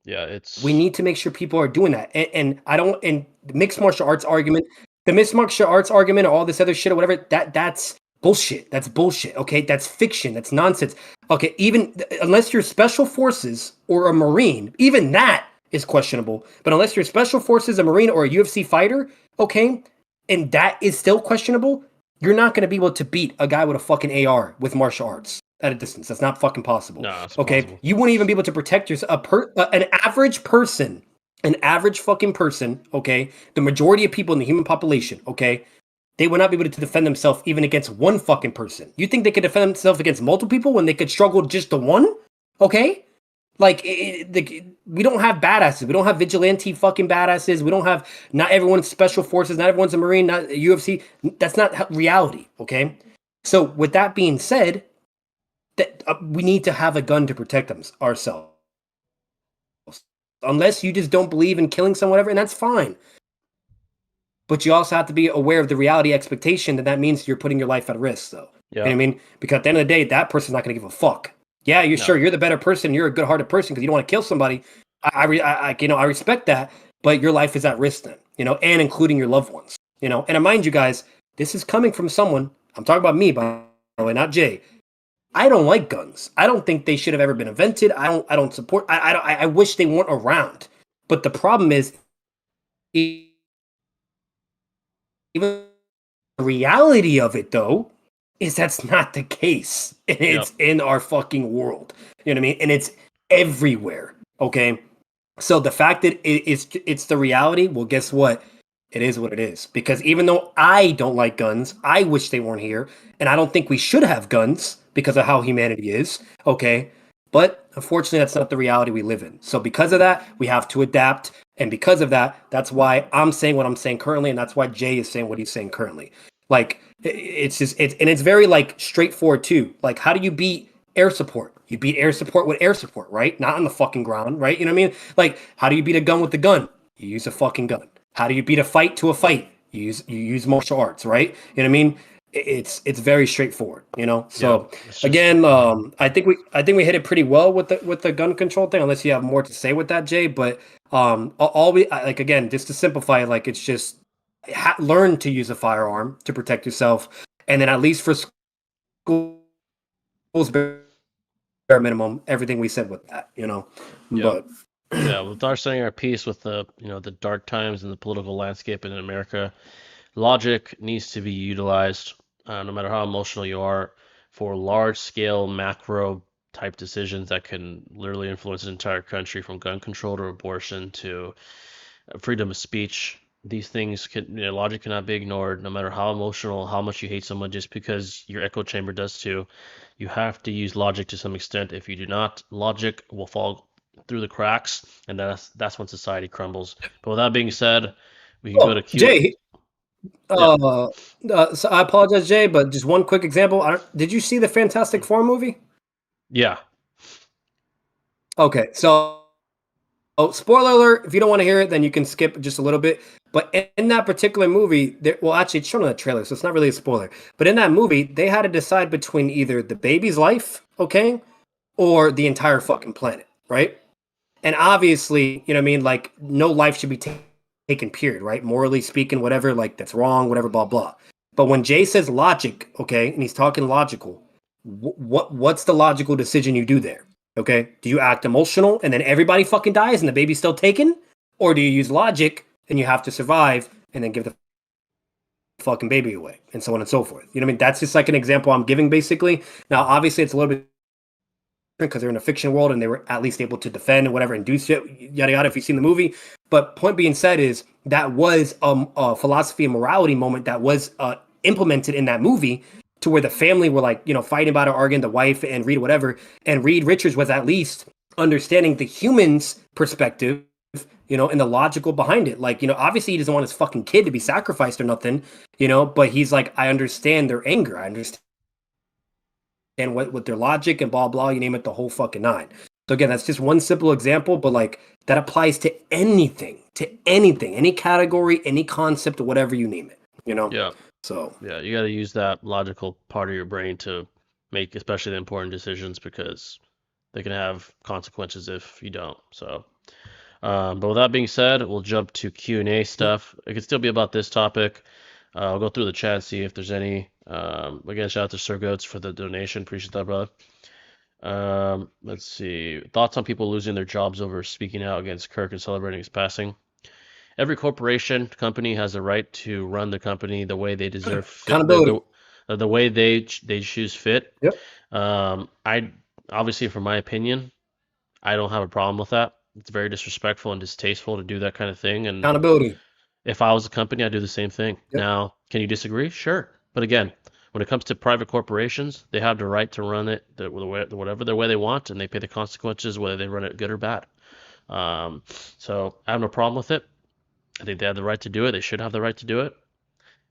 Yeah, we need to make sure people are doing that. And the mixed martial arts argument, or all this other shit or whatever, that's bullshit. That's bullshit. Okay. That's fiction. That's nonsense. Okay. Even unless you're special forces or a Marine, even that is questionable. But unless you're special forces, a Marine, or a UFC fighter, okay, and that is still questionable, you're not going to be able to beat a guy with a fucking AR with martial arts at a distance. That's not fucking possible. No, it's okay. Possible. You wouldn't even be able to protect yourself. An average person, an average fucking person, okay, the majority of people in the human population, okay, they would not be able to defend themselves even against one fucking person. You think they could defend themselves against multiple people when they could struggle just to one? Okay. Like, we don't have badasses. We don't have vigilante fucking badasses. We don't have, not everyone's special forces. Not everyone's a Marine, not a UFC. That's not reality, okay? So with that being said, that we need to have a gun to protect ourselves. Unless you just don't believe in killing someone, whatever, and that's fine. But you also have to be aware of the reality expectation that means you're putting your life at risk, though. Yeah. You know what I mean? Because at the end of the day, that person's not going to give a fuck. Yeah, sure you're the better person. You're a good-hearted person because you don't want to kill somebody. I respect that, but your life is at risk then, and including your loved ones, And mind you guys, this is coming from someone. I'm talking about me, by the way, not Jay. I don't like guns. I don't think they should have ever been invented. I don't support. I wish they weren't around. But the problem is, even the reality of it, though, is that's not the case. And it's in our fucking world. You know what I mean? And it's everywhere. Okay. So the fact that it's the reality, well, guess what? It is what it is. Because even though I don't like guns, I wish they weren't here. And I don't think we should have guns because of how humanity is. Okay. But unfortunately, that's not the reality we live in. So because of that, we have to adapt. And because of that, that's why I'm saying what I'm saying currently. And that's why Jay is saying what he's saying currently. Like, it's very like straightforward too. Like, how do you beat air support? You beat air support with air support, right? Not on the fucking ground, right? You know what I mean? Like, how do you beat a gun with a gun? You use a fucking gun. How do you beat a fight to a fight? You use martial arts, right? You know what I mean? It's very straightforward, So again, I think we hit it pretty well with the gun control thing. Unless you have more to say with that, Jay. But again, just to simplify, like, it's just learn to use a firearm to protect yourself, and then at least for schools, bare minimum, everything we said with that, But with our saying our piece with the the dark times and the political landscape in America, logic needs to be utilized, no matter how emotional you are, for large scale macro type decisions that can literally influence an entire country, from gun control to abortion to freedom of speech. These things logic cannot be ignored, no matter how emotional, how much you hate someone, just because your echo chamber does too. You have to use logic to some extent. If you do not, logic will fall through the cracks, and that's when society crumbles. But with that being said, we can go to Q. Jay, so I apologize, Jay, but just one quick example. Did you see the Fantastic Four movie? Yeah. Okay, so spoiler alert, if you don't want to hear it, then you can skip just a little bit. But in that particular movie, actually, it's shown in the trailer, so it's not really a spoiler. But in that movie, they had to decide between either the baby's life, okay, or the entire fucking planet, right? And obviously, you know what I mean? Like, no life should be taken, period, right? Morally speaking, whatever, like, that's wrong, whatever, blah, blah. But when Jay says logic, okay, and he's talking logical, what's the logical decision you do there? Okay, do you act emotional and then everybody fucking dies and the baby's still taken? Or do you use logic and you have to survive and then give the fucking baby away, and so on and so forth? You know what I mean? That's just like an example I'm giving, basically. Now, obviously, it's a little bit different because they're in a fiction world and they were at least able to defend and whatever and do shit, yada yada, if you've seen the movie. But point being said is that was a philosophy and morality moment that was implemented in that movie, to where the family were like, fighting about it, arguing, the wife and Reed, whatever. And Reed Richards was at least understanding the human's perspective and the logical behind it. Like, obviously he doesn't want his fucking kid to be sacrificed or nothing, but he's like, I understand their anger. I understand what their logic and blah, blah, you name it, the whole fucking nine. So again, that's just one simple example, but like that applies to anything, any category, any concept, whatever you name it, Yeah. So Yeah, you got to use that logical part of your brain to make especially the important decisions because they can have consequences if you don't. So, but with that being said, we'll jump to Q&A stuff. It could still be about this topic. I'll go through the chat, see if there's any. Again, shout out to Sir Goats for the donation. Appreciate that, brother. Let's see. Thoughts on people losing their jobs over speaking out against Kirk and celebrating his passing. Every company has a right to run the company the way they deserve fit, accountability. the way they choose fit. Yep. I obviously, from my opinion, I don't have a problem with that. It's very disrespectful and distasteful to do that kind of thing. And Accountability. if I was a company, I'd do the same thing. Yep. Now, can you disagree? Sure. But again, when it comes to private corporations, they have the right to run it whatever the way they want, and they pay the consequences whether they run it good or bad. So I have no problem with it. I think they have the right to do it. They should have the right to do it.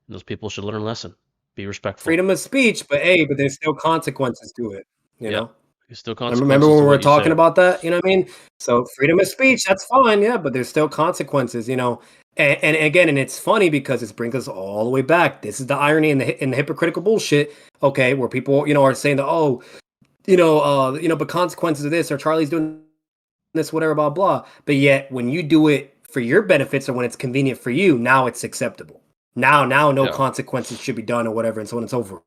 And those people should learn a lesson. Be respectful. Freedom of speech, but there's still consequences to it, know? There's still consequences. Remember when we were talking say. about that? You know what I mean? So freedom of speech, that's fine, yeah, but there's still consequences, And again, and it's funny because it brings us all the way back. This is the irony and the hypocritical bullshit, okay, where people, are saying that, but consequences of this or Charlie's doing this, whatever, blah, blah. But yet when you do it for your benefits or when it's convenient for you, now it's acceptable. Now no consequences should be done or whatever, and so on and so forth.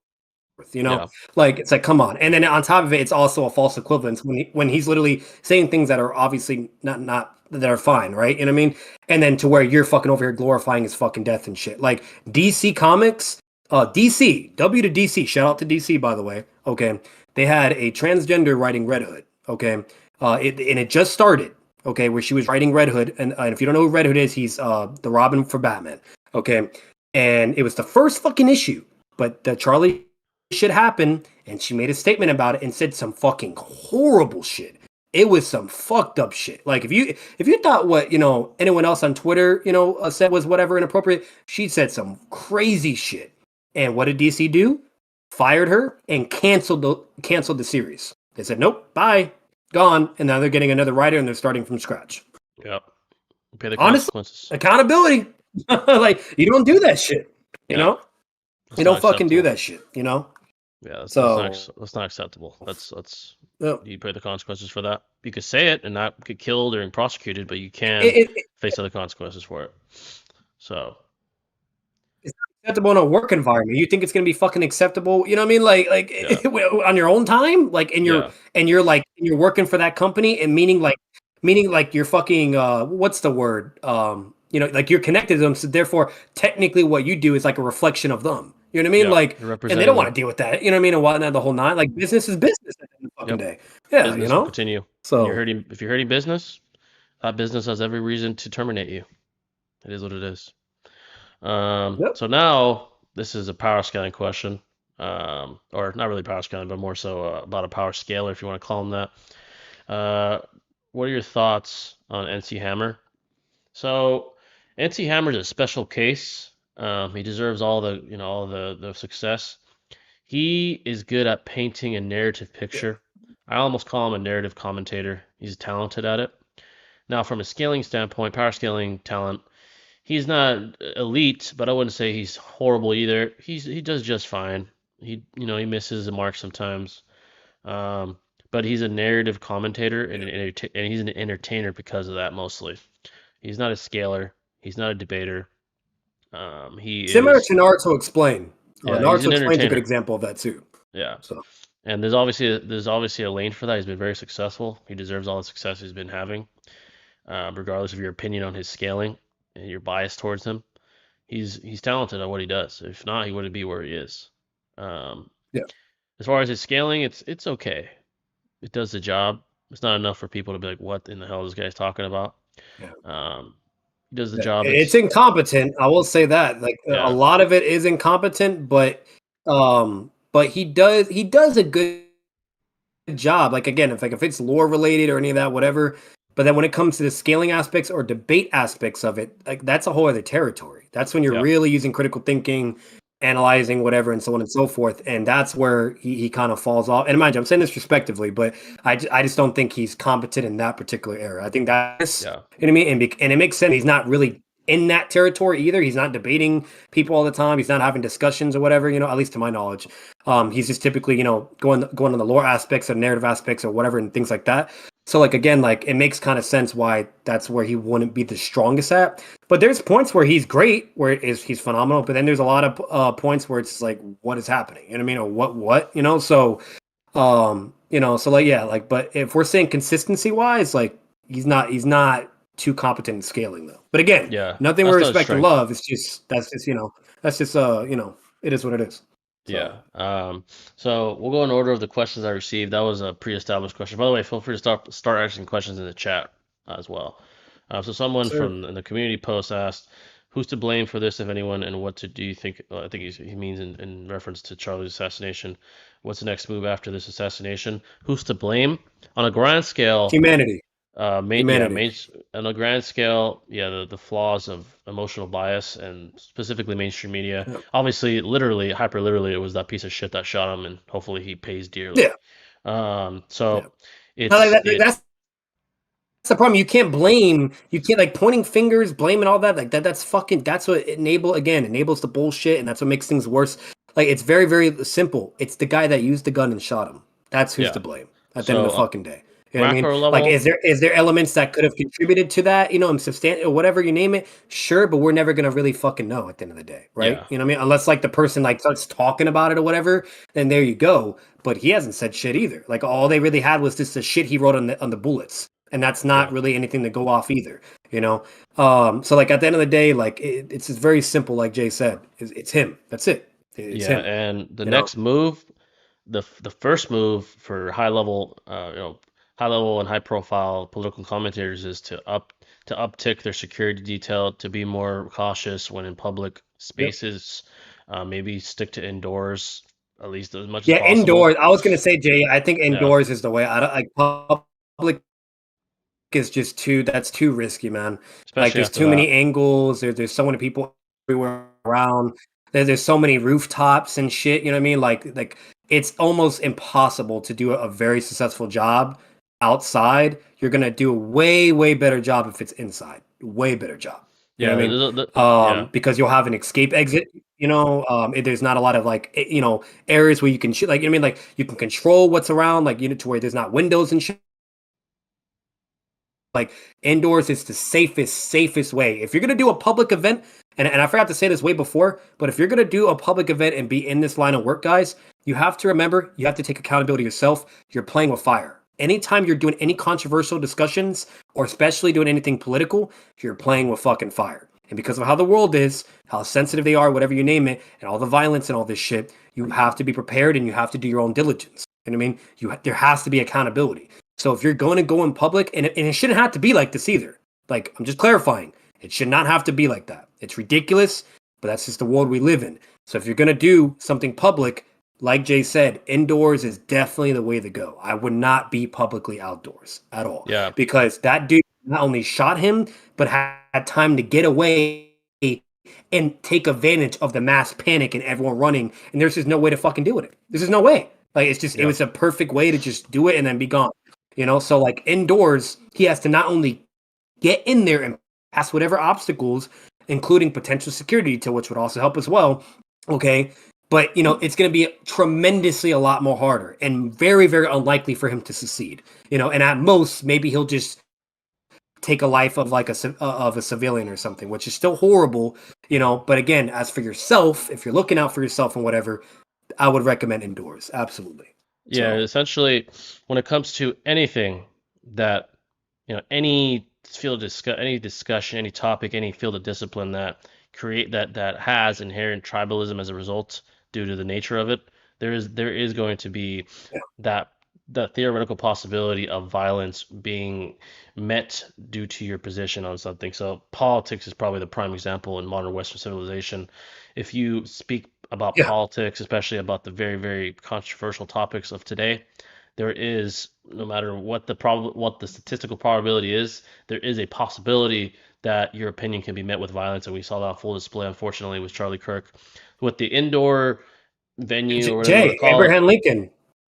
Like it's like, come on. And then on top of it, it's also a false equivalence when he's literally saying things that are obviously not that are fine, right? You know what I mean? And then to where you're fucking over here glorifying his fucking death and shit. Like DC Comics, DC, W to DC, shout out to DC, by the way. Okay. They had a transgender writing Red Hood. Okay. It just started. Okay. Where she was writing Red Hood. And if you don't know who Red Hood is, he's the Robin for Batman. Okay. And it was the first fucking issue, but the Charlie shit happened, and she made a statement about it and said some fucking horrible shit. It was some fucked up shit. Like if you thought what anyone else on Twitter said was whatever inappropriate, she said some crazy shit. And what did DC do? Fired her and canceled the series. They said nope, bye, gone, and now they're getting another writer and they're starting from scratch. Yep. Pay the consequences. Honestly, accountability. Like you don't do that shit. You know. You don't fucking do that shit. Yeah, that's not acceptable. That's you pay the consequences for that. You could say it and not get killed or prosecuted, but you can face other consequences for it. So it's not acceptable in a work environment. You think it's gonna be fucking acceptable? You know what I mean? Like on your own time, like and you're working for that company, and meaning like you're fucking what's the word? Like you're connected to them, so therefore technically what you do is like a reflection of them. You know what I mean? Like, and they don't want to deal with that. You know what I mean? And whatnot, the whole nine. Like, business is business at the end of the fucking day. Yeah, business will continue. So if you're hurting business, that business has every reason to terminate you. It is what it is. So now this is a power scaling question, or not really power scaling, but more so about a power scaler, if you want to call them that. What are your thoughts on NC Hammer? So NC Hammer is a special case. He deserves all the success. He is good at painting a narrative picture. I almost call him a narrative commentator. He's talented at it. Now, from a scaling standpoint, power scaling talent, he's not elite, but I wouldn't say he's horrible either. He does just fine. He misses the mark sometimes, but he's a narrative commentator and he's an entertainer because of that mostly. He's not a scaler. He's not a debater. He similar to Naruto Explain. Yeah, Naruto Explain is a good example of that too. Yeah. So, and there's obviously a lane for that. He's been very successful. He deserves all the success he's been having, regardless of your opinion on his scaling and your bias towards him. He's talented at what he does. If not, he wouldn't be where he is. As far as his scaling, it's okay. It does the job. It's not enough for people to be like, "What in the hell is this guy's talking about?" Yeah. Does the job. It's incompetent. I will say that. Like a lot of it is incompetent, but he does a good job. Like again, if it's lore related or any of that, whatever, But then when it comes to the scaling aspects or debate aspects of it, like that's a whole other territory. That's when you're Yeah. really using critical thinking, analyzing whatever, and so on and so forth. And that's where he kind of falls off. And mind you, I'm saying this respectively, but I just don't think he's competent in that particular area. I think that's, Yeah. you know what I mean? And it makes sense. He's not really in that territory either. He's not debating people all the time. He's not having discussions or whatever, at least to my knowledge. He's just typically, going on the lore aspects or narrative aspects or whatever and things like that. So like again, like it makes kind of sense why that's where he wouldn't be the strongest at. But there's points where he's great, where he's phenomenal. But then there's a lot of points where it's like, what is happening? You know what I mean? Or what? So, so like yeah, like. But if we're saying consistency wise, like he's not too competent in scaling though. But again, Yeah. nothing That's we not his respect and strength. love. It's just it is what it is. So, Yeah. So we'll go in order of the questions I received. That was a pre-established question. By the way, feel free to start asking questions in the chat as well. So someone sir. from in the community post asked, "Who's to blame for this, if anyone, and what do you think?" I think he means in reference to Charlie's assassination. What's the next move after this assassination? Who's to blame? On a grand scale, Humanity. yeah, Humanity. on a grand scale, yeah, the flaws of emotional bias and specifically mainstream media. Yeah. Obviously, literally, hyper literally, it was that piece of shit that shot him, and hopefully he pays dearly. Yeah. So No, like it's that, it, that's the problem. You can't blame. You can't like pointing fingers, blaming all that. Like that. That's fucking. That's what enables the bullshit, and that's what makes things worse. Like it's very very simple. It's the guy that used the gun and shot him. That's who's yeah. to blame at the end of So the fucking day. You know what I mean? macro Like, level, is there elements that could have contributed to that? And substantial or whatever you name it. Sure, but we're never gonna really fucking know at the end of the day, right? yeah, You know what I mean? Unless like the person like starts talking about it or whatever, then there you go. But he hasn't said shit either. Like all they really had was just the shit he wrote on the bullets, and that's not yeah, really anything to go off either. So like at the end of the day, like it's just very simple. Like Jay said, it's him. That's it. It's yeah. him. And the You know. next move, the first move for high level and high profile political commentators is to uptick their security detail, to be more cautious when in public Yep. spaces, maybe stick to indoors at least as much as Yeah, possible. indoors. I was gonna say, Jay. I think Yeah, indoors is the way. I don't like public is just too. That's too risky, man. Like especially there's after too many that. angles. There's so many people everywhere around. There's so many rooftops and shit. You know what I mean? Like it's almost impossible to do a very successful job outside. You're gonna do a way better job if it's inside. Way better job. You know Yeah, what I mean? yeah, Because you'll have an escape exit. There's not a lot of like areas where you can shoot. Like you know what I mean? Like you can control what's around. Like to where there's not windows and shit. Like indoors is the safest way. If you're gonna do a public event, and I forgot to say this way before, but if you're gonna do a public event and be in this line of work, guys, you have to remember you have to take accountability yourself. You're playing with fire. Anytime you're doing any controversial discussions, or especially doing anything political, you're playing with fucking fire. And because of how the world is, how sensitive they are, whatever you name it, and all the violence and all this shit, you have to be prepared and you have to do your own diligence. You know what I mean? There has to be accountability. So if you're going to go in public, and it shouldn't have to be like this either. Like, I'm just clarifying. It should not have to be like that. It's ridiculous, but that's just the world we live in. So if you're going to do something public, like Jay said, indoors is definitely the way to go. I would not be publicly outdoors at all. yeah, Because that dude not only shot him, but had time to get away and take advantage of the mass panic and everyone running. And there's just no way to fucking do it. There's just no way. Like, it yeah, was a perfect way to just do it and then be gone. So like indoors, he has to not only get in there and pass whatever obstacles, including potential security detail, which would also help as well. Okay. But it's going to be tremendously a lot more harder and very, very unlikely for him to succeed. And at most, maybe he'll just take a life of like of a civilian or something, which is still horrible. But again, as for yourself, if you're looking out for yourself and whatever, I would recommend indoors. Absolutely. yeah. So Essentially, when it comes to anything that any any discussion, any topic, any field of discipline that has inherent tribalism as a result due to the nature of it, there is going to be yeah, that theoretical possibility of violence being met due to your position on something. So politics is probably the prime example in modern Western civilization. If you speak about yeah, politics, especially about the very, very controversial topics of today, there is, no matter what what the statistical probability is, there is a possibility that your opinion can be met with violence, and we saw that on full display, unfortunately, with Charlie Kirk, with the indoor venue or whatever you want to Jay, call it. Abraham Lincoln,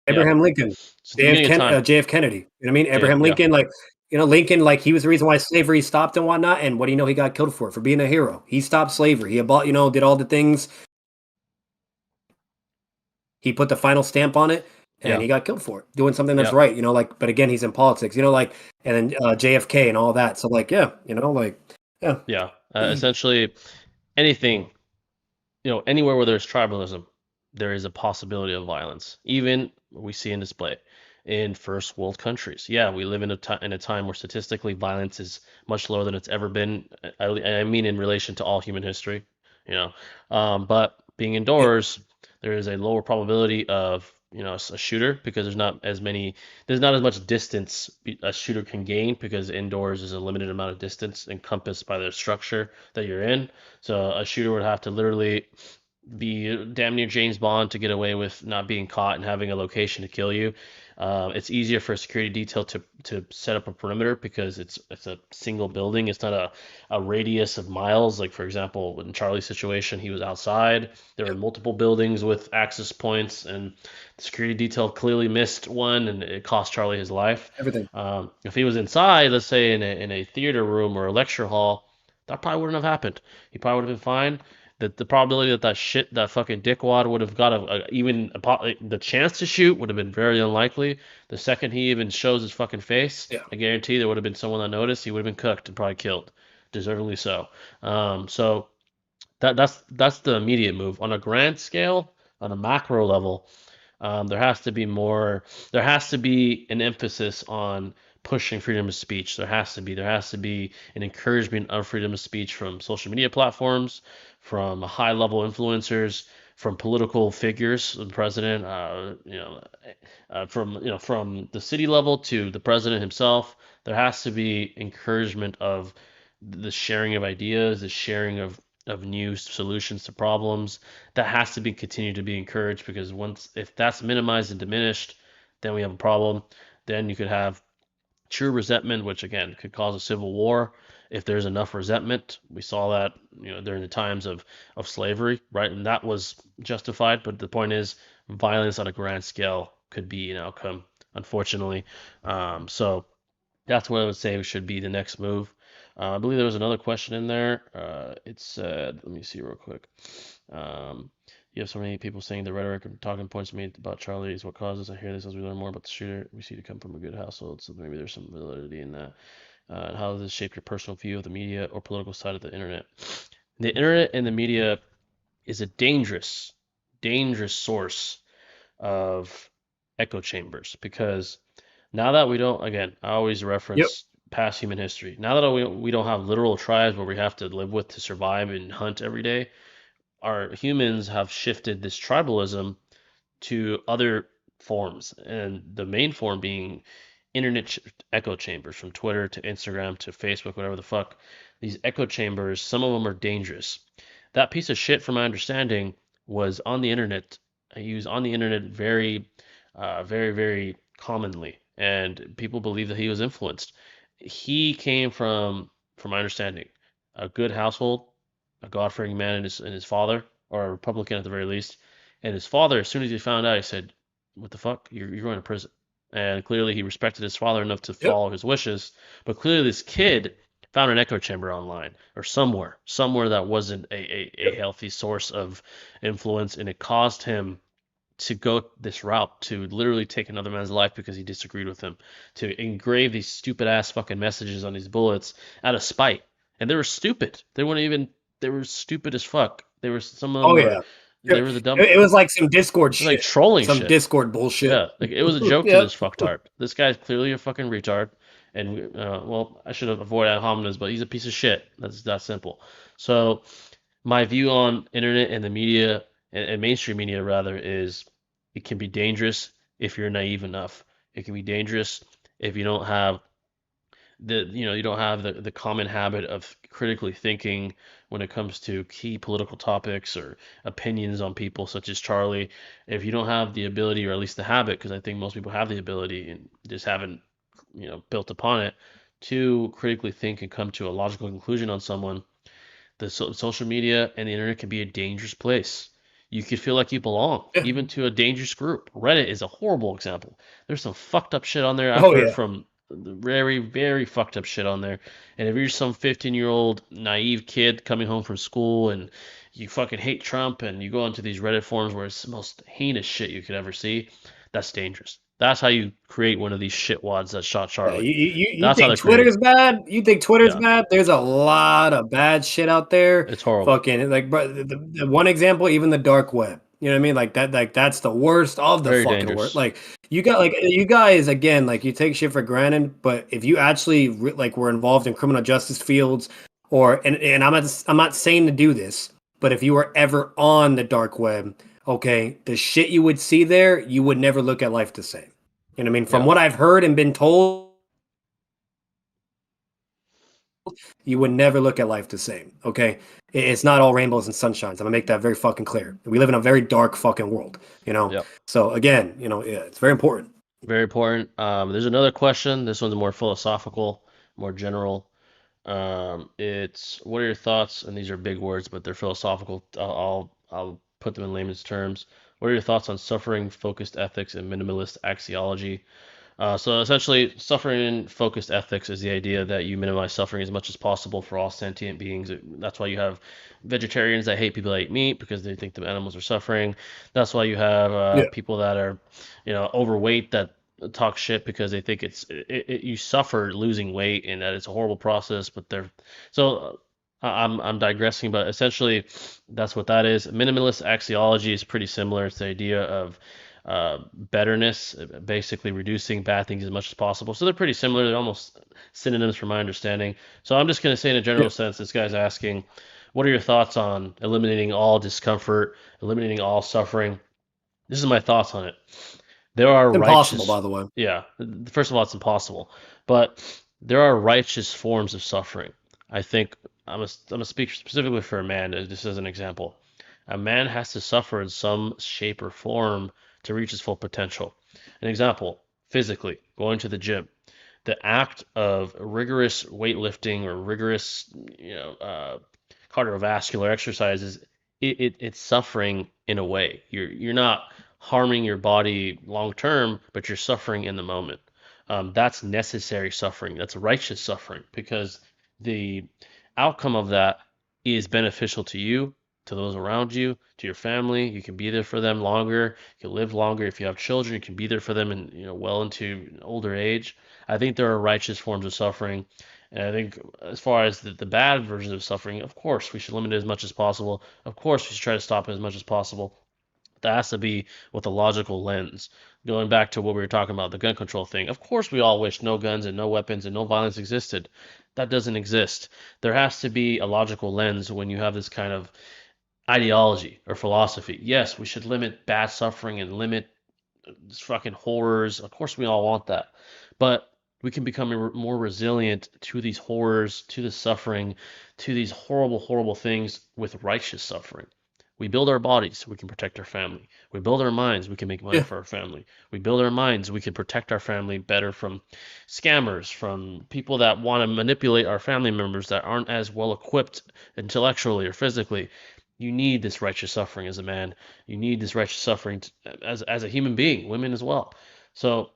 Yeah. Abraham Lincoln, So at the beginning of time, JF Kennedy. You know what I mean? yeah, Abraham yeah, Lincoln, like, Lincoln, like, he was the reason why slavery stopped and whatnot. And what do you know? He got killed for being a hero. He stopped slavery. He about, did all the things. He put the final stamp on it, and yeah, he got killed for it, doing something that's yeah, right. Like, but again, he's in politics. Like, and then JFK and all that. So, like, yeah, like, yeah, yeah. Essentially, anything, anywhere where there's tribalism, there is a possibility of violence. Even we see in display in first world countries. Yeah, we live in a time where statistically violence is much lower than it's ever been. I mean, in relation to all human history, but being yeah, indoors, there is a lower probability of a shooter because there's not as much distance a shooter can gain because indoors is a limited amount of distance encompassed by the structure that you're in. So a shooter would have to literally be damn near James Bond to get away with not being caught and having a location to kill you. It's easier for a security detail to set up a perimeter because it's a single building. It's not a radius of miles. Like for example, in Charlie's situation, he was outside. There were multiple buildings with access points, and the security detail clearly missed one, and it cost Charlie his life. everything. If he was inside, let's say in a theater room or a lecture hall, that probably wouldn't have happened. He probably would have been fine. The probability that fucking dickwad would have got the chance to shoot would have been very unlikely. The second he even shows his fucking face, Yeah, I guarantee there would have been someone that noticed. He would have been cooked and probably killed, deservedly so. So that's the immediate move. On a grand scale, on a macro level, there has to be more. There has to be an emphasis on pushing freedom of speech. There has to be an encouragement of freedom of speech from social media platforms, from high level influencers, from political figures, the president, from the city level to the president himself. There has to be encouragement of the sharing of ideas, the sharing of new solutions to problems. That has to be continued to be encouraged because if that's minimized and diminished, then we have a problem. Then you could have true resentment, which again could cause a civil war if there's enough resentment. We saw that during the times of slavery, right? And that was justified. But the point is, violence on a grand scale could be an outcome, unfortunately. So that's what I would say should be the next move. I believe there was another question in there. It said, let me see real quick. You have so many people saying the rhetoric and talking points made about Charlie is what causes. I hear this as we learn more about the shooter. We see to come from a good household, so maybe there's some validity in that. And how does this shape your personal view of the media or political side of the internet? The internet and the media is a dangerous, dangerous source of echo chambers because now that we don't, again, I always yep, reference past human history. Now that we don't have literal tribes where we have to live with to survive and hunt every day, our humans have shifted this tribalism to other forms, and the main form being echo chambers from Twitter to Instagram to Facebook, whatever the fuck. These echo chambers, some of them are dangerous. That piece of shit, from my understanding, was on the internet. I use on the internet very, very commonly, and people believe that he was influenced. He came from my understanding, a good household, a God-fearing man, and his father, or a Republican at the very least. And his father, as soon as he found out, he said, "What the fuck? You're going to prison." And clearly, he respected his father enough to yep. follow his wishes. But clearly, this kid found an echo chamber online or somewhere that wasn't a healthy source of influence, and it caused him to go this route to literally take another man's life because he disagreed with him, to engrave these stupid ass fucking messages on these bullets out of spite. And they were stupid. They were stupid as fuck. Some of them Oh were, yeah. they were the dumb, It was like some Discord like shit, trolling some shit. Discord bullshit. Yeah, like it was a joke to Yep. this fucktard. This guy's clearly a fucking retard, and well, I should have avoided ad hominems, but he's a piece of shit. That's that simple. So my view on internet and the media and mainstream media rather is it can be dangerous if you're naive enough. It can be dangerous if you don't have you don't have the common habit of critically thinking when it comes to key political topics or opinions on people such as Charlie. If you don't have the ability, or at least the habit, because I think most people have the ability and just haven't built upon it, to critically think and come to a logical conclusion on someone, the social media and the internet can be a dangerous place. You could feel like you belong, Yeah. even to a dangerous group. Reddit is a horrible example. There's some fucked up shit on there. I've Oh heard yeah. from very, very fucked up shit on there. And if you're some 15-year-old naive kid coming home from school and you fucking hate Trump and you go into these Reddit forums where it's the most heinous shit you could ever see, that's dangerous. That's how you create one of these shitwads that shot Yeah, Charlie. you That's how they're think Twitter's created. bad? You think Twitter's Yeah, bad? There's a lot of bad shit out there. it's horrible. Fucking like, but the one example, even the dark web. You know what I mean? Like that, like that's the worst of the Very fucking worst. dangerous. Like you guys again, like you take shit for granted, but if you actually like were involved in criminal justice fields, or and I'm not saying to do this, but if you were ever on the dark web, okay, the shit you would see there, you would never look at life the same. You know what I mean? From Yeah. what I've heard and been told, you would never look at life the same. Okay, it's not all rainbows and sunshines. I'm gonna make that very fucking clear. We live in a very dark fucking world. Yep. So again, yeah, it's very important. Very important. There's another question. This one's more philosophical, more general. It's what are your thoughts? And these are big words, but they're philosophical. I'll put them in layman's terms. What are your thoughts on suffering focused ethics and minimalist axiology? So essentially, suffering focused ethics is the idea that you minimize suffering as much as possible for all sentient beings. That's why you have vegetarians that hate people that eat meat because they think the animals are suffering. That's why you have Yeah, people that are, overweight that talk shit because they think you suffer losing weight and that it's a horrible process. But they're so I'm digressing, but essentially that's what that is. Minimalist axiology is pretty similar. It's the idea of betterness, basically reducing bad things as much as possible. So they're pretty similar. They're almost synonyms from my understanding. So I'm just going to say in a general yeah, sense, this guy's asking, what are your thoughts on eliminating all discomfort, eliminating all suffering? This is my thoughts on it. There are it's impossible, righteous, by the way. yeah, first of all, it's impossible, but there are righteous forms of suffering. I think I'm gonna speak specifically for a man, just as an example. A man has to suffer in some shape or form to reach his full potential. An example, physically, going to the gym. The act of rigorous weightlifting or rigorous, cardiovascular exercises, it's suffering in a way. You're not harming your body long term, but you're suffering in the moment. That's necessary suffering. That's righteous suffering because the outcome of that is beneficial to you, to those around you, to your family. You can be there for them longer. You can live longer. If you have children, you can be there for them and well into older age. I think there are righteous forms of suffering. And I think as far as the bad versions of suffering, of course, we should limit it as much as possible. Of course, we should try to stop it as much as possible. That has to be with a logical lens. Going back to what we were talking about, the gun control thing. Of course, we all wish no guns and no weapons and no violence existed. That doesn't exist. There has to be a logical lens when you have this kind of ideology or philosophy. Yes, we should limit bad suffering and limit fucking horrors. Of course, we all want that. But we can become more resilient to these horrors, to the suffering, to these horrible, horrible things with righteous suffering. We build our bodies, we can protect our family. We build our minds, we can make money Yeah, for our family. We build our minds, we can protect our family better from scammers, from people that want to manipulate our family members that aren't as well equipped intellectually or physically. You need this righteous suffering as a man. You need this righteous suffering as a human being, women as well. So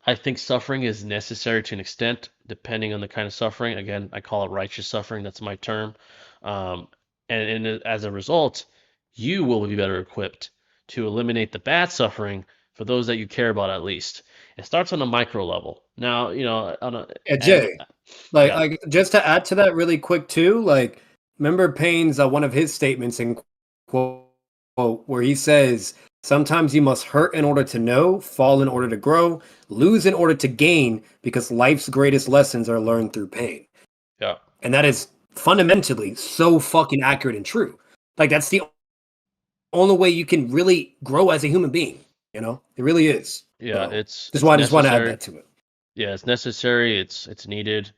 I think suffering is necessary to an extent, depending on the kind of suffering. Again, I call it righteous suffering. That's my term. Um, and as a result, you will be better equipped to eliminate the bad suffering for those that you care about at least. It starts on a micro level. Now, yeah, and Jay. Like, yeah, like just to add to that really quick too. Like, remember Payne's one of his statements in quote where he says, "Sometimes you must hurt in order to know, fall in order to grow, lose in order to gain, because life's greatest lessons are learned through pain." yeah, And that is fundamentally so fucking accurate and true. Like that's the only way you can really grow as a human being. It really is. yeah. So It's just it's want to add necessary. that to it. Yeah, it's necessary. It's needed,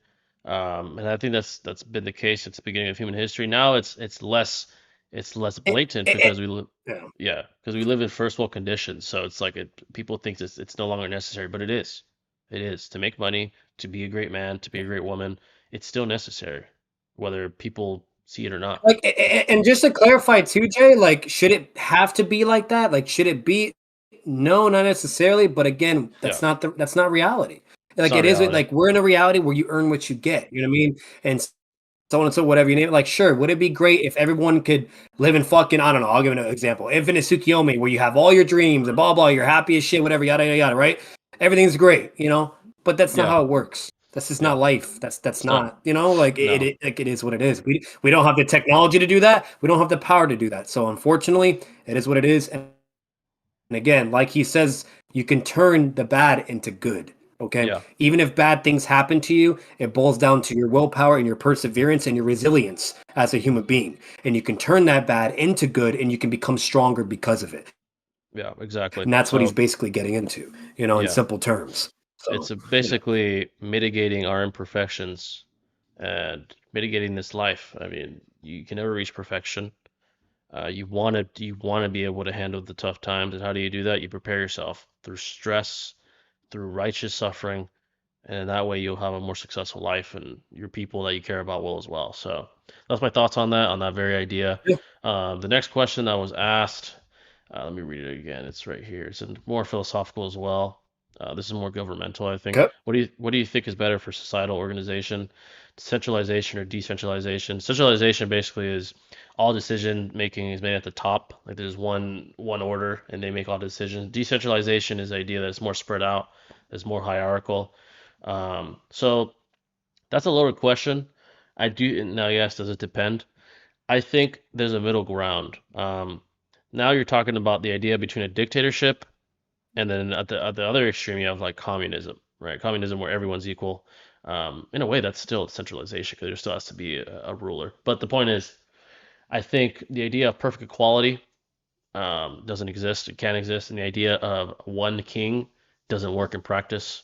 and I think that's been the case since the beginning of human history. Now it's less It, blatant it, it, because we live, yeah. yeah, because we live in first world conditions. So it's like people think it's no longer necessary, but it is. It is to make money, to be a great man, to be a great woman. It's still necessary, whether people see it or not. Like, and just to clarify too, Jay, like, should it have to be like that? Like, should it be? No, not necessarily. But again, Yeah, that's not reality. it's Like, not it is reality. like we're in a reality where you earn what you get. You know what I mean? And so on and so whatever you name it. Like, sure, would it be great if everyone could live in fucking, I don't know, I'll give an example. Infinite Tsukiyomi, where you have all your dreams and blah blah, you're happy as shit, whatever, yada yada yada, right? Everything's great, you know? But that's not Yeah, how it works. That's just yeah, not life. That's it's not. not, you know, like No. like it is what it is. We don't have the technology to do that. We don't have the power to do that. So unfortunately, it is what it is. And again, like he says, you can turn the bad into good. Okay. Yeah, Even if bad things happen to you, it boils down to your willpower and your perseverance and your resilience as a human being. And you can turn that bad into good and you can become stronger because of it. yeah, exactly. And that's what he's So basically getting into, in yeah, simple terms. it's So, basically mitigating our imperfections and mitigating this life. I mean, you can never reach perfection. You want to be able to handle the tough times, and how do you do that? You prepare yourself through stress, through righteous suffering, and that way you'll have a more successful life, and your people that you care about will as well. So that's my thoughts on that very idea. yeah. The next question that was asked, let me read it again. It's right here. It's more philosophical as well. This is more governmental, I think. Okay. What do you think is better for societal organization, centralization or decentralization? Centralization basically is all decision making is made at the top. Like there's one order, and they make all decisions. Decentralization is the idea that it's more spread out, it's more hierarchical. So that's a loaded question. I do now. Yes, does it depend? I think there's a middle ground. Now you're talking about the idea between a dictatorship and then at the other extreme you have like communism, right? Communism where everyone's equal. In a way, that's still centralization because there still has to be a ruler. But the point is, I think the idea of perfect equality doesn't exist. It can't exist. And the idea of one king doesn't work in practice.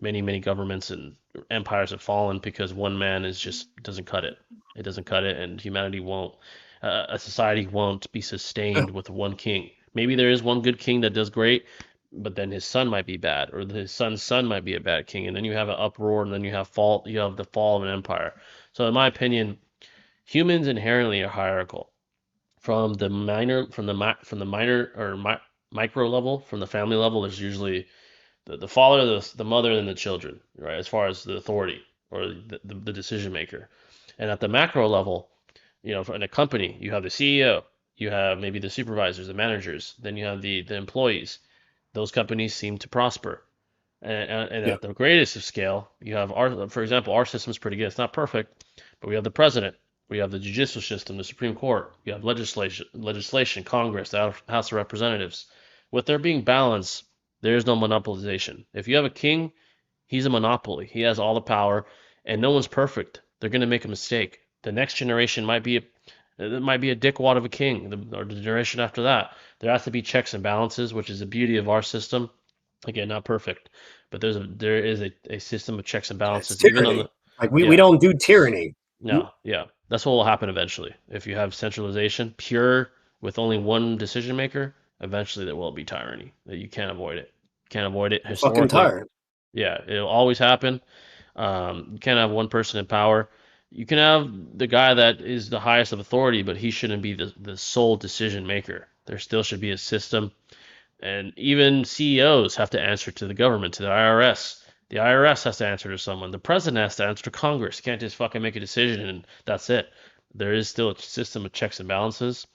Many governments and empires have fallen because one man is just doesn't cut it. It doesn't cut it, and humanity won't. A society won't be sustained with one king. Maybe there is one good king that does great, but then his son might be bad, or his son's son might be a bad king, and then you have an uproar, and then you have fall. You have the fall of an empire. So, in my opinion, humans inherently are hierarchical from the minor or micro level, from the family level. There's usually the father, the mother, and the children, right? As far as the authority or the decision maker. And at the macro level, in a company, you have the CEO, you have maybe the supervisors, the managers, then you have the employees. Those companies seem to prosper. And Yeah. at the greatest of scale, you have for example, our system's pretty good. It's not perfect, but we have the president, we have the judicial system, the Supreme Court, we have legislation, Congress, the House of Representatives. With there being balance, there is no monopolization. If you have a king, he's a monopoly. He has all the power, and no one's perfect. They're going to make a mistake. The next generation might be a dickwad of a king, or the generation after that. There has to be checks and balances, which is the beauty of our system. Again, not perfect, but there is a system of checks and It's balances, even on tyranny. the Like, we yeah, don't do tyranny. no, yeah. That's what will happen eventually. If you have centralization, pure with only one decision maker, eventually there will be tyranny. That you can't avoid it. Can't avoid it I'm fucking historically. tired. Yeah, it'll always happen. You can't have one person in power. You can have the guy that is the highest of authority, but he shouldn't be the sole decision maker. There still should be a system, and even CEOs have to answer to the government, to the IRS. The IRS has to answer to someone. The president has to answer to Congress. You can't just fucking make a decision and that's it. There is still a system of checks and balances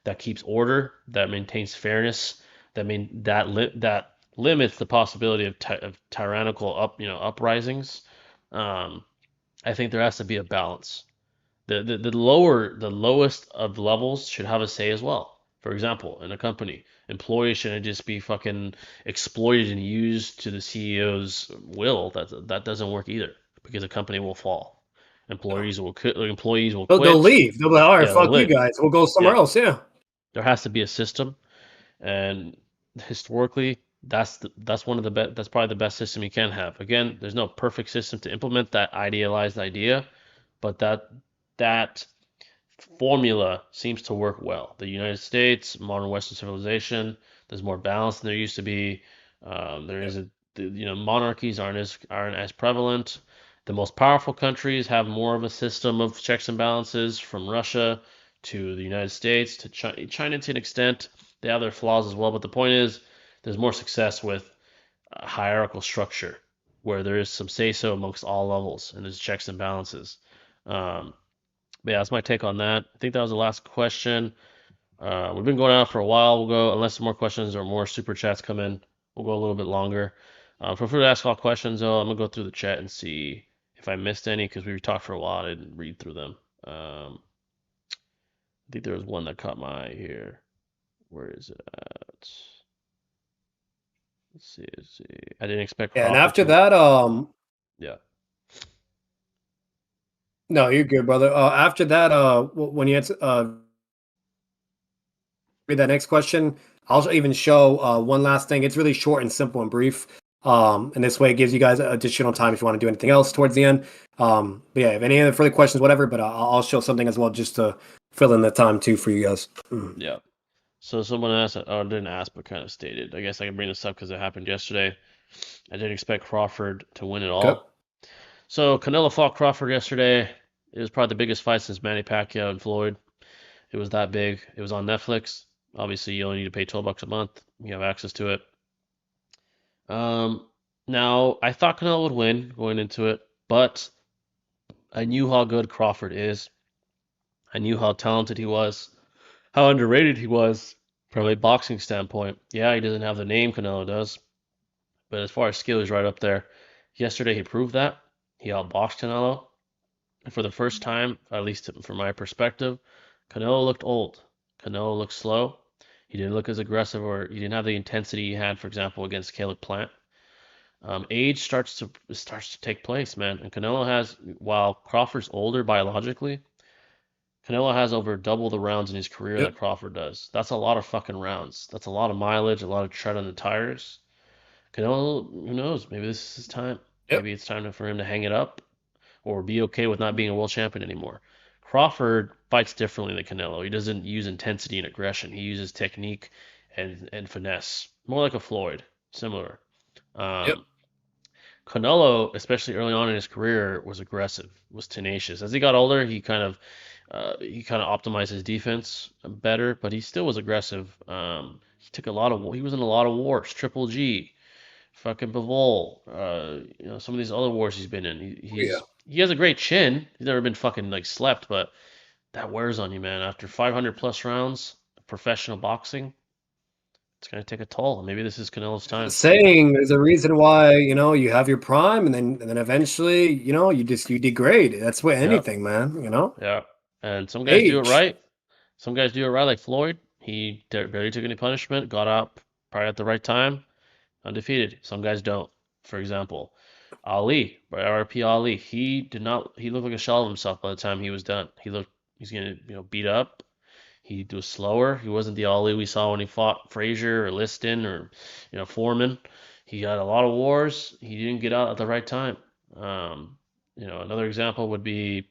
that keeps order, that maintains fairness, that limits the possibility of tyrannical uprisings. Um, I think there has to be a balance. The lowest of levels should have a say as well. For example, in a company, employees shouldn't just be fucking exploited and used to the CEO's will. That doesn't work either because a company will fall. Employees will They'll quit. leave. They'll be like, all right, Yeah, they'll fuck you leave. guys. We'll go somewhere Yeah, else. Yeah. there has to be a system, and historically, That's one of the best. That's probably the best system you can have. Again, there's no perfect system to implement that idealized idea, but that formula seems to work well. The United States, modern Western civilization, there's more balance than there used to be. There Yep. is monarchies aren't as prevalent. The most powerful countries have more of a system of checks and balances, from Russia to the United States to China to an extent. They have their flaws as well, but the point is, there's more success with a hierarchical structure where there is some say so amongst all levels and there's checks and balances. Um, but yeah, that's my take on that. I think that was the last question. We've been going on for a while. We'll go, unless more questions or more super chats come in, we'll go a little bit longer. Feel free to ask all questions, though. I'm going to go through the chat and see if I missed any because we talked for a while. I didn't read through them. I think there was one that caught my eye here. Where is it at? Let's see. I didn't expect Yeah, and Crawford after to. that, Yeah. no, you're good, brother. After that, when you answer, read that next question, I'll even show one last thing. It's really short and simple and brief. And this way it gives you guys additional time if you want to do anything else towards the end. But yeah, if any other further questions, whatever, but I'll show something as well just to fill in the time too for you guys. Yeah. So someone asked, oh, didn't ask, but kind of stated. I guess I can bring this up because it happened yesterday. I didn't expect Crawford to win it Okay. all. So Canelo fought Crawford yesterday. It was probably the biggest fight since Manny Pacquiao and Floyd. It was that big. It was on Netflix. Obviously, you only need to pay $12 a month. You have access to it. Now I thought Canelo would win going into it, but I knew how good Crawford is. I knew how talented he was, how underrated he was from a boxing standpoint. Yeah, he doesn't have the name Canelo does, but as far as skill, he's right up there. Yesterday, he proved that. He outboxed Canelo. And for the first time, at least from my perspective, Canelo looked old. Canelo looked slow. He didn't look as aggressive, or he didn't have the intensity he had, for example, against Caleb Plant. Age starts to take place, man. And Canelo has, while Crawford's older biologically, Canelo has over double the rounds in his career that Yep. Crawford does. That's a lot of fucking rounds. That's a lot of mileage, a lot of tread on the tires. Canelo, who knows? Maybe this is his time. Yep. Maybe it's time for him to hang it up or be okay with not being a world champion anymore. Crawford fights differently than Canelo. He doesn't use intensity and aggression. He uses technique and finesse, more like a Floyd, similar. Yep. Um, Canelo, especially early on in his career, was aggressive, was tenacious. As he got older, he kind of optimized his defense better, but he still was aggressive. He was in a lot of wars, Triple G, fucking Bivol, some of these other wars he's been in. Oh, yeah. He has a great chin. He's never been fucking like slept, but that wears on you, man. After 500 plus rounds of professional boxing, it's gonna take a toll. Maybe this is Canelo's time. Saying there's a reason why you have your prime, and then eventually you degrade. That's what Yeah, anything, man. yeah. And some guys do it Age. right. Some guys do it right, like Floyd. He barely took any punishment, got up probably at the right time, undefeated. Some guys don't. For example, Ali, RP Ali, he did not. He looked like a shell of himself by the time he was done. He's gonna, beat up. He was slower. He wasn't the Ali we saw when he fought Frazier or Liston or, Foreman. He had a lot of wars. He didn't get out at the right time. Another example would be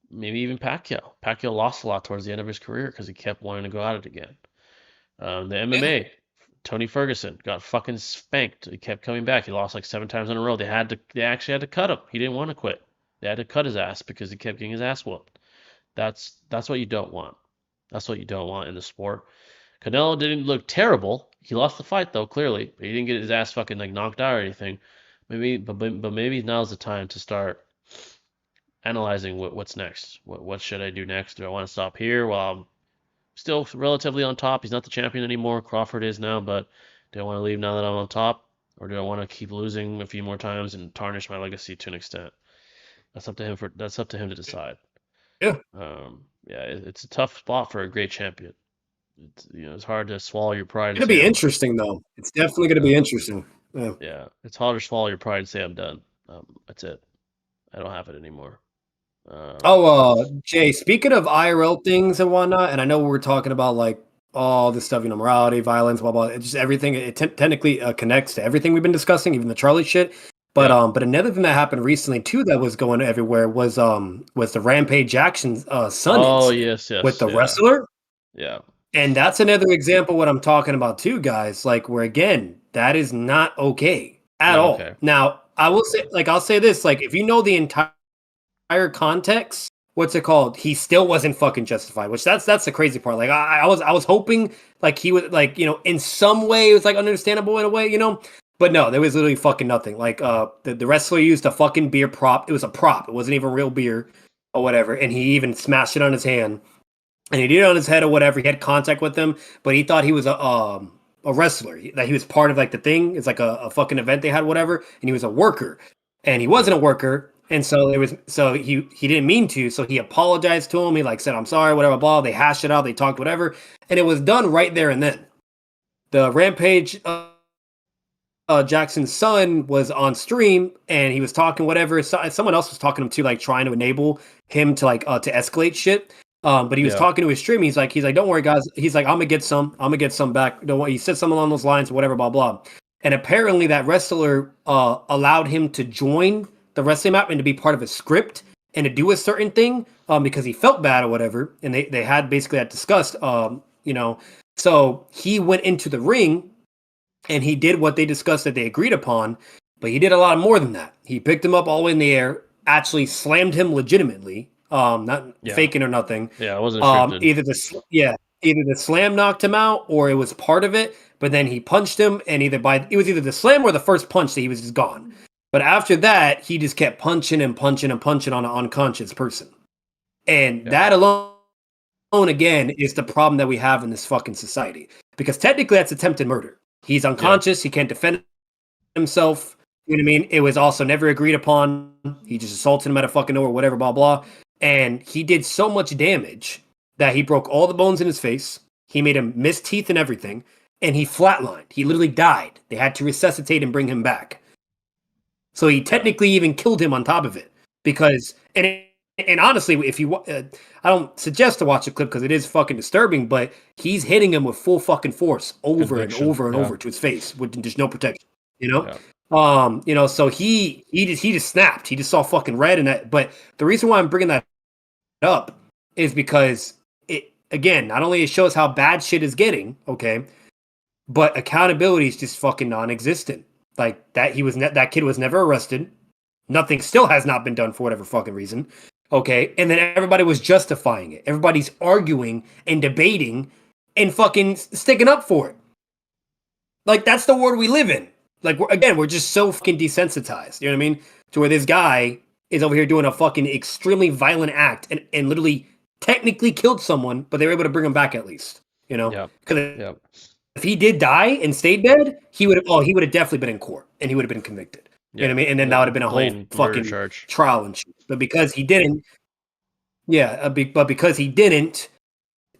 maybe even Pacquiao. Pacquiao lost a lot towards the end of his career because he kept wanting to go at it again. The Yeah. MMA, Tony Ferguson got fucking spanked. He kept coming back. He lost like 7 times in a row. They actually had to cut him. He didn't want to quit. They had to cut his ass because he kept getting his ass whooped. That's what you don't want. That's what you don't want in the sport. Canelo didn't look terrible. He lost the fight though, clearly. But he didn't get his ass fucking like knocked out or anything. But maybe now's the time to start analyzing what's next. What should I do next? Do I want to stop here while I'm still relatively on top? He's not the champion anymore. Crawford is now, but do I want to leave now that I'm on top, or do I want to keep losing a few more times and tarnish my legacy to an extent? That's up to him to decide. Yeah. Yeah, it's a tough spot for a great champion. It's hard to swallow your pride It's and gonna say be I'm interesting though. It's definitely gonna yeah, be interesting. Yeah. yeah. It's hard to swallow your pride and say I'm done. That's it. I don't have it anymore. Um, Oh, Jay, speaking of IRL things and whatnot, and I know we were talking about like all this stuff, morality, violence, blah blah. It's just everything. It technically connects to everything we've been discussing, even the Charlie shit. But but another thing that happened recently too that was going everywhere was the Rampage Jackson's son Oh, incident yes, with the yeah. wrestler. Yeah. And that's another example of what I'm talking about too, guys. Like where again, that is not okay at Not all. okay. Now, I'll say this, like if you know the entire context, what's it called? He still wasn't fucking justified, which that's the crazy part. Like I was hoping like he would like, in some way it was like understandable in a way, But no, there was literally fucking nothing. Like the wrestler used a fucking beer prop. It was a prop. It wasn't even real beer or whatever. And he even smashed it on his hand. And he did it on his head or whatever. He had contact with him, but he thought he was a wrestler. That he was part of like the thing. It's like a fucking event they had, whatever. And he was a worker, and he wasn't a worker. And so he didn't mean to. So he apologized to him. He like said, "I'm sorry," whatever, blah. They hashed it out. They talked, whatever, and it was done right there and then. The Rampage Jackson's son was on stream and he was talking whatever. So, someone else was talking to him too, like trying to enable him to like to escalate shit. But he was talking to his stream. He's like, don't worry, guys. He's like, I'm gonna get some back. Don't worry. He said something along those lines, whatever, blah blah. And apparently, that wrestler allowed him to join the wrestling map and to be part of a script and to do a certain thing because he felt bad or whatever. And they had basically that discussed, So he went into the ring and he did what they discussed that they agreed upon. But he did a lot more than that. He picked him up all the way in the air, actually slammed him legitimately. Not faking or nothing. Yeah, it wasn't scripted. Either the slam knocked him out or it was part of it, but then he punched him and it was either the slam or the first punch that he was just gone. But after that, he just kept punching and punching and punching on an unconscious person. And that alone again is the problem that we have in this fucking society. Because technically that's attempted murder. He's unconscious, he can't defend himself. You know what I mean? It was also never agreed upon. He just assaulted him out of fucking nowhere, whatever, blah blah. And he did so much damage that he broke all the bones in his face. He made him miss teeth and everything. And he flatlined. He literally died. They had to resuscitate and bring him back. So he technically even killed him on top of it. Because, and honestly, if you, I don't suggest to watch the clip because it is fucking disturbing, but he's hitting him with full fucking force over and over and over to his face with just no protection, So he just snapped. He just saw fucking red and that. But the reason why I'm bringing that up is because it, again, not only it shows how bad shit is getting, okay, but accountability is just fucking non-existent. Like that that kid was never arrested. Nothing still has not been done for whatever fucking reason. Okay. And then everybody was justifying it. Everybody's arguing and debating and fucking sticking up for it. Like that's the world we live in. Like we're just so fucking desensitized. You know what I mean? To where this guy is over here doing a fucking extremely violent act and literally technically killed someone, but they were able to bring him back at least. Because if he did die and stayed dead, he would have definitely been in court and he would have been convicted. You know what I mean? And then that would have been a whole fucking trial and shit. But because he didn't, but because he didn't,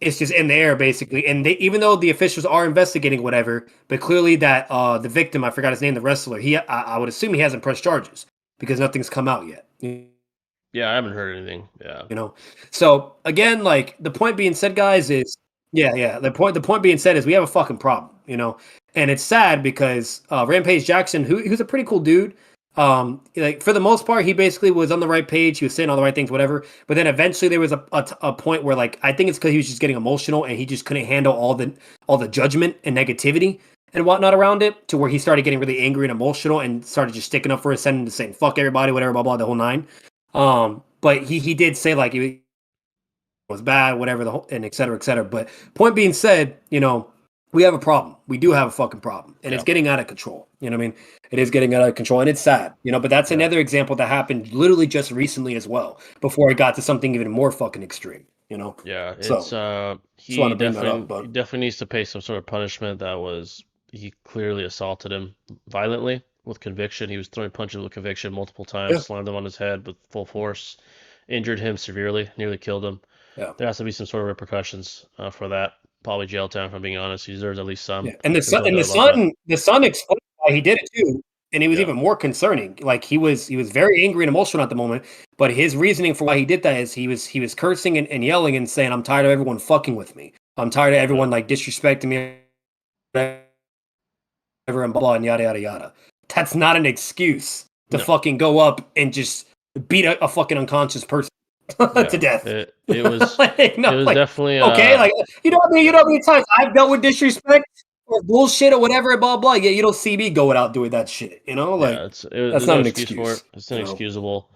it's just in the air basically. And even though the officials are investigating whatever, but clearly that the victim, I forgot his name, the wrestler, I would assume he hasn't pressed charges because nothing's come out yet. Yeah, I haven't heard anything. Yeah. So again, like the point being said, guys, is the point being said is we have a fucking problem, and it's sad because Rampage Jackson, who's a pretty cool dude, like for the most part, he basically was on the right page. He was saying all the right things, whatever. But then eventually there was a point where, like, I think it's because he was just getting emotional and he just couldn't handle all the judgment and negativity and whatnot around it, to where he started getting really angry and emotional and started just sticking up for his son and saying fuck everybody, whatever, blah blah, the whole nine. But he did say like it was bad, whatever, and et cetera, et cetera. But point being said, we have a problem. We do have a fucking problem, and it's getting out of control. You know what I mean? It is getting out of control, and it's sad. But that's another example that happened literally just recently as well, before it got to something even more fucking extreme. Yeah, it's he definitely needs to pay some sort of punishment. He clearly assaulted him violently with conviction. He was throwing punches with conviction multiple times, slammed him on his head with full force, injured him severely, nearly killed him. Yeah. There has to be some sort of repercussions for that. Probably jail time, if I'm being honest. He deserves at least some. Yeah. And the son explained why he did it too, and it was even more concerning. Like he was very angry and emotional at the moment, but his reasoning for why he did that is he was cursing and yelling and saying, "I'm tired of everyone fucking with me." I'm tired of everyone like disrespecting me, whatever, and blah, blah, and yada yada yada. That's not an excuse to No. fucking go up and just beat a fucking unconscious person Yeah. to death. It was Like, no, it was like, definitely okay, like you know what I mean? You know how many times I've dealt with disrespect or bullshit or whatever, blah blah. Yeah, you don't see me going out doing that shit. You know, like yeah, that's there's not no an excuse for it. excuse. It's You know? inexcusable.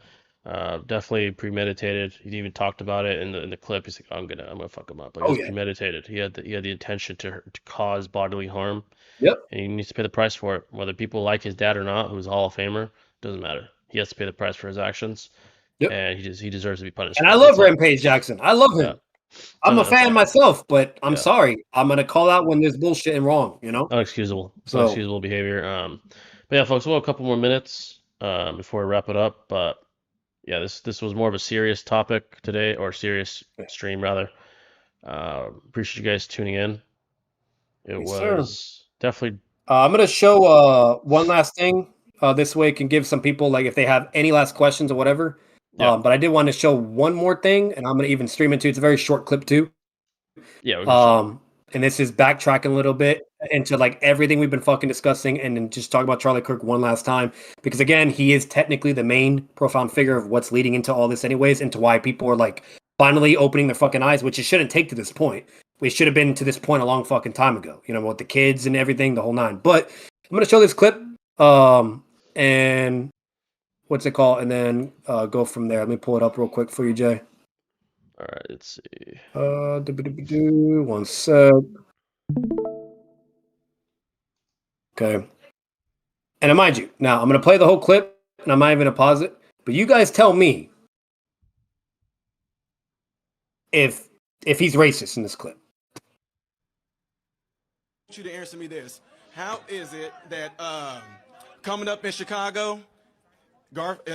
Definitely premeditated. He even talked about it in the clip. He's like, I'm gonna fuck him up. Like, it Oh was yeah. premeditated. He had the intention to cause bodily harm, Yep. and he needs to pay the price for it. Whether people like his dad or not, who's a Hall of Famer, doesn't matter. He has to pay the price for his actions, Yep. and he deserves to be punished And for I it. love Rampage Jackson. I love Yeah, him. I'm a that's fan all. myself, but I'm Yeah, sorry. I'm gonna call out when there's bullshit and wrong. You know. unexcusable. It's So unexcusable behavior. But yeah, folks, we'll have a couple more minutes before we wrap it up. But yeah, this was more of a serious topic today, or serious stream rather. Appreciate you guys tuning in. It yes, sir. was definitely I'm gonna show one last thing. This way, it can give some people like if they have any last questions or whatever. yeah, But I did want to show one more thing, and I'm gonna even stream it too. It's a very short clip too. yeah, we can show. And this is backtracking a little bit into like everything we've been fucking discussing, and then just talk about Charlie Kirk one last time because again, he is technically the main profound figure of what's leading into all this, anyways, into why people are like finally opening their fucking eyes, which it shouldn't take to this point. We should have been to this point a long fucking time ago, you know, with the kids and everything, the whole nine. But I'm gonna show this clip, and what's it called, and then go from there. Let me pull it up real quick for you, Jay. All right, let's see. One sec. Okay. And mind you, now I'm gonna play the whole clip, and I'm not even gonna pause it. But you guys tell me if he's racist in this clip. I want you to answer me this: how is it that coming up in Chicago,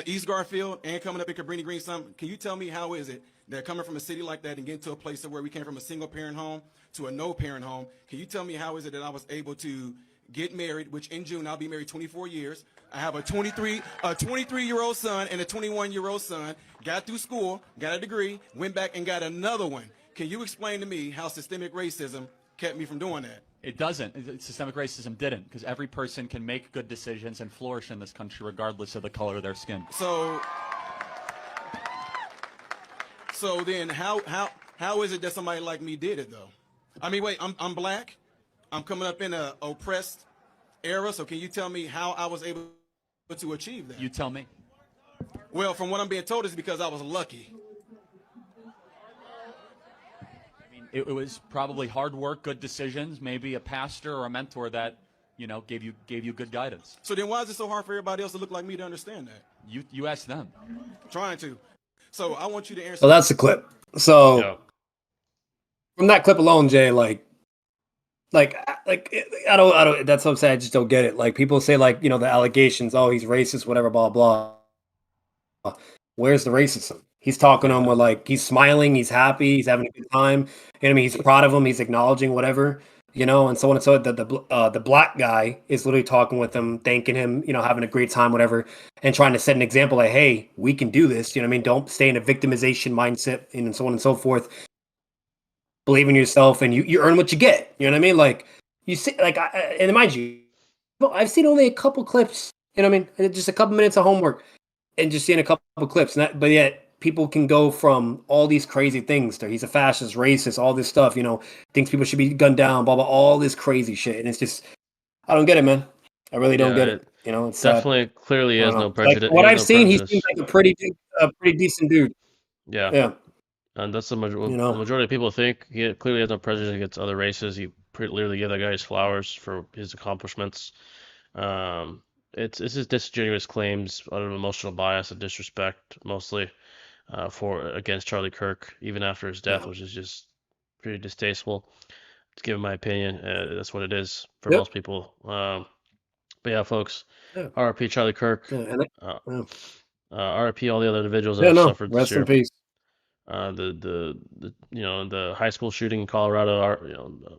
East Garfield, and coming up in Cabrini Green, can you tell me how is it that coming from a city like that and getting to a place where we came from a single parent home to a no parent home? Can you tell me how is it that I was able to get married, which in June I'll be married 24 years. I have a 23-year-old son and a 21-year-old son. Got through school, got a degree, went back and got another one. Can you explain to me how systemic racism kept me from doing that? It doesn't. Systemic racism didn't, because every person can make good decisions and flourish in this country regardless of the color of their skin. So then how is it that somebody like me did it though? I mean, wait, I'm black. I'm coming up in a oppressed era. So can you tell me how I was able to achieve that? You tell me. Well, from what I'm being told, it's because I was lucky. I mean, it was probably hard work, good decisions, maybe a pastor or a mentor that, gave you good guidance. So then why is it so hard for everybody else to look like me to understand that? You ask them. I'm trying to. So I want you to answer. So that's the clip. So Yeah. from that clip alone, Jay, I don't. That's what I'm saying. I just don't get it. Like people say, like the allegations. Oh, he's racist, whatever, blah blah. Where's the racism? He's talking to him with like he's smiling, he's happy, he's having a good time. You know what I mean? He's proud of him, he's acknowledging whatever, and so on and so on. The black guy is literally talking with him, thanking him, having a great time, whatever, and trying to set an example like, hey, we can do this. You know what I mean? Don't stay in a victimization mindset and so on and so forth. Believe in yourself, and you earn what you get. You know what I mean? Like you see, and mind you, I've seen only a couple clips. You know what I mean? Just a couple minutes of homework, and just seeing a couple of clips. But yet people can go from all these crazy things to he's a fascist, racist, all this stuff. Thinks people should be gunned down, blah blah, all this crazy shit. And it's just, I don't get it, man. I really don't get it. It's definitely clearly has no prejudice. Like, what I've seen, he seems like a pretty decent dude. Yeah. Yeah. And that's the majority of people think. He clearly has no prejudice against other races. He clearly gave that guy his flowers for his accomplishments. It's his disingenuous claims out of emotional bias and disrespect, mostly against Charlie Kirk, even after his death, which is just pretty distasteful. To give my opinion, that's what it is for most people. But yeah, folks, RIP Charlie Kirk. RIP all the other individuals that have suffered this rest year. in peace. The high school shooting in Colorado,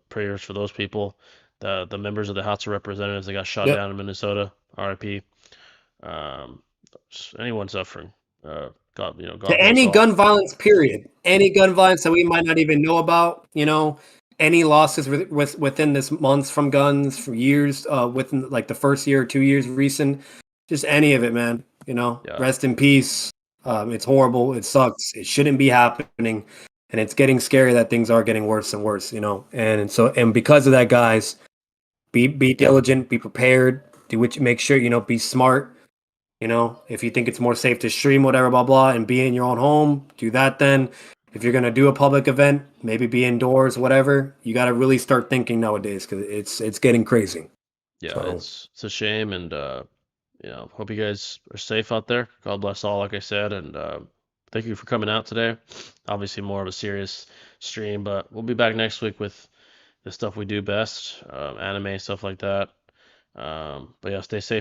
prayers for those people. The members of the House of Representatives that got shot down in Minnesota, RIP. Anyone suffering, God To any bless all. gun violence, period. Any gun violence that we might not even know about, any losses within this month from guns, from years, within like the first year or 2 years recent, just any of it, man. Yeah. Rest in peace. It's horrible. It sucks. It shouldn't be happening, and it's getting scary that things are getting worse and worse. And because of that, guys, be diligent, be prepared, do what you make sure be smart. If you think it's more safe to stream, whatever, blah blah, and be in your own home, do that then. If you're gonna do a public event, maybe be indoors, whatever. You got to really start thinking nowadays because it's getting crazy. Yeah, So- it's a shame, and hope you guys are safe out there. God bless all, like I said, and thank you for coming out today. Obviously, more of a serious stream, but we'll be back next week with the stuff we do best, anime, stuff like that. But yeah, stay safe.